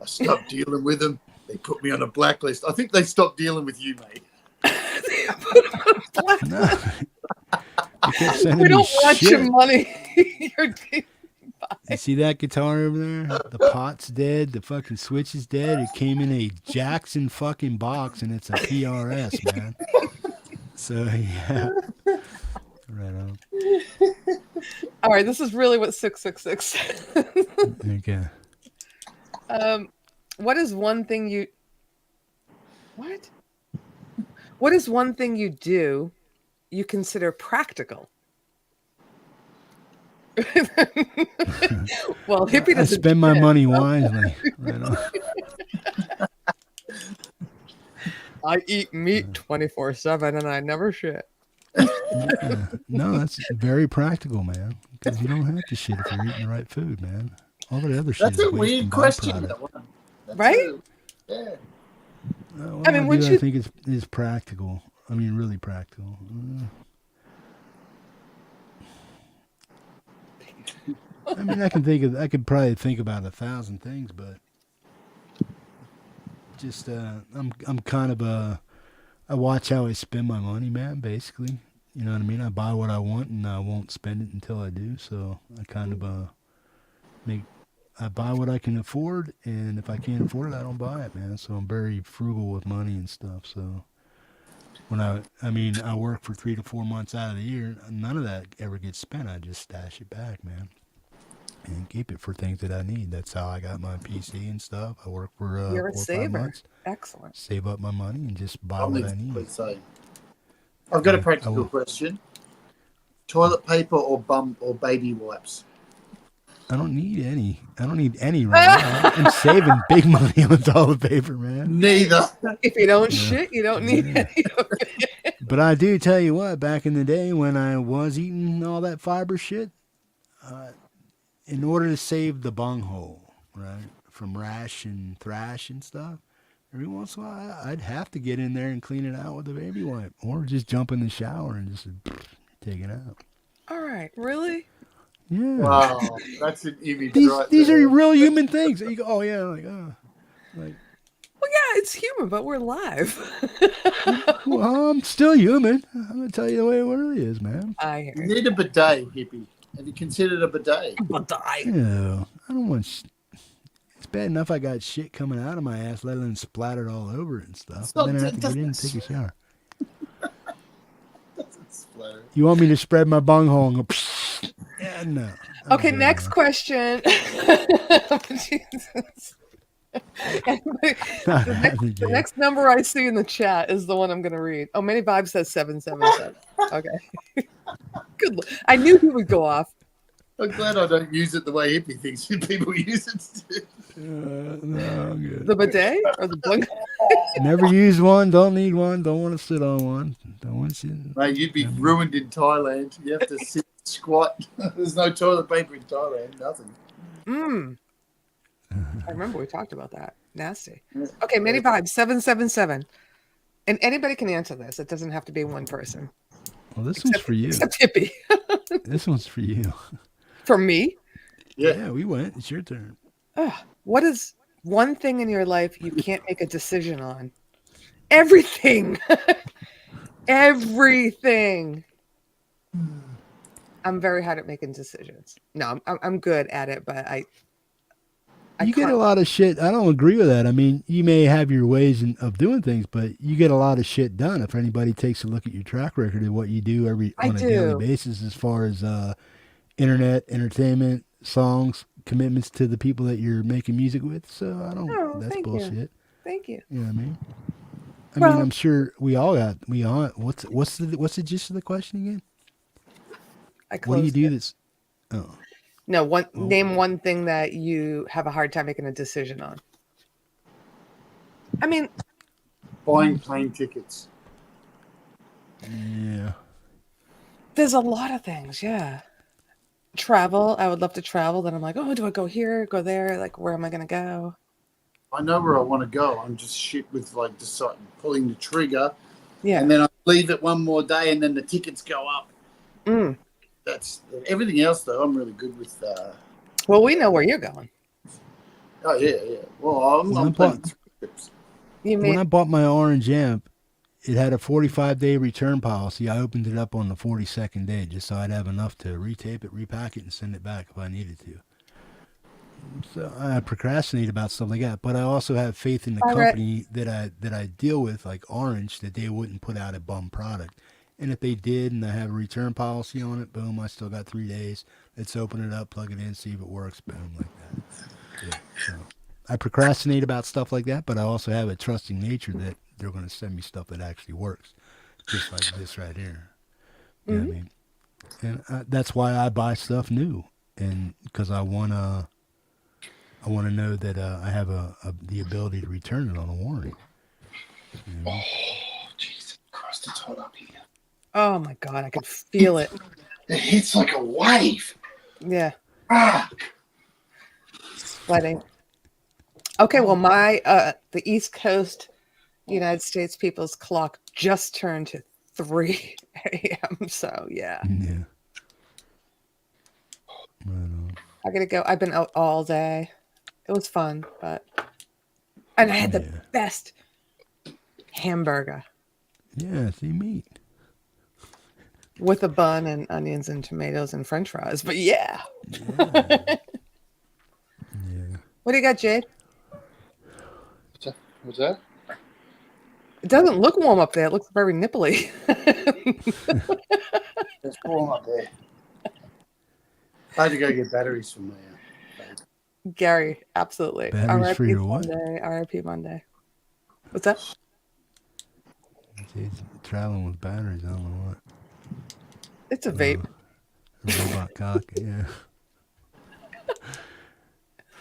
stopped dealing with them. They put me on a blacklist. I think they stopped dealing with you, mate. No. You kept sending We me don't want shit. your money. You see that guitar over there? The pot's dead. The fucking switch is dead. It came in a Jackson fucking box, and it's a PRS, man. So, yeah. Right on. All right, this is really what 666 Okay. What is one thing you... What? What is one thing you do you consider practical? Well, Hippie I doesn't spend my do money wisely. Right on. I eat meat 24/7 and I never shit. Yeah. No, that's very practical, man. Because you don't have to shit if you're eating the right food, man. All the other shit That's is a waste weird and question, byproduct. that one. That's Right? Yeah. Well, I mean, I would do. you- I think it's practical. I mean, really practical. I mean, I could probably think about 1,000 things, but just I'm kind of I watch how I spend my money, man. Basically, you know what I mean. I buy what I want, and I won't spend it until I do. So I kind of I buy what I can afford, and if I can't afford it, I don't buy it, man. So I'm very frugal with money and stuff. So when I work for 3 to 4 months out of the year, none of that ever gets spent. I just stash it back, man, and keep it for things that I need. That's how I got my PC and stuff. I work for You're a 4 or 5 saver. months, Excellent. save up my money, and just buy I'll what need I need. to say. I've got a practical question. Toilet paper or bum or baby wipes? I don't need any. I don't need any right now. I'm saving big money on toilet paper, man. Neither. If you don't shit, you don't need Yeah. any of it. But I do tell you what, back in the day when I was eating all that fiber shit, in order to save the bunghole, right, from rash and thrash and stuff, every once in a while I'd have to get in there and clean it out with a baby wipe, or just jump in the shower and just take it out. All right, really? Yeah. Wow, that's an image These right these there. are real human things. You go, oh yeah, like Well, yeah, it's human, but we're live. well, I'm still human. I'm gonna tell you the way it really is, man. I hear You you. need a bidet, hippie. Have you considered a bidet? But I. Yeah, I don't want. It's bad enough I got shit coming out of my ass, let alone splattered all over it and stuff. It's And not- then I have it to get in and doesn't- take a shower. That's flattering. You want me to spread my bunghole and go? Psh? Yeah, no. I don't Okay, do next that. question. Jesus. The next number I see in the chat is the one I'm going to read. Oh, Many Vibes says 777. Okay. Good. I knew he would go off. I'm glad I don't use it the way hippie thinks people use it. No, I'm good. The bidet or the bunk? Never used one. Don't need one. Don't want to sit on one. Don't want to sit. Mate, you'd be ruined in Thailand. You have to sit squat. There's no toilet paper in Thailand. Nothing. I remember we talked about that. Nasty. Okay, Many Vibes 777. And anybody can answer this. It doesn't have to be one person. Well, this one's for you. Except Hippie. This one's for you. For me? Yeah. We went. It's your turn. What is one thing in your life you can't make a decision on? Everything. Everything. I'm very hard at making decisions. No, I'm good at it, but I You get can't. a lot of shit. I don't agree with that. I mean, you may have your ways of doing things, but you get a lot of shit done. If anybody takes a look at your track record of what you do on a daily basis, as far as internet, entertainment, songs, commitments to the people that you're making music with. So I don't. Oh, that's thank you. bullshit. Thank you. You know what I mean? Well- I'm sure we all. What's the gist of the question again? I What do you closed do it. that's? Oh, No, name one thing that you have a hard time making a decision on. I mean, Buying plane tickets. yeah. there's a lot of things, yeah. Travel, I would love to travel. Then I'm like, oh, do I go here, go there? Like, where am I going to go? I know where I want to go. I'm just shit with like deciding, pulling the trigger, Yeah. and then I leave it one more day, and then the tickets go up. Mm. That's everything else, though. I'm really good with. Well, we know where you're going. Oh yeah. Well, I'm planning trips. You When mean I bought my orange amp, it had a 45-day return policy. I opened it up on the 42nd day just so I'd have enough to retape it, repack it, and send it back if I needed to. So I procrastinate about stuff like that, but I also have faith in the company that I deal with, like Orange, that they wouldn't put out a bum product. And if they did, and I have a return policy on it, boom, I still got 3 days. Let's open it up, plug it in, see if it works, boom, like that. Yeah, so I procrastinate about stuff like that, but I also have a trusting nature that they're going to send me stuff that actually works, just like this right here. You know what I mean? And that's why I buy stuff new, and because I want to know that I have the ability to return it on a warranty. You know? Oh, Jesus Christ! It's hot up here. oh my God, I could feel it. It hits like a wave. Yeah. Ah. Wedding. Okay, well, the East Coast United States people's clock just turned to 3 a.m. So yeah, Yeah. Right on. I gotta go. I've been out all day. It was fun, and I had the Yeah. best hamburger Yeah, see meat. with a bun and onions and tomatoes and French fries. But yeah, Yeah. Yeah. what do you got, Jade? What's that? It doesn't look warm up there. It looks very nipply. It's warm up there. I had to go get batteries from there. Gary, absolutely. Batteries for your what? Monday. RIP Monday. What's that? He's traveling with batteries. I don't know what. It's a vape. Robot cock. Yeah.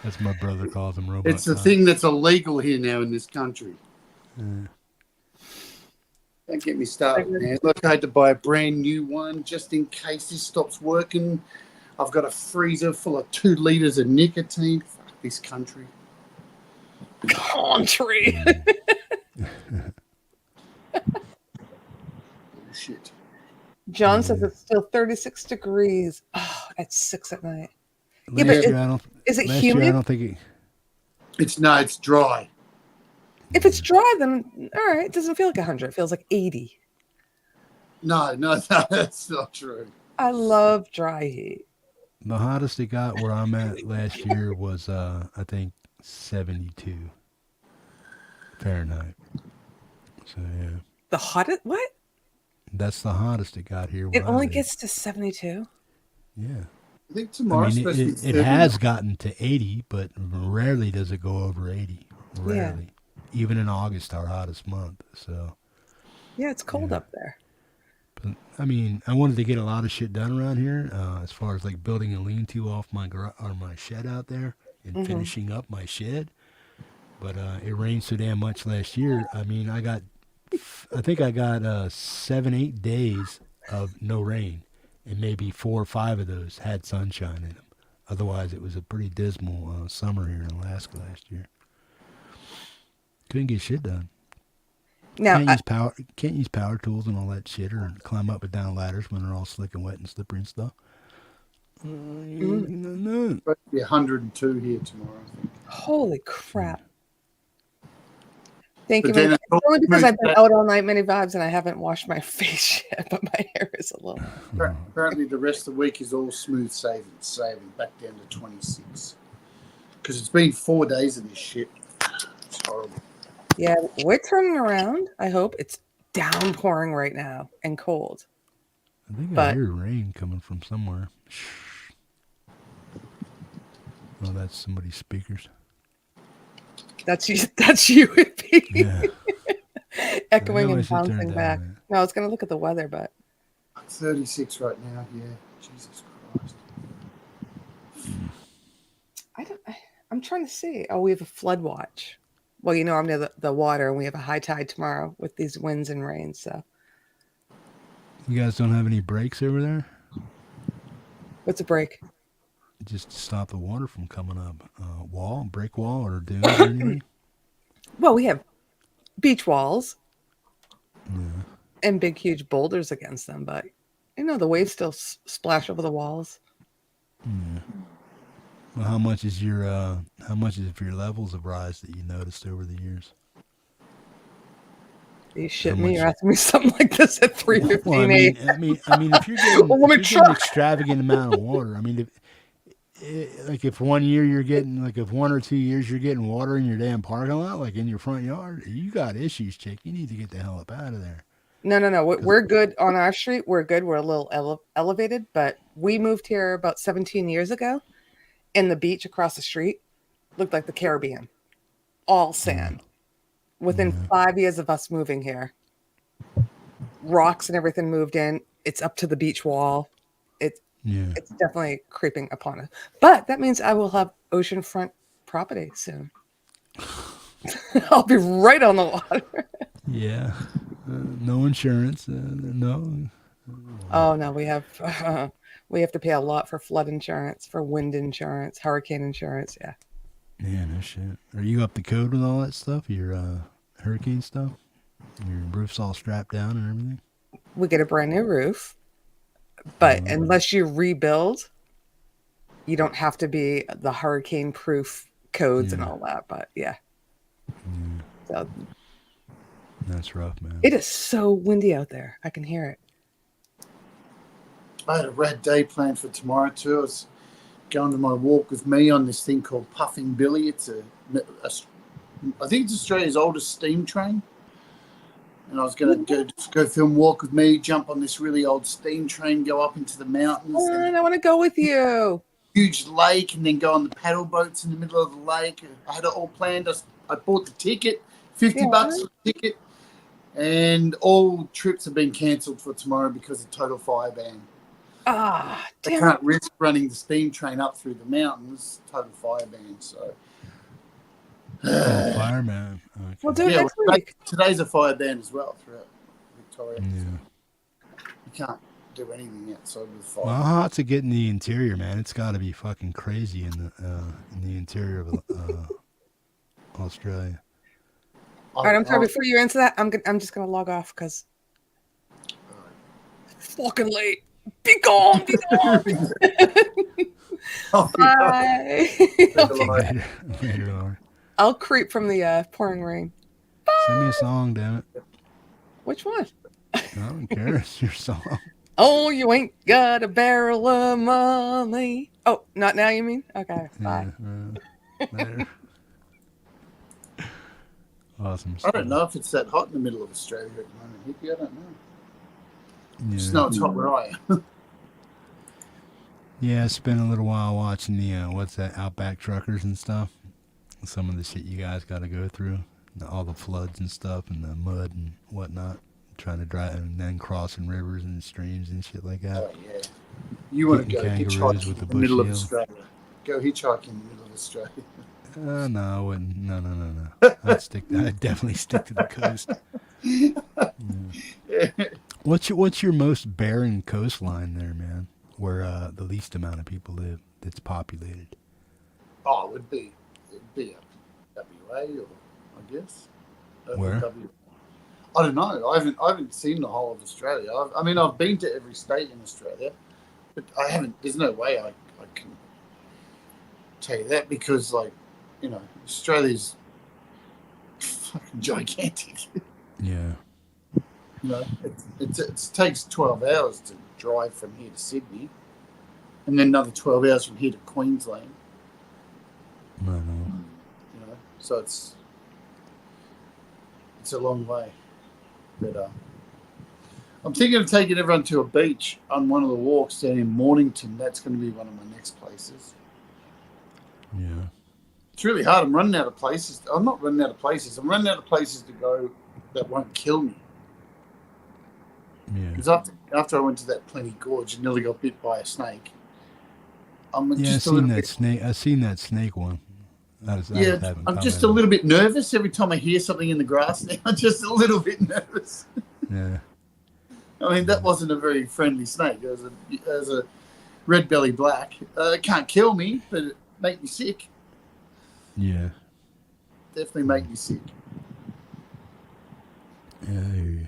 That's my brother calls him robot. It's the cock. thing that's illegal here now in this country. Don't get me started, man. Look, I had to buy a brand new one just in case this stops working. I've got a freezer full of 2 liters of nicotine. Fuck this country. Country. Shit. John says it's still 36 degrees. Oh, at 6 at night. Last but year, is it last humid? Year, I don't think it. It's dry. If it's dry, then all right. It doesn't feel like 100. It feels like 80. No, that's not true. I love dry heat. The hottest it got where I'm at last year was, I think, 72 Fahrenheit. So, yeah. The hottest? What? That's the hottest it got here. It where I only live. gets to 72? Yeah. I think tomorrow's supposed to be it 30. has gotten to 80, but rarely does it go over 80. Rarely. Even in August, our hottest month. So. Yeah, it's cold up there. But, I mean, I wanted to get a lot of shit done around here, as far as like building a lean-to off my my shed out there and finishing up my shed. But it rained so damn much last year. I mean, I think I got 7-8 days of no rain, and maybe 4 or 5 of those had sunshine in them. Otherwise, it was a pretty dismal summer here in Alaska last year. Couldn't get shit done. Now, Can't use power tools and all that shit, or climb up and down ladders when they're all slick and wet and slippery and stuff. No. It's supposed to be 102 here tomorrow, I think. holy crap. Thank But you. then It's it's only because all I've been out all night, many vibes, and I haven't washed my face yet, but my hair is a little. Apparently, the rest of the week is all smooth sailing back down to 26. Because it's been 4 days of this shit. It's horrible. Yeah, we're turning around. I hope it's downpouring right now and cold. I think I hear rain coming from somewhere. Oh, that's somebody's speakers. That's you. That's you. Yeah. Echoing I and should turn bouncing it back. down, No, I was going to look at the weather, but 36 right now, yeah. Jesus Christ. I'm trying to see. Oh, we have a flood watch. Well, you know, I'm near the water, and we have a high tide tomorrow with these winds and rain. So, You guys don't have any breaks over there? what's a break? Just to stop the water from coming up. Brick wall, or dunes or anything? Well, we have beach walls Yeah. and big, huge boulders against them, but you know, the waves still splash over the walls. Yeah. Well, how much is your levels of rise that you noticed over the years? Are you shitting How me? much? You're asking me something like this at 3:15 Well, I mean, if you're getting, Well, if you're getting an extravagant amount of water, I mean, if 1 year you're getting, like, if 1 or 2 years you're getting water in your damn parking lot, like in your front yard, you got issues, chick. You need to get the hell up out of there. No. We're good on our street. We're good. We're a little elevated, but we moved here about 17 years ago, and the beach across the street looked like the Caribbean, all sand. Within 5 years of us moving here, rocks and everything moved in. It's up to the beach wall. It's definitely creeping upon us. But that means I will have oceanfront property soon. I'll be right on the water. Yeah. No insurance. No. Oh no, we have to pay a lot for flood insurance, for wind insurance, hurricane insurance. Yeah. Yeah, no shit. Are you up to code with all that stuff? Your hurricane stuff? Your roof's all strapped down and everything? We get a brand new roof, but Mhm. unless you rebuild, you don't have to be the hurricane proof codes and Yeah. all that. But yeah, so That's rough, man. it is so windy out there. I can hear it. I had a rad day planned for tomorrow too. I was going to my walk with me on this thing called Puffing Billy. It's I think it's Australia's oldest steam train. And I was going to go film walk with me, jump on this really old steam train, go up into the mountains, I want to go with you. huge lake, and then go on the paddle boats in the middle of the lake. I had it all planned. I bought the ticket, $50 for the ticket, and all trips have been cancelled for tomorrow because of total fire ban. Ah, They damn can't it. risk running the steam train up through the mountains. Total fire ban. So Fireman. Okay. We'll do it next week. today's a fire ban as well throughout Victoria. Yeah. So you can't do anything outside of the fire. Well, how hot's it get in the interior, man? It's got to be fucking crazy in the interior of Australia. All right, I'm sorry. Before you answer that, I'm just gonna log off because fucking late. Be gone. Be gone. Bye. Later, Laurie. I'll creep from the pouring rain. Send me a song, damn it. Which one? I don't care. It's your song. Oh, you ain't got a barrel of money. Oh, not now, you mean? Okay, bye. Later. Awesome. I don't know if it's that hot in the middle of Australia at the moment, Hippie. I don't know. Yeah. Just know it's hot where I am. Yeah, I spent a little while watching the what's that, Outback Truckers and stuff. Some of the shit you guys got to go through, all the floods and stuff, and the mud and whatnot, trying to drive and then crossing rivers and streams and shit like that. Oh, yeah. You want to go Getting kangaroos hitchhiking with the in the middle of bushy Australia. Go hitchhiking in the middle of Australia. No, I wouldn't. No. I'd definitely stick to the coast. Yeah. What's your most barren coastline there, man? Where the least amount of people live that's populated? Oh, it'd be up WA, or I guess. Where? I don't know. I haven't seen the whole of Australia. I've been to every state in Australia, but I haven't. There's no way I can tell you that because, Australia's fucking gigantic. Yeah. It takes 12 hours to drive from here to Sydney, and then another 12 hours from here to Queensland. No. So it's a long way. But I'm thinking of taking everyone to a beach on one of the walks down in Mornington. That's going to be one of my next places. Yeah. It's really hard. I'm running out of places. I'm not running out of places. I'm running out of places to go that won't kill me. Yeah. Because after I went to that Plenty Gorge and nearly got bit by a snake. I've seen that snake. I've seen that snake one. I'm just a little bit nervous every time I hear something in the grass now. I'm just a little bit nervous. Yeah. I mean, that wasn't a very friendly snake. It was a red belly black. It can't kill me, but it make me sick. Yeah. Definitely make me sick. Yeah, I hear you.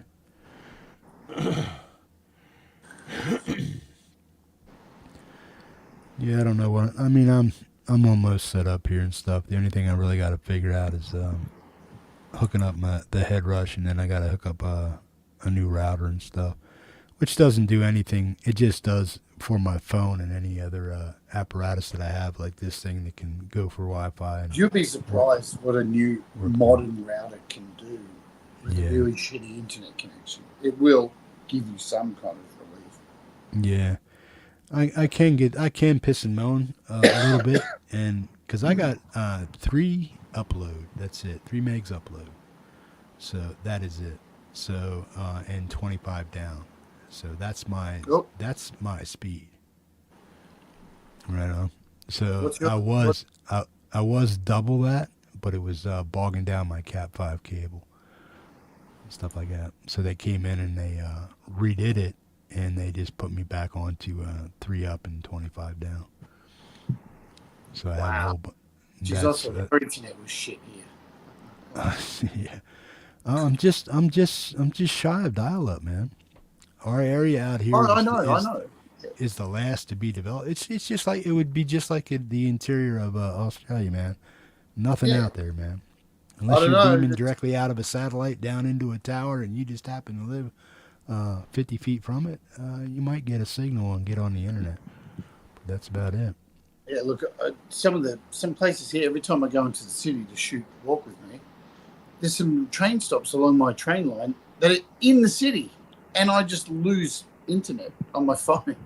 Yeah, I don't know what. I mean, I'm almost set up here and stuff. The only thing I really got to figure out is hooking up the Headrush, and then I got to hook up a new router and stuff, which doesn't do anything. It just does for my phone and any other apparatus that I have, like this thing that can go for Wi-Fi. And You'll be surprised what a new modern router can do with a really shitty internet connection. It will give you some kind of relief. Yeah. I can piss and moan a little bit, and because I got 3 upload, that's it, 3 megs upload, so that is it. So and 25 down, so that's my speed. Right on. So I was double that, but it was bogging down my Cat 5 cable, stuff like that. So they came in and they redid it. And they just put me back onto 3 up and 25 down. So I have She's also our internet was shit here. Yeah. I'm just shy of dial-up, man. Our area out here I know. is the last to be developed. It's just like it would be just like the interior of Australia, man. Nothing Yeah. out there, man. I Unless don't you're know. beaming directly out of a satellite down into a tower, and you just happen to live 50 feet from it, you might get a signal and get on the internet. But that's about it. Yeah, look, some places here. Every time I go into the city to walk with me, there's some train stops along my train line that are in the city, and I just lose internet on my phone.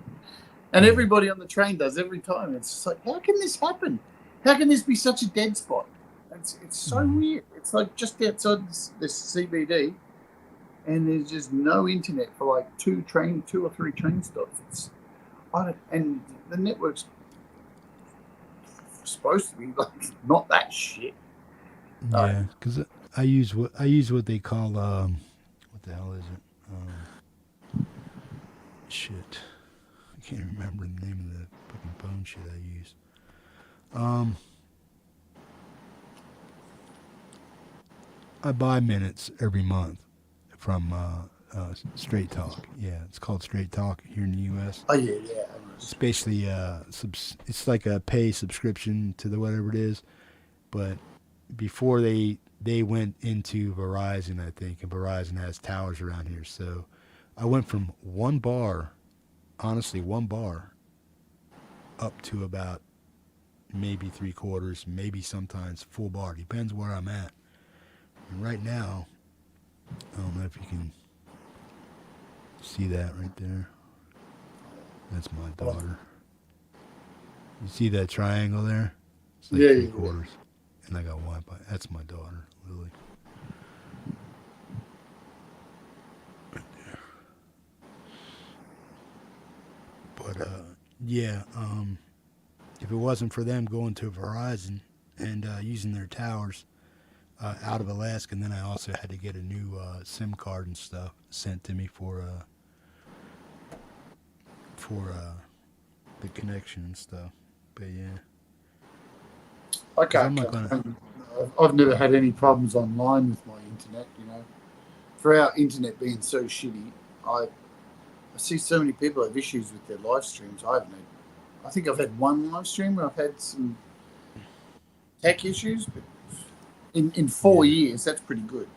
And everybody on the train does every time. It's just like, how can this happen? How can this be such a dead spot? It's so weird. It's like just outside this CBD, and there's just no internet for like 2 or 3 train stops. And the network's supposed to be like not that shit. Yeah, because I use what they call what the hell is it? Shit, I can't remember the name of the fucking phone shit I use. I buy minutes every month from Straight Talk. Yeah, it's called Straight Talk here in the U.S. Oh yeah. It's basically it's like a pay subscription to the whatever it is, but before they went into Verizon, I think, and Verizon has towers around here. So I went from one bar, up to about maybe 3/4, maybe sometimes full bar. Depends where I'm at. And right now, I don't know if you can see that right there. That's my daughter. You see that triangle there? It's like 3/4. And I got Wi-Fi. That's my daughter, Lily. Right there. But yeah, if it wasn't for them going to Verizon and using their towers out of Alaska, and then I also had to get a new SIM card and stuff sent to me for the connection and stuff. But yeah. I've never had any problems online with my internet. For our internet being so shitty, I see so many people have issues with their live streams. I think I've had one live stream where I've had some tech issues, but in 4 years, that's pretty good.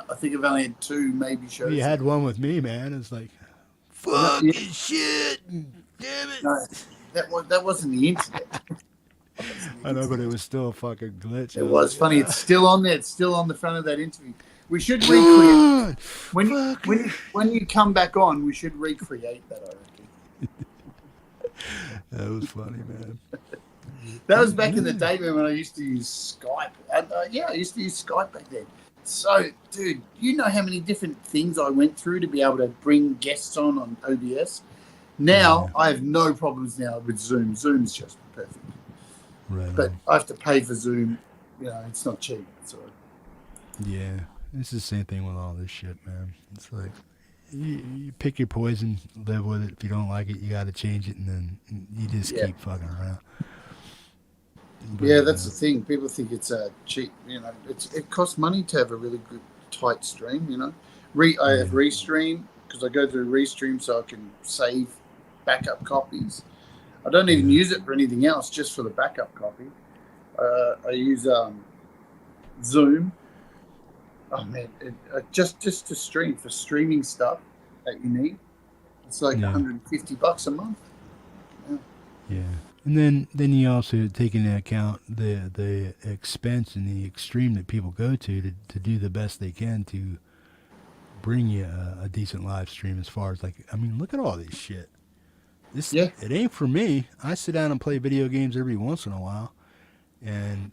I think I've only had 2 maybe shows. You had one with me, man. It's like, fucking shit, damn it. No, that wasn't the internet. I know, but it was still a fucking glitch. It was funny. It's still on there. It's still on the front of that interview. We should recreate when you come back on. We should recreate that. I reckon. That was funny, man. That was back in the day, man, when I used to use Skype. And I used to use Skype back then. So, dude, you know how many different things I went through to be able to bring guests on OBS. Now I have no problems now with Zoom. Zoom's just perfect. Right. But I have to pay for Zoom. It's not cheap. So. Yeah, it's the same thing with all this shit, man. It's like you pick your poison, live with it. If you don't like it, you got to change it, and then you just keep fucking around. But, that's the thing. People think it's cheap. It costs money to have a really good tight stream. I have Restream because I go through Restream so I can save backup copies. I don't even use it for anything else, just for the backup copy. I use Zoom. Oh man, just to stream for streaming stuff that you need. It's like $150 a month. Yeah, and then you also take into account the expense and the extreme that people go to do the best they can to bring you a decent live stream. As far as look at all this shit. It ain't for me. I sit down and play video games every once in a while, and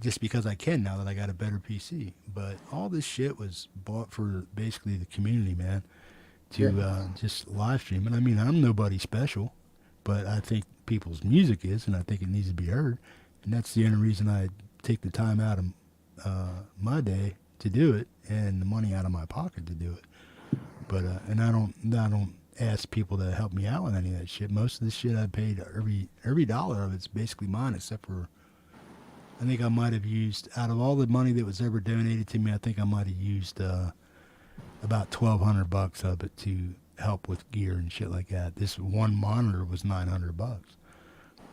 just because I can now that I got a better PC. But all this shit was bought for basically the community, man, to just live stream. And I'm nobody special, but I think people's music is, and I think it needs to be heard. And that's the only reason I take the time out of my day to do it, and the money out of my pocket to do it. But and I don't ask people to help me out with any of that shit. Most of the shit I paid, every dollar of it's basically mine, except for I think I might have used, out of all the money that was ever donated to me, I think I might have used about $1,200 of it to help with gear and shit like that. This one monitor was $900.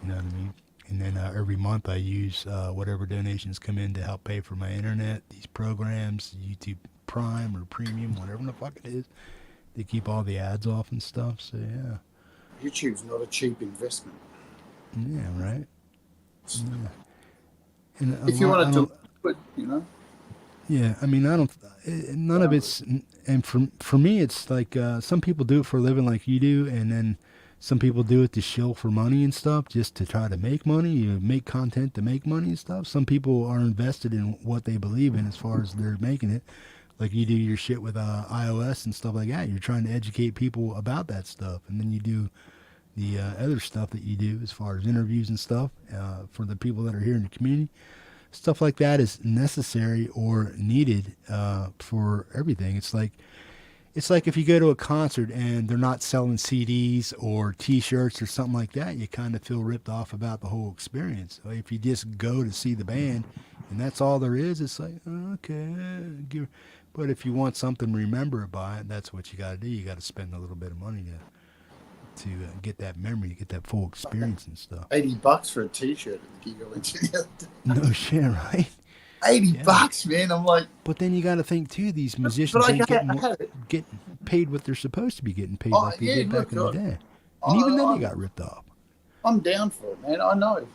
You know what I mean? And then every month I use whatever donations come in to help pay for my internet, these programs, YouTube Prime or Premium, whatever the fuck it is. They keep all the ads off and stuff. So yeah. YouTube's not a cheap investment. Yeah, right. Yeah. And If you want to do it, Yeah, I mean, I don't. None of it's, and for me, it's like some people do it for a living, like you do, and then some people do it to shill for money and stuff, just to try to make money. You make content to make money and stuff. Some people are invested in what they believe in as far as they're making it. Like you do your shit with iOS and stuff like that. You're trying to educate people about that stuff, and then you do the other stuff that you do as far as interviews and stuff for the people that are here in the community. Stuff like that is necessary or needed for everything. It's like if you go to a concert and they're not selling CDs or T-shirts or something like that, you kind of feel ripped off about the whole experience. So if you just go to see the band and that's all there is, it's like, okay. But if you want something remembered by it, that's what you got to do. You got to spend a little bit of money to get that memory, to get that full experience and stuff. $80 for a T-shirt. I think you go into the other day. No shit, right? $80, man. I'm like, but then you got to think too. These musicians ain't getting paid what they're supposed to be getting paid, like they did back in the day. And even then, you got ripped off. I'm down for it, man. I know.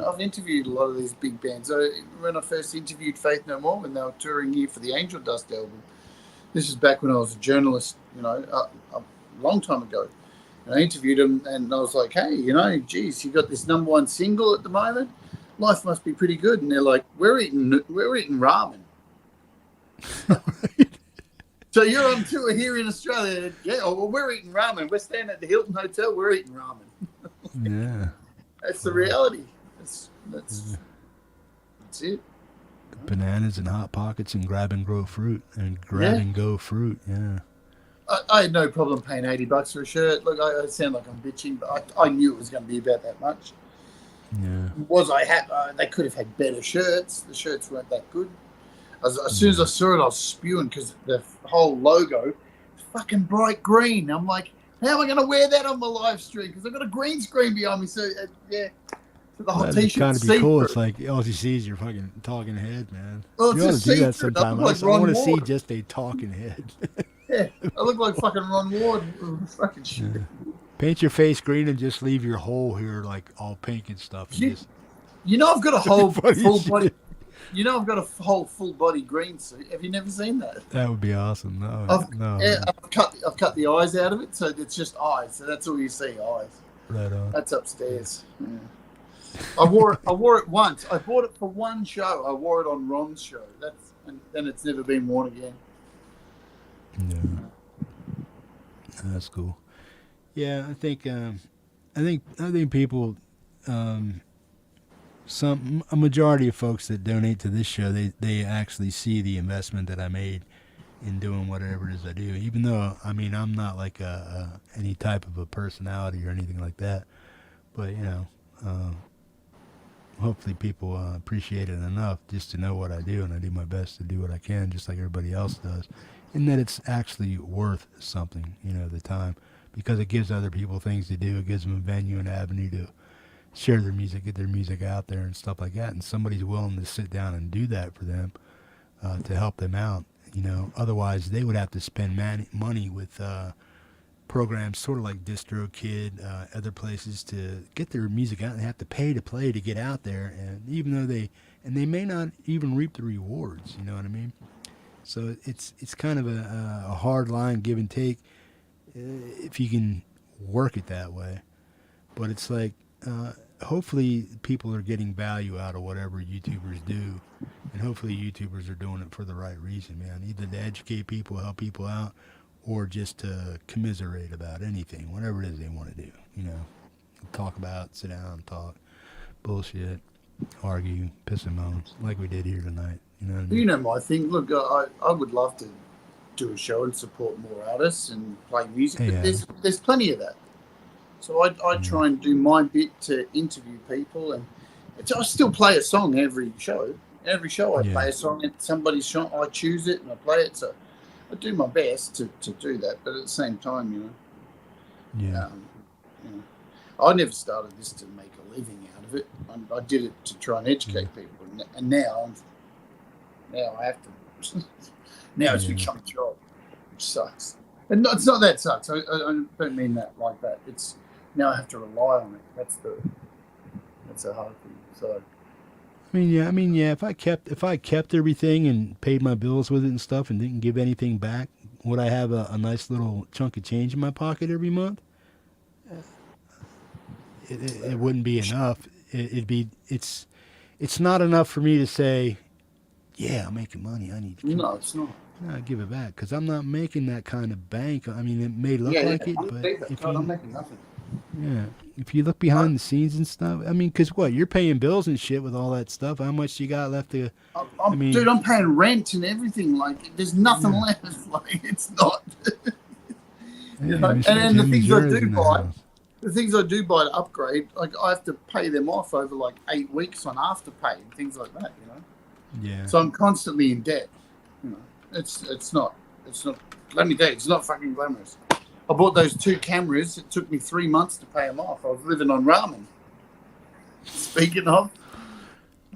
I've interviewed a lot of these big bands. When I first interviewed Faith No More, when they were touring here for the Angel Dust album, this is back when I was a journalist, a long time ago. And I interviewed them, and I was like, hey, geez, you got this #1 single at the moment? Life must be pretty good. And they're like, we're eating ramen. So you're on tour here in Australia. Yeah, well, we're eating ramen. We're staying at the Hilton Hotel. We're eating ramen. Yeah. That's the reality. That's it. Bananas and Hot Pockets and grab and go fruit. Yeah. I had no problem paying $80 for a shirt. Look, I sound like I'm bitching, but I knew it was going to be about that much. Yeah. They could have had better shirts. The shirts weren't that good. As soon as I saw it, I was spewing because the whole logo is fucking bright green. I'm like, how am I going to wear that on my live stream? Because I've got a green screen behind me. So, yeah. So the whole T-shirt kind of be cool. It's like all you see is your fucking talking head, man. Well, you ought to do that sometime. I want to see Ward. just a talking head. Yeah, I look like fucking Ron Ward. Fucking shit. Yeah. Paint your face green and just leave your hole here like all pink and stuff. And I've got a whole full shit. body. I've got a whole full body green suit. Have you never seen that? That would be awesome. No, I've cut the eyes out of it, so it's just eyes. So that's all you see, eyes. Right on. That's upstairs. Yeah. I wore it once. I bought it for one show. I wore it on Ron's show. And then it's never been worn again. Yeah, that's cool. Yeah, I think people, a majority of folks that donate to this show, they actually see the investment that I made in doing whatever it is I do. Even though, I mean, I'm not like any type of a personality or anything like that, but hopefully people appreciate it enough just to know what I do, and I do my best to do what I can, just like everybody else does. And that it's actually worth something, the time, because it gives other people things to do. It gives them a venue and avenue to share their music, get their music out there and stuff like that. And somebody's willing to sit down and do that for them to help them out. Otherwise they would have to spend money with programs sort of like DistroKid, other places to get their music out. They have to pay to play to get out there, and even though they may not even reap the rewards. You know what I mean? So it's kind of a hard line, give and take, if you can work it that way. But it's like, hopefully people are getting value out of whatever YouTubers do, and hopefully YouTubers are doing it for the right reason, man. Either to educate people, help people out, or just to commiserate about anything, whatever it is they want to do. Talk about, sit down, talk, bullshit, argue, piss and moan, like we did here tonight. You know what I mean? My thing. Look, I would love to do a show and support more artists and play music, but there's plenty of that. So I try and do my bit to interview people and I still play a song every show. Every show I Yeah. play a song at somebody's shop. I choose it and I play it. So I do my best to do that. But at the same time, Yeah. you know, I never started this to make a living out of it. I did it to try and educate people. And now I have to. Now it's become a job, which sucks. And it's not that sucks. I don't mean that like that. It's now I have to rely on it. That's a hard thing. So. I mean, yeah. If I kept everything and paid my bills with it and stuff, and didn't give anything back, would I have a nice little chunk of change in my pocket every month? It wouldn't be enough. It's not enough for me to say, yeah, I'm making money. I need to. No, it's not. I give it back because I'm not making that kind of bank. I mean, it may look like it, but I'm making nothing. yeah, if you look behind the scenes and stuff, I mean, because what, you're paying bills and shit with all that stuff. How much you got left to? Dude, I'm paying rent and everything. Like, there's nothing left. Like, it's not. You know? And then the things I do buy to upgrade, like I have to pay them off over like 8 weeks on afterpay and things like that. Yeah. So I'm constantly in debt. It's not. Let me tell you, it's not fucking glamorous. I bought those 2 cameras. It took me 3 months to pay them off. I was living on ramen. Speaking of,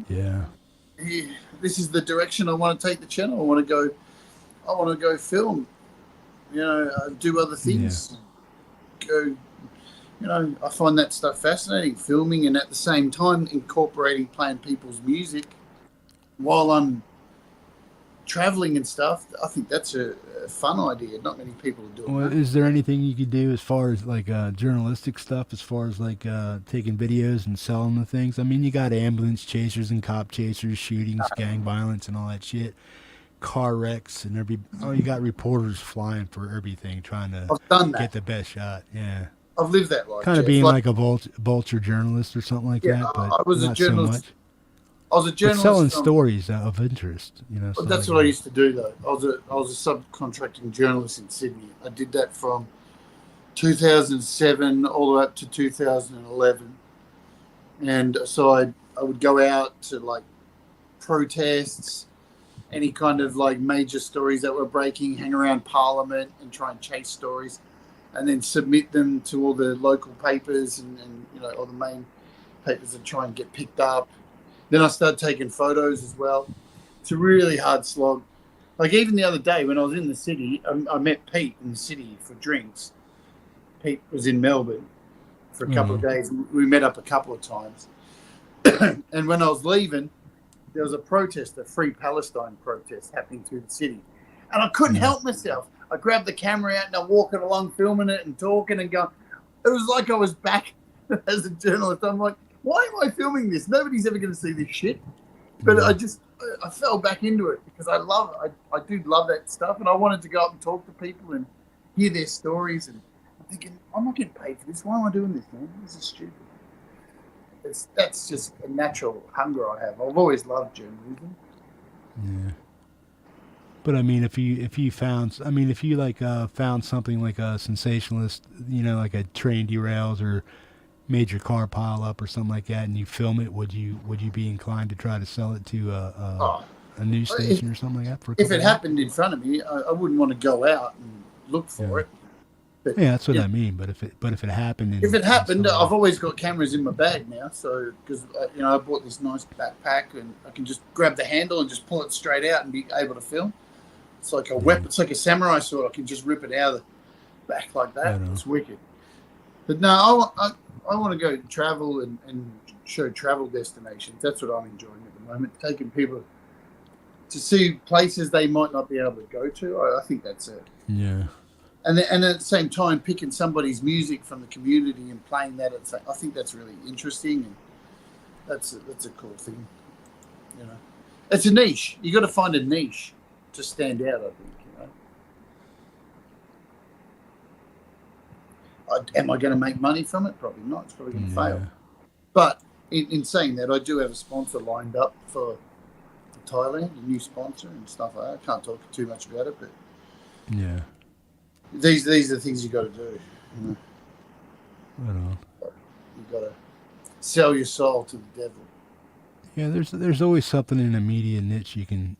this is the direction I want to take the channel. I want to go film. Do other things. Go. I find that stuff fascinating, filming, and at the same time incorporating playing people's music while I'm traveling and stuff. I think that's a fun idea. Not many people are doing Well, that. is there anything you could do as far as like journalistic stuff, as far as like taking videos and selling the things? I mean, you got ambulance chasers and cop chasers, shootings, gang violence, and all that shit. Car wrecks and you got reporters flying for everything, trying to I've done that. get the best shot. Yeah. I've lived that life. Kind of Jeff. being like a vulture journalist or something like that, but I was a not journalist. so much. I was a But journalist. selling stories of interest, Well, that's what I used to do, though. I was a subcontracting journalist in Sydney. I did that from 2007 all the way up to 2011, and so I would go out to like protests, any kind of like major stories that were breaking, hang around Parliament and try and chase stories, and then submit them to all the local papers and all the main papers that try and get picked up. Then I started taking photos as well. It's a really hard slog. Like even the other day when I was in the city, I met Pete in the city for drinks. Pete was in Melbourne for a couple of days. We met up a couple of times. And when I was leaving, there was a protest, a Free Palestine protest happening through the city. And I couldn't help myself. I grabbed the camera out and I'm walking along, filming it and talking and going. It was like I was back as a journalist. I'm like, why am I filming this? Nobody's ever going to see this shit. But I fell back into it because I do love that stuff. And I wanted to go up and talk to people and hear their stories. And I'm thinking, I'm not getting paid for this. Why am I doing this, man? This is stupid. That's just a natural hunger I have. I've always loved journalism. Yeah. But I mean, if you found something like a sensationalist, like a train derails or major car pile up or something like that, and you film it, would you be inclined to try to sell it to a news station or something like that? If it happened in front of me, I wouldn't want to go out and look for it. But, yeah, that's what I mean. But if it happened, I've always got cameras in my bag now. So because I bought this nice backpack and I can just grab the handle and just pull it straight out and be able to film. It's like a weapon. It's like a samurai sword. I can just rip it out of the back like that. It's wicked. But no, I want to go travel and show travel destinations. That's what I'm enjoying at the moment. Taking people to see places they might not be able to go to. I think that's it. Yeah. And at the same time, picking somebody's music from the community and playing that. I think that's really interesting, and that's a cool thing. It's a niche. You got to find a niche to stand out. I think. Am I going to make money from it? Probably not. It's probably going to fail. But in saying that, I do have a sponsor lined up for Thailand, a new sponsor and stuff like that. I can't talk too much about it, but yeah, these are the things you got to do. Right on. You got to sell your soul to the devil. Yeah, there's always something in a media niche you can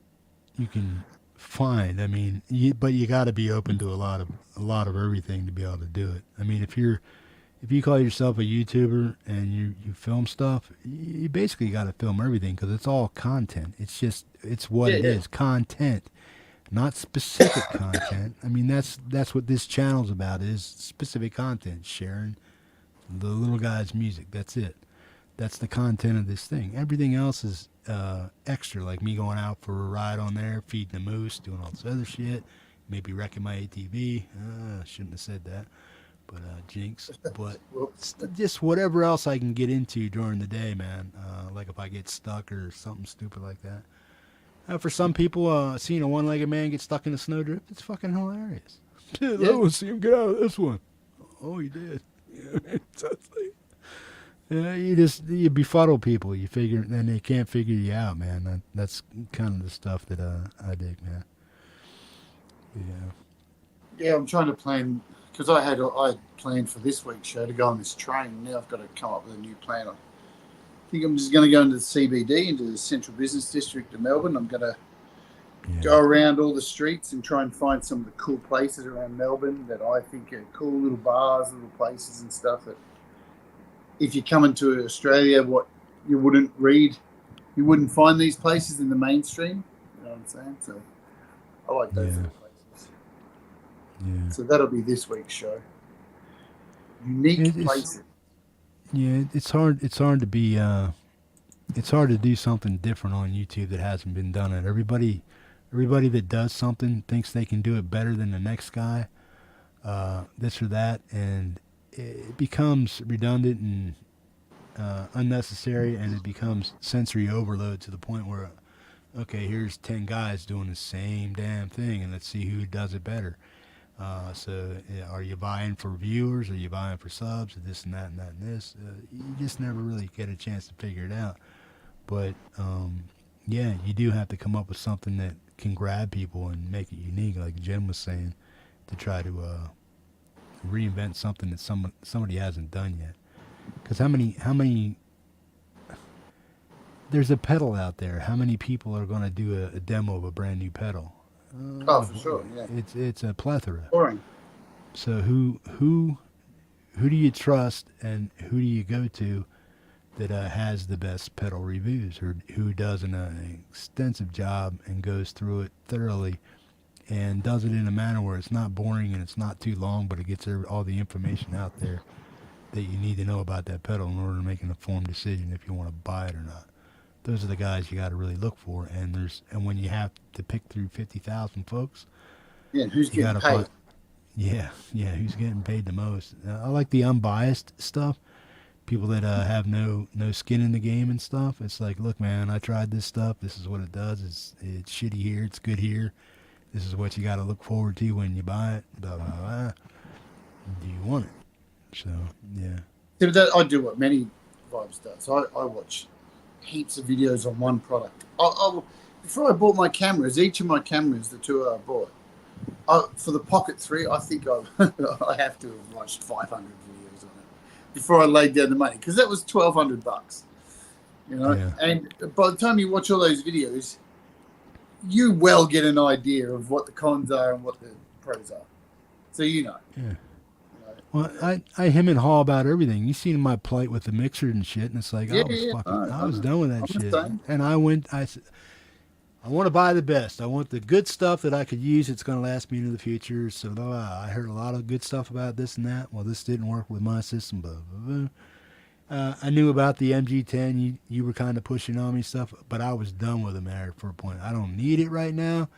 find. I mean, but you got to be open to a lot of everything to be able to do it. I mean, if you call yourself a YouTuber and you film stuff, you basically got to film everything because it's all content. It's what Yeah, it yeah. is, content, not specific content. I mean, that's what this channel's about is specific content, sharing the little guy's music. That's it. That's the content of this thing. Everything else is extra, like me going out for a ride on there, feeding the moose, doing all this other shit, maybe wrecking my ATV. Shouldn't have said that, but jinx. But Whoops. just whatever else I can get into during the day, man. Like if I get stuck or something stupid like that. For some people, seeing a one-legged man get stuck in a snowdrift, it's fucking hilarious. Dude, I want to see him get out of this one. Oh, he did. So it's like, yeah, you befuddle people. You figure, and they can't figure you out, man. That's kind of the stuff that I dig, man. Yeah. Yeah, I'm trying to plan because I had planned for this week's show to go on this train. Now I've got to come up with a new plan. I think I'm just going to go into the CBD, into the Central Business District of Melbourne. I'm going to go around all the streets and try and find some of the cool places around Melbourne that I think are cool little bars, little places and stuff that if you come into Australia, what you wouldn't find these places in the mainstream. You know what I'm saying? So I like those little places. Yeah. So that'll be this week's show. Unique places. Yeah, it's hard. It's hard to be. It's hard to do something different on YouTube that hasn't been done. And everybody that does something thinks they can do it better than the next guy, this or that, and it becomes redundant and unnecessary, and it becomes sensory overload to the point where, okay, here's 10 guys doing the same damn thing, and let's see who does it better. So are you buying for viewers? Are you buying for subs? Or this and that and that and this? You just never really get a chance to figure it out. But yeah, you do have to come up with something that can grab people and make it unique, like Jim was saying, to try to reinvent something that somebody hasn't done yet. Because how many? There's a pedal out there. How many people are going to do a demo of a brand new pedal? Oh, for sure. Yeah. It's a plethora. Boring. So who do you trust and who do you go to that has the best pedal reviews, or who does an extensive job and goes through it thoroughly and does it in a manner where it's not boring and it's not too long, but it gets all the information out there that you need to know about that pedal in order to make an informed decision if you want to buy it or not. Those are the guys you got to really look for, and when you have to pick through 50,000 folks, Yeah, and who's getting paid? Yeah, who's getting paid the most? I like the unbiased stuff. People that have no skin in the game and stuff. It's like, look, man, I tried this stuff. This is what it does. It's shitty here. It's good here. This is what you got to look forward to when you buy it. Blah blah blah. Do you want it? So yeah. Yeah, but I do what many vibes does. I watch heaps of videos on one product. Before I bought my cameras, each of my cameras, the two I bought, for the Pocket 3, I think I have to have watched 500 videos on it before I laid down the money, because that was $1,200, you know. Yeah. And by the time you watch all those videos, you well get an idea of what the cons are and what the pros are. So you know. Yeah. Well, I hem and haw about everything. You seen my plight with the mixer and shit, and it's like I was done with that shit. And I said, I want to buy the best. I want the good stuff that I could use. It's going to last me into the future. So I heard a lot of good stuff about this and that. Well, this didn't work with my system. Blah, blah, blah. I knew about the MG10. You were kind of pushing on me stuff, but I was done with them there for a point. I don't need it right now.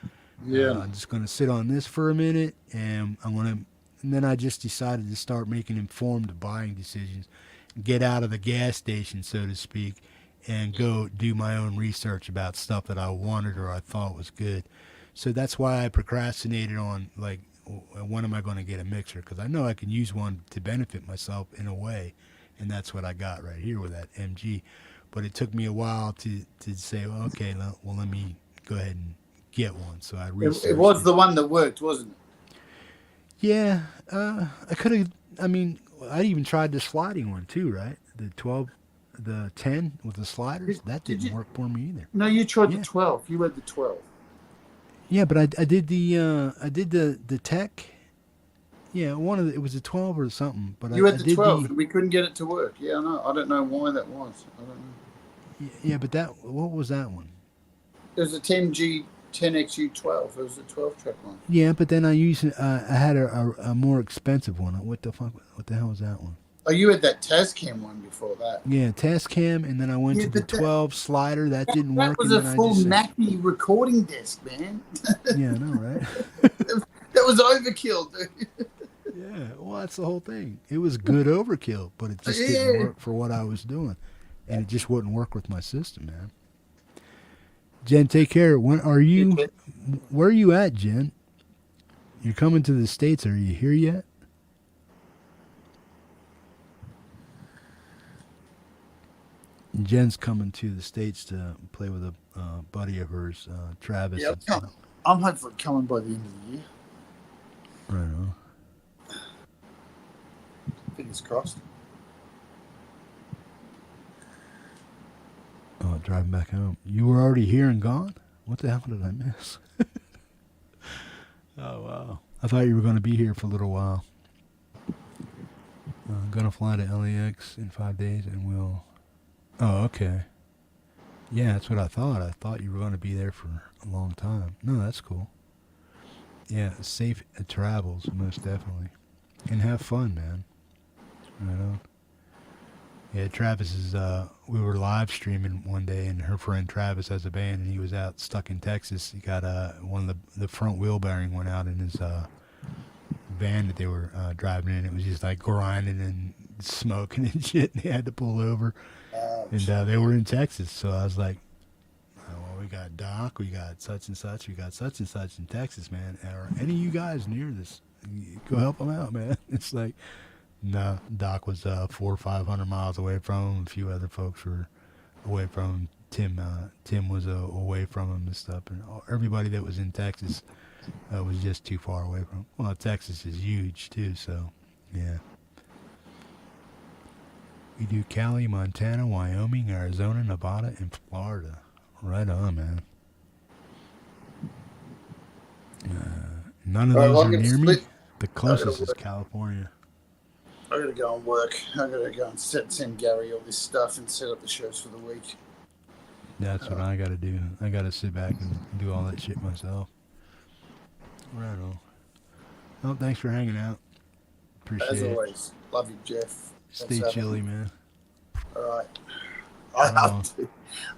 Yeah. I'm just going to sit on this for a minute, and and then I just decided to start making informed buying decisions, get out of the gas station, so to speak, and go do my own research about stuff that I wanted or I thought was good. So that's why I procrastinated on, like, when am I going to get a mixer? Because I know I can use one to benefit myself in a way, and that's what I got right here with that MG. But it took me a while to say, well, okay, well, let me go ahead and get one. So I researched It was the one that worked, wasn't it? Yeah, I could have. I mean, I even tried the sliding one too, right? The 12. the 10 with the sliders. That Did didn't you- work for me either. No, you tried Yeah. the 12. You had the 12. Yeah, but I did the tech. Yeah, it was a 12 or something. But You I had the did 12, and we couldn't get it to work. Yeah, I know. I don't know why that was. I don't know. Yeah, but what was that one? It was a 10G 10XU 12. It was a 12 track one. Yeah, but then I had a more expensive one. What the fuck? What the hell was that one? Oh, you had that Tascam one before that. Yeah, Tascam, and then I went Yeah, to the but that- 12 slider. That didn't That work. was and a then full I just Mackie recording desk, man. yeah, I know, right? That was overkill, dude. Yeah, well, that's the whole thing. It was good overkill, but it just didn't Yeah. work for what I was doing, and it just wouldn't work with my system, man. Jen, take care. When are you? Okay. Where are you at, Jen? You're coming to the States. Are you here yet? Jen's coming to the States to play with a buddy of hers, Travis. Yeah, and stuff. I'm hopefully coming by the end of the year. Right on. Fingers crossed. Oh, driving back home. You were already here and gone? What the hell did I miss? Oh, wow. I thought you were going to be here for a little while. Going to fly to LAX in 5 days and we'll... Oh, okay. Yeah, that's what I thought. I thought you were going to be there for a long time. No, that's cool. Yeah, safe travels, most definitely. And have fun, man. Right on. Yeah, Travis is, we were live streaming one day, and her friend Travis has a band, and he was out stuck in Texas. He got one of the front wheel bearing went out in his van that they were driving in. It was just like grinding and smoking and shit, and they had to pull over. And they were in Texas, so I was like, well, we got Doc, we got such and such, we got such and such in Texas, man. Are any of you guys near this? Go help them out, man. It's like, no, Doc was 400 or 500 miles away from him. A few other folks were away from him. Tim was away from him and stuff. And everybody that was in Texas was just too far away from him. Well, Texas is huge, too, so, yeah. We do Cali, Montana, Wyoming, Arizona, Nevada, and Florida. Right on, man. None of those are near me. The closest is California. I gotta go and work. I gotta go and send Gary all this stuff and set up the shows for the week. That's what I gotta do. I gotta sit back and do all that shit myself. Right on. Well, thanks for hanging out. Appreciate As it. always, love you, Jeff. Stay chilly, man. All right.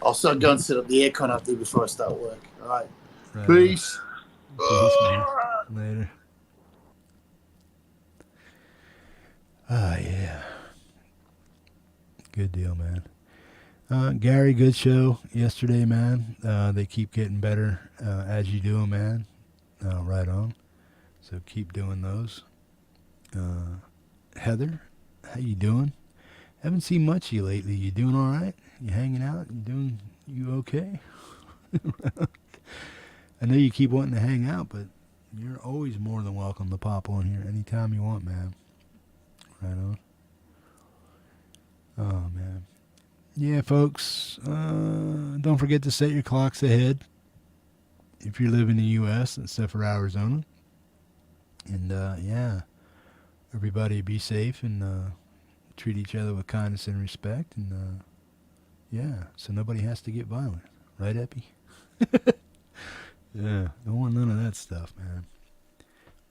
I'll start going and set up the aircon up there before I start work. All right. Right Peace. on. Peace, man. Later. Ah, yeah. Good deal, man. Gary, good show yesterday, man. They keep getting better as you do them, man. Right on. So keep doing those. Heather, how you doing? Haven't seen much of you lately. You doing all right? You hanging out? You okay? I know you keep wanting to hang out, but you're always more than welcome to pop on here anytime you want, man. Right on. Oh, man. Yeah, folks, don't forget to set your clocks ahead if you live in the U.S., except for Arizona. And, yeah, everybody be safe and treat each other with kindness and respect. And, yeah, so nobody has to get violent. Right, Epi? Yeah, don't want none of that stuff, man.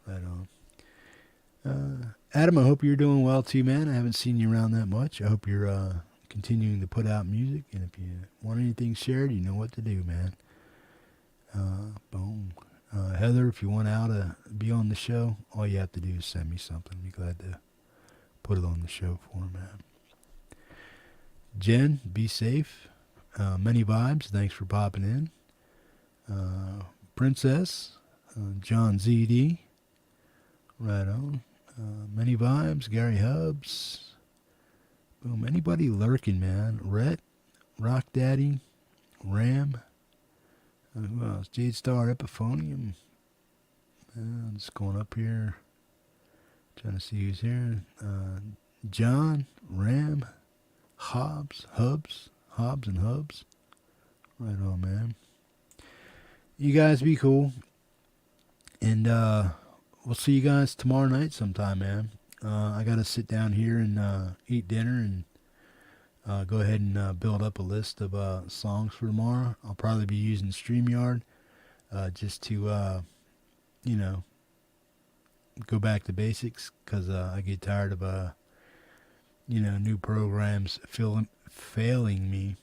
Right on. Adam, I hope you're doing well too, man. I haven't seen you around that much. I hope you're continuing to put out music, and if you want anything shared, you know what to do, man. Boom. Heather, if you want out to be on the show, all you have to do is send me something. I'd be glad to put it on the show for, man. Jen, be safe. Many vibes. Thanks for popping in. Princess, John ZD. Right on. Many vibes. Gary Hubs. Boom. Anybody lurking, man? Rhett, Rock Daddy, Ram. Who else? Jade Star, Epiphonium. I'm just going up here. Trying to see who's here. John, Ram, Hobbs and Hubs. Right on, man. You guys be cool. And we'll see you guys tomorrow night sometime, man. I got to sit down here and eat dinner and go ahead and build up a list of songs for tomorrow. I'll probably be using StreamYard just to, you know, go back to basics because I get tired of, you know, new programs failing me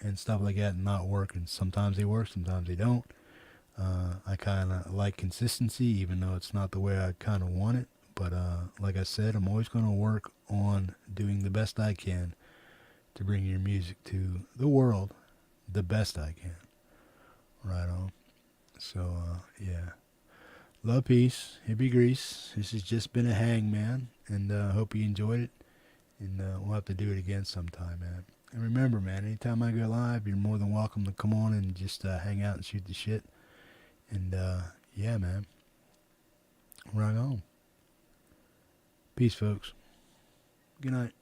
and stuff like that and not working. Sometimes they work, sometimes they don't. I kind of like consistency, even though it's not the way I kind of want it. But like I said, I'm always going to work on doing the best I can to bring your music to the world the best I can. Right on. So, yeah. Love, peace, hippie grease. This has just been a hang, man. And hope you enjoyed it. And we'll have to do it again sometime, man. And remember, man, anytime I go live, you're more than welcome to come on and just hang out and shoot the shit. And, yeah, man. Right on. Peace, folks. Good night.